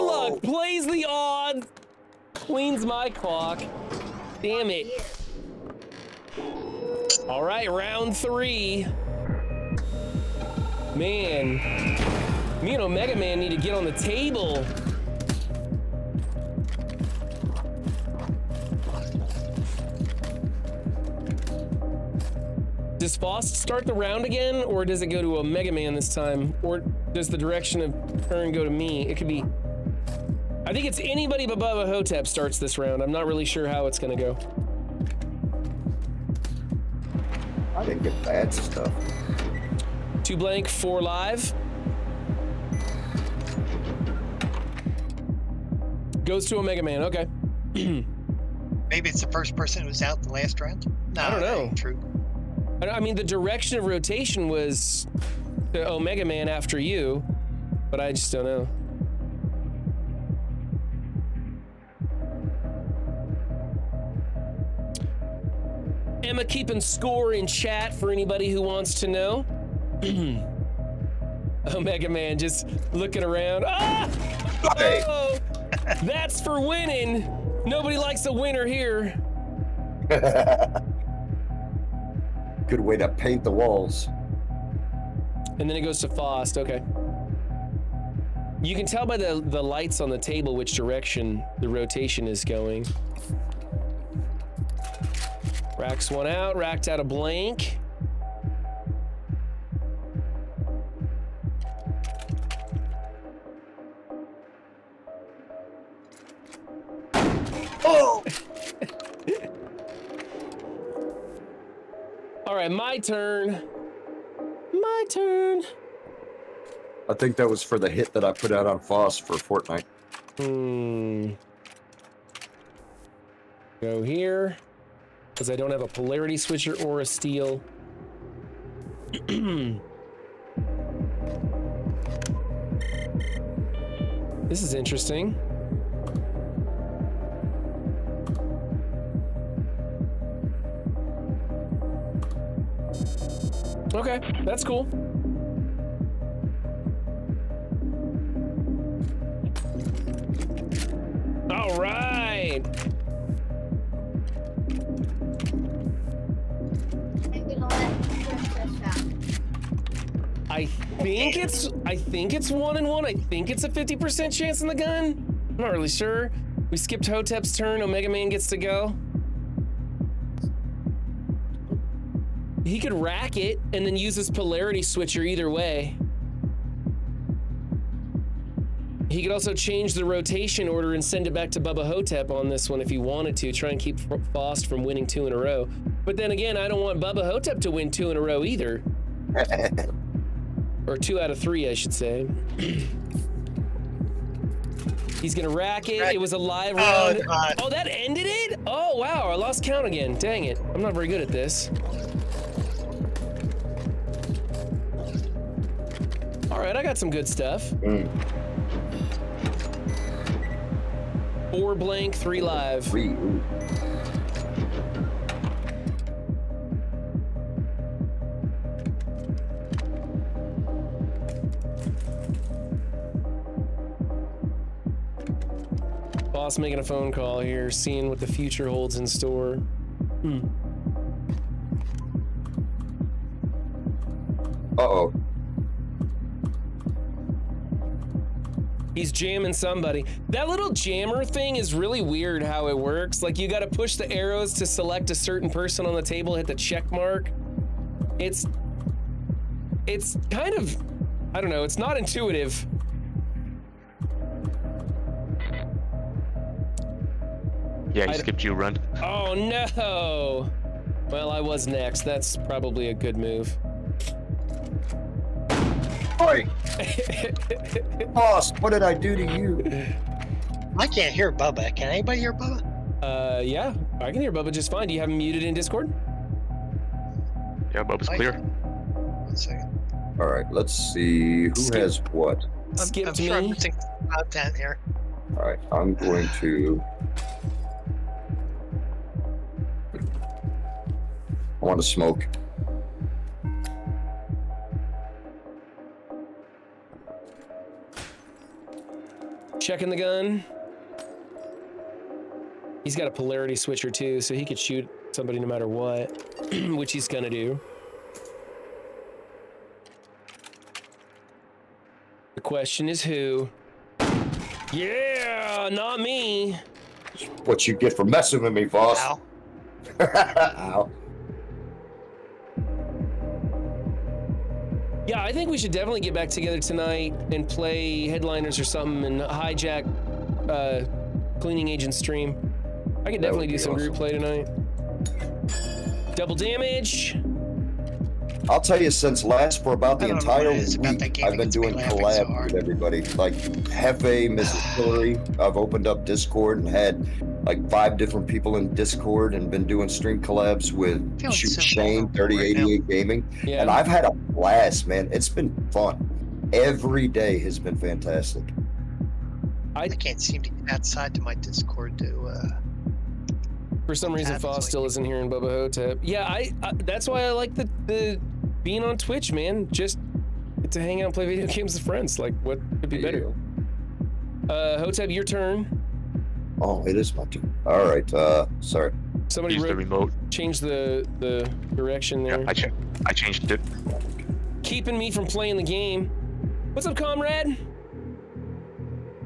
luck. Plays the odds. Cleans my clock. Damn it. All right, round 3. Man, me and Omega Man need to get on the table. Does Fost start the round again, or does it go to Omega Man this time? Or does the direction of turn go to me? It could be... I think it's anybody but Bubba Hotep starts this round. I'm not really sure how it's gonna go. I didn't get bad stuff. 2 blank, 4 live. Goes to Omega Man, okay. Maybe it's the first person who was out the last round? No, I don't know. That ain't true. I mean, the direction of rotation was to Omega Man after you, but I just don't know. Emma keeping score in chat for anybody who wants to know. Omega Man just looking around. Ah! Oh! That's for winning. Nobody likes a winner here. Good way to paint the walls. And then it goes to Fost, okay. You can tell by the lights on the table which direction the rotation is going. Racks one out, racked out a blank. Oh! All right, my turn. My turn. I think that was for the hit that I put out on Fost for Fortnite. Go here, because I don't have a polarity switcher or a steal. This is interesting. Okay, that's cool. All right. I think it's 1 and 1. I think it's a 50% chance in the gun. I'm not really sure. We skipped Hotep's turn. Omega Man gets to go. He could rack it and then use his polarity switcher either way. He could also change the rotation order and send it back to Bubba Hotep on this one if he wanted to, try and keep Fost from winning 2 in a row. But then again, I don't want Bubba Hotep to win 2 in a row either. Or 2 out of 3, I should say. He's gonna rack it. It was a live round. Oh, that ended it? Oh, wow, I lost count again. Dang it. I'm not very good at this. All right, I got some good stuff. 4 blank, 3 live. 3. Ooh. Boss making a phone call here, seeing what the future holds in store. Uh-oh. He's jamming somebody. That little jammer thing is really weird how it works. Like, you gotta push the arrows to select a certain person on the table, hit the check mark. It's kind of, I don't know, it's not intuitive. Yeah, he skipped you, Run. Oh no! Well, I was next. That's probably a good move. Oi! Boss, what did I do to you? I can't hear Bubba. Can anybody hear Bubba? Yeah, I can hear Bubba just fine. Do you have him muted in Discord? Yeah, Bubba's clear. 1 second. All right, let's see who has what. Skip I'm to sure me. I'm missing content here. All right, I'm going to. I want to smoke. Checking the gun. He's got a polarity switcher too, so he could shoot somebody no matter what, which he's gonna do. The question is who? Yeah, not me. What you get for messing with me, boss? Ow. Ow. Yeah, I think we should definitely get back together tonight and play Headliners or something and hijack Cleaning Agent stream. I could definitely do some group play tonight. Double damage. I'll tell you, since last for about the entire week, I've been doing laughing so collab hard. with everybody. Like Hefe, Mrs. Hillary. I've opened up Discord and had like 5 different people in Discord and been doing stream collabs with Feeling Shoot so Shane, vulnerable right 3088 Gaming. Yeah. And I've had a blast, man. It's been fun. Every day has been fantastic. I can't seem to get outside to my Discord to. For some reason, Happens Foss like still isn't here in Bubba Hotep. Yeah, I that's why I like the being on Twitch, man. Just get to hang out and play video games with friends. Like, what could be better? Hotep, your turn. Oh, it is my turn. All right. Sorry. Somebody Use the remote. change the direction there. Yeah, I changed it. Keeping me from playing the game. What's up, comrade?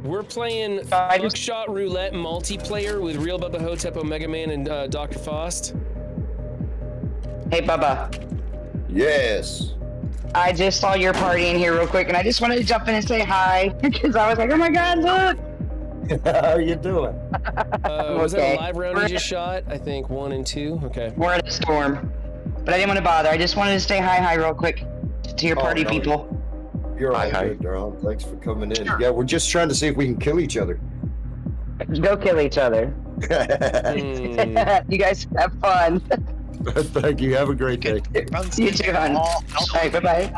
We're playing Buckshot Roulette multiplayer with Real Bubba Hotep, Omega Man, and Dr. Faust. Hey, Bubba. Yes. I just saw your party in here real quick, and I just wanted to jump in and say hi because I was like, "Oh my God, look!" How you doing? Was that a live round you just shot? I think 1 and 2. Okay. We're in a storm, but I didn't want to bother. I just wanted to say hi real quick to your party people. You're all good, darling. Thanks for coming in. Yeah, we're just trying to see if we can kill each other. Go kill each other. You guys have fun. Thank you. Have a great day. You too, hon. All right, bye-bye.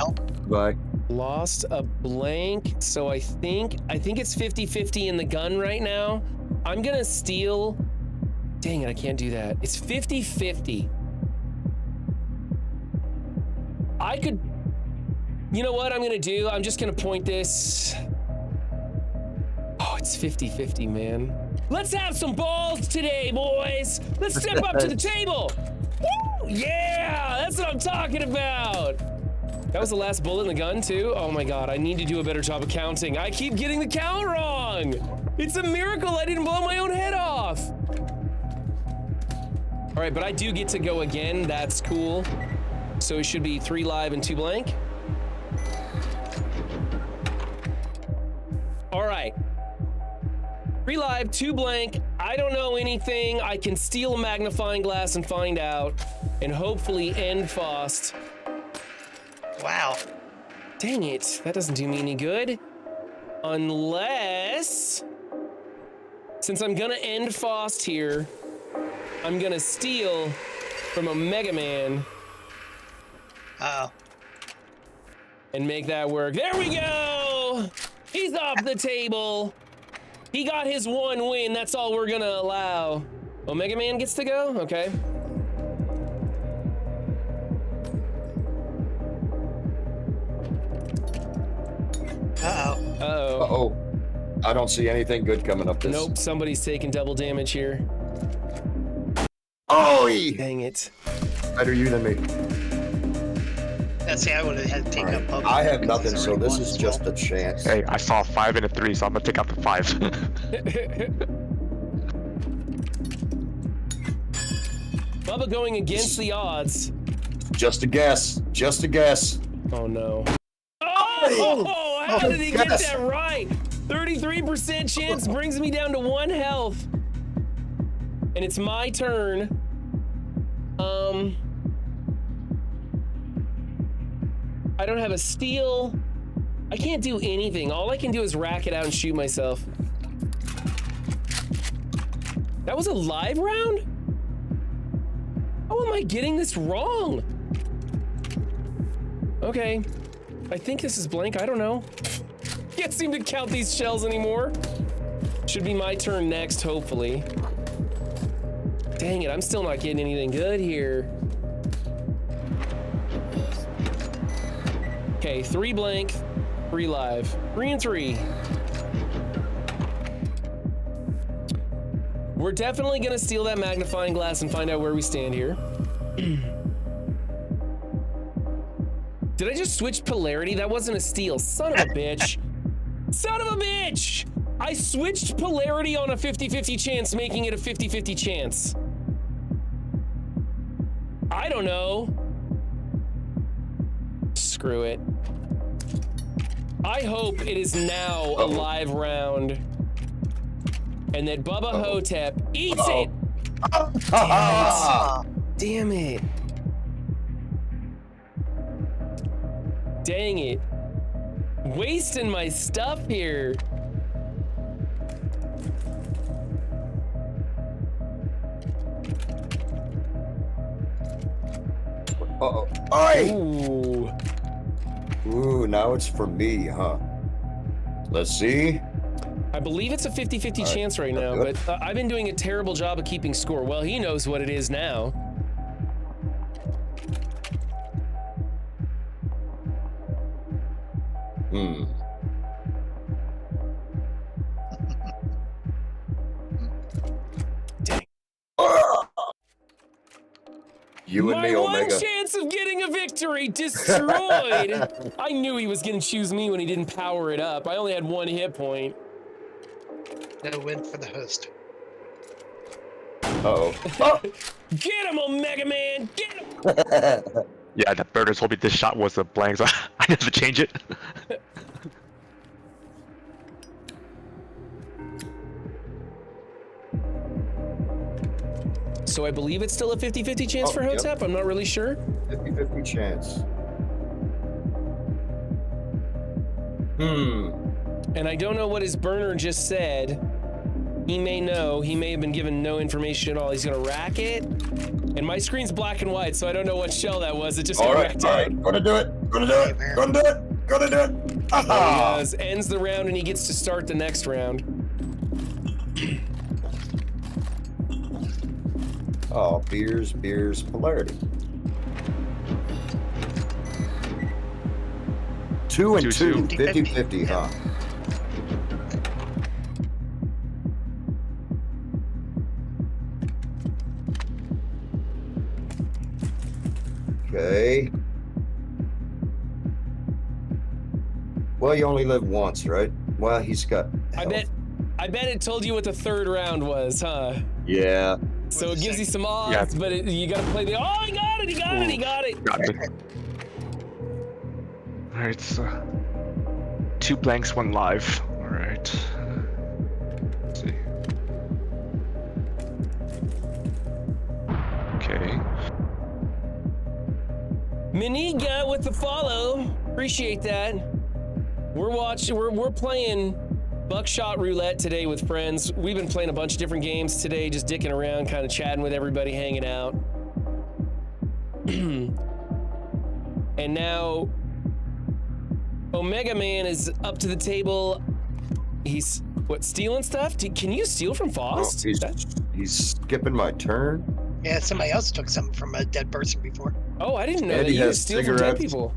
Bye. Lost a blank, so I think it's 50-50 in the gun right now. I'm gonna steal. Dang it, I can't do that. It's 50-50. I could. You know what I'm gonna do? I'm just gonna point this. Oh, it's 50-50, man. Let's have some balls today, boys. Let's step up to the table. Woo! Yeah, that's what I'm talking about. That was the last bullet in the gun, too? Oh my God, I need to do a better job of counting. I keep getting the count wrong. It's a miracle I didn't blow my own head off. All right, but I do get to go again. That's cool. So it should be 3 live and 2 blank. All right. 3 live, 2 blank. I don't know anything. I can steal a magnifying glass and find out, and hopefully end Faust. Wow. Dang it, that doesn't do me any good. Unless, since I'm gonna end Faust here, I'm gonna steal from a Mega Man. Uh-oh. And make that work. There we go! He's off the table. He got his one win, that's all we're gonna allow. Oh, Mega Man gets to go? Okay. Uh-oh. Uh-oh. Uh-oh. I don't see anything good coming up this. Nope, somebody's taking double damage here. Oh! Dang it. Better you than me. See, I would have had to take up Bubba. I have nothing, so this is just a chance. Hey, I saw a 5 and a 3, so I'm gonna take out the 5. Bubba going against the odds. Just a guess. Just a guess. Oh no. Oh, how did he get that right? 33% chance brings me down to 1 health. And it's my turn. I don't have a steal. I can't do anything. All I can do is rack it out and shoot myself. That was a live round? How am I getting this wrong? Okay. I think this is blank. I don't know. Can't seem to count these shells anymore. Should be my turn next, hopefully. Dang it, I'm still not getting anything good here. Okay, 3 blank, 3 live. 3 and 3. We're definitely gonna steal that magnifying glass and find out where we stand here. Did I just switch polarity? That wasn't a steal. Son of a bitch. Son of a bitch! I switched polarity on a 50-50 chance, making it a 50-50 chance. I don't know. Screw it. I hope it is now a live round and that Bubba Hotep eats it. Damn it. Dang it. Wasting my stuff here. Uh-oh. Oi! Ooh. Ooh, now it's for me, huh? Let's see. I believe it's a 50-50 chance right now, but I've been doing a terrible job of keeping score. Well, he knows what it is now. Hmm. Dang. You and my me, one Omega. chance of getting a victory destroyed. I knew he was gonna choose me when he didn't power it up. I only had 1 hit point. No win for the host. Uh-oh. Get him, Omega Man! Get him! Yeah, the birders told me this shot was a blank, so I had to change it. So I believe it's still a 50-50 chance for Hotep? Yep. I'm not really sure. 50-50 chance. Hmm. And I don't know what his burner just said. He may know. He may have been given no information at all. He's gonna rack it. And my screen's black and white, so I don't know what shell that was. It just got racked out. Gonna do it. Gonna do it. Gonna do it. Gonna do it. He does. Ends the round and he gets to start the next round. Oh, beers, polarity. 2 and 2, 50-50, huh? Okay. Well, you only live once, right? Well, he's got health. I bet it told you what the 3rd round was, huh? Yeah. So it gives you some odds, but you gotta play the. Oh, he got it! He got it! He got it! All right, so 2 blanks, 1 live. All right. Let's see. Okay. Miniga with the follow. Appreciate that. We're playing Buckshot Roulette today with friends. We've been playing a bunch of different games today, just dicking around, kind of chatting with everybody, hanging out. And now Omega Man is up to the table. He's stealing stuff? Can you steal from Faust? Oh, he's skipping my turn. Yeah, somebody else took something from a dead person before. Oh, I didn't know that you steal from dead people.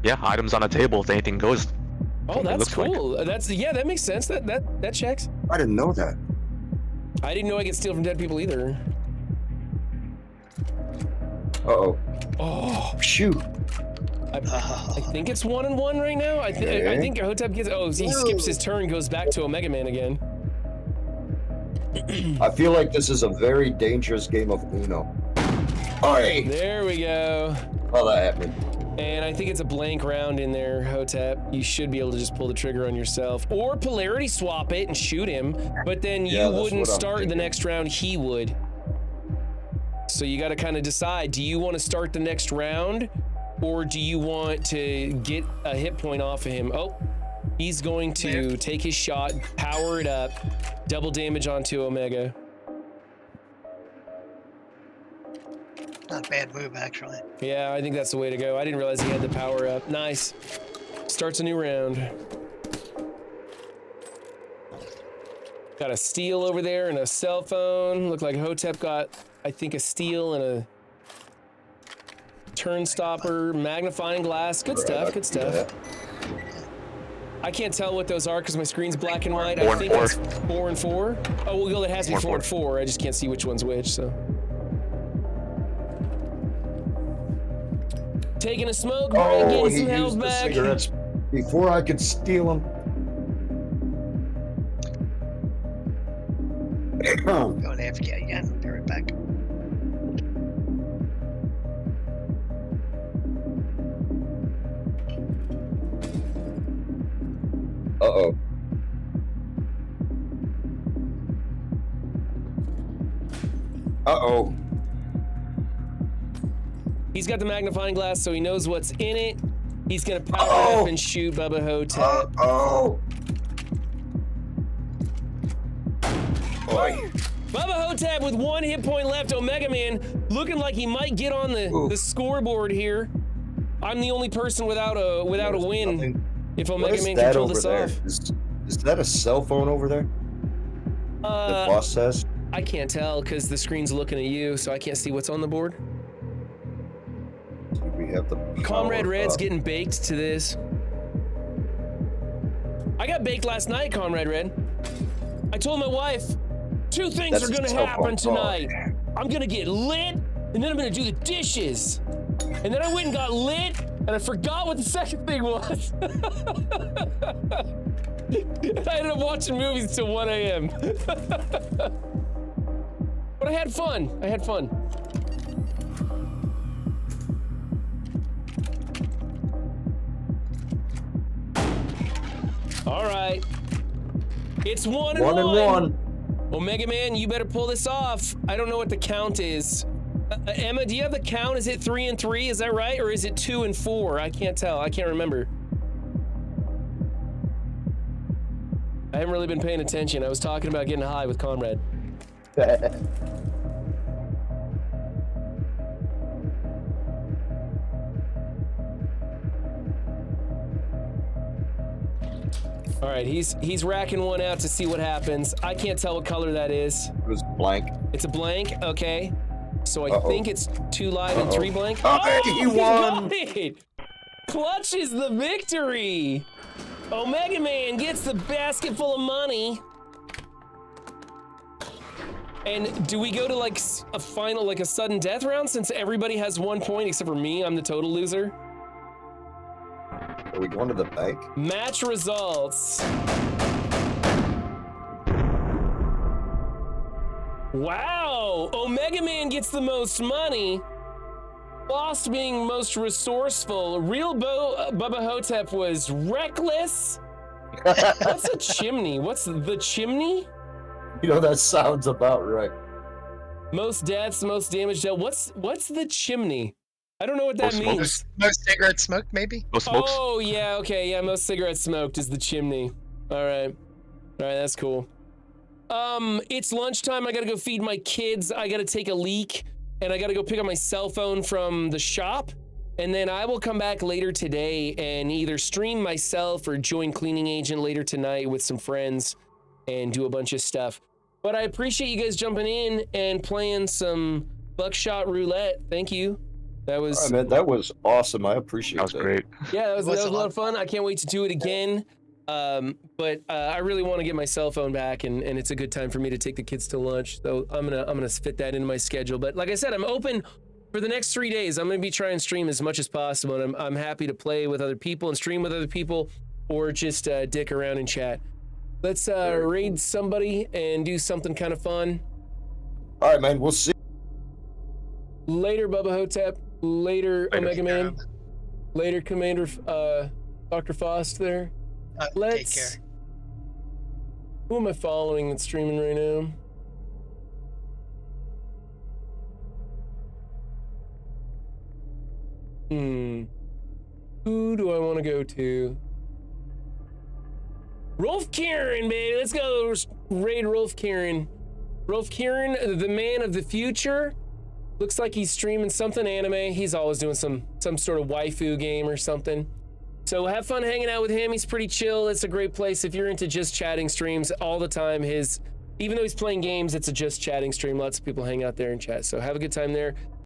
Yeah, items on a table. If anything goes. Oh, that's cool. That makes sense. That checks. I didn't know that. I didn't know I could steal from dead people either. Uh-oh. Oh, shoot. I think it's 1-1 right now. I think Hotep gets. Oh, he skips his turn, goes back to Omega Man again. I feel like this is a very dangerous game of Uno. Oi! There we go. Oh, that happened. And I think it's a blank round in there, Hotep. You should be able to just pull the trigger on yourself. Or polarity swap it and shoot him, but then you wouldn't start the next round, he would. So you gotta kind of decide, do you want to start the next round? Or do you want to get a hit point off of him? Oh, he's going to take his shot, power it up, double damage onto Omega. Not a bad move, actually. Yeah, I think that's the way to go. I didn't realize he had the power up. Nice. Starts a new round. Got a steal over there and a cell phone. Looked like Hotep got, I think, a steal and a turn stopper, magnifying glass. Good stuff, good stuff. I can't tell what those are because my screen's black and white. I think it's 4 and 4. Oh, well, it has to be 4 and 4. I just can't see which one's which, so. Taking a smoke, getting some health back. Cigarettes before I could steal them. Going to AFK again. Be right back. Uh-oh. Uh-oh. He's got the magnifying glass, so he knows what's in it. He's gonna power up and shoot Bubba Hotep. Oh. Bubba Hotep with 1 hit point left. Omega Man looking like he might get on the scoreboard here. I'm the only person without a win. Nothing. If Omega Man can pull this off. Is that a cell phone over there? The boss says. I can't tell because the screen's looking at you, so I can't see what's on the board. We have the Comrade Red's getting baked to this. I got baked last night, Comrade Red. I told my wife, 2 things are gonna happen tonight. I'm gonna get lit, and then I'm gonna do the dishes. And then I went and got lit, and I forgot what the second thing was. I ended up watching movies till 1 a.m. But I had fun. All right. It's 1 and 1. Omega Man, you better pull this off. I don't know what the count is. Emma, do you have the count? Is it 3 and 3? Is that right? Or is it 2 and 4? I can't tell. I can't remember. I haven't really been paying attention. I was talking about getting high with Comrade. All right, he's racking one out to see what happens. I can't tell what color that is. It was blank. It's a blank, okay. So I think it's 2 live and 3 blank. Oh, he won! Got it! Clutches the victory! Omega Man gets the basket full of money. And do we go to like a final, like a sudden death round since everybody has 1 point except for me? I'm the total loser. Are we going to the bank? Match results. Wow! Omega Man gets the most money. Lost being most resourceful. Real Bubba Hotep was reckless. What's a chimney? What's the chimney? You know, that sounds about right. Most deaths, most damage dealt. What's the chimney? I don't know what that Most means. smokes. Most cigarettes smoked, maybe? Most smokes? Oh, yeah, okay, yeah, most cigarettes smoked is the chimney. All right, that's cool. It's lunchtime. I gotta go feed my kids. I gotta take a leak, and I gotta go pick up my cell phone from the shop. And then I will come back later today and either stream myself or join Cleaning Agent later tonight with some friends and do a bunch of stuff. But I appreciate you guys jumping in and playing some Buckshot Roulette. Thank you. That was... All right, man, that was awesome. I appreciate that. That was great. Yeah, that was a lot of fun. I can't wait to do it again. But I really want to get my cell phone back, and it's a good time for me to take the kids to lunch. So I'm gonna fit that into my schedule. But like I said, I'm open for the next 3 days. I'm gonna be trying to stream as much as possible, and I'm happy to play with other people and stream with other people, or just dick around and chat. Let's raid somebody and do something kind of fun. All right, man. We'll see. Later, Bubba Hotep. Later, Omega Man. Later, Commander Dr. Faust there. Take care. Who am I following that's streaming right now? Who do I want to go to? Rolf Kieran, baby. Let's go raid Rolf Kieran. Rolf Kieran, the man of the future. Looks like he's streaming something anime. He's always doing some sort of waifu game or something. So have fun hanging out with him. He's pretty chill. It's a great place if you're into just chatting streams all the time. Even though he's playing games, it's a just chatting stream. Lots of people hang out there and chat. So have a good time there.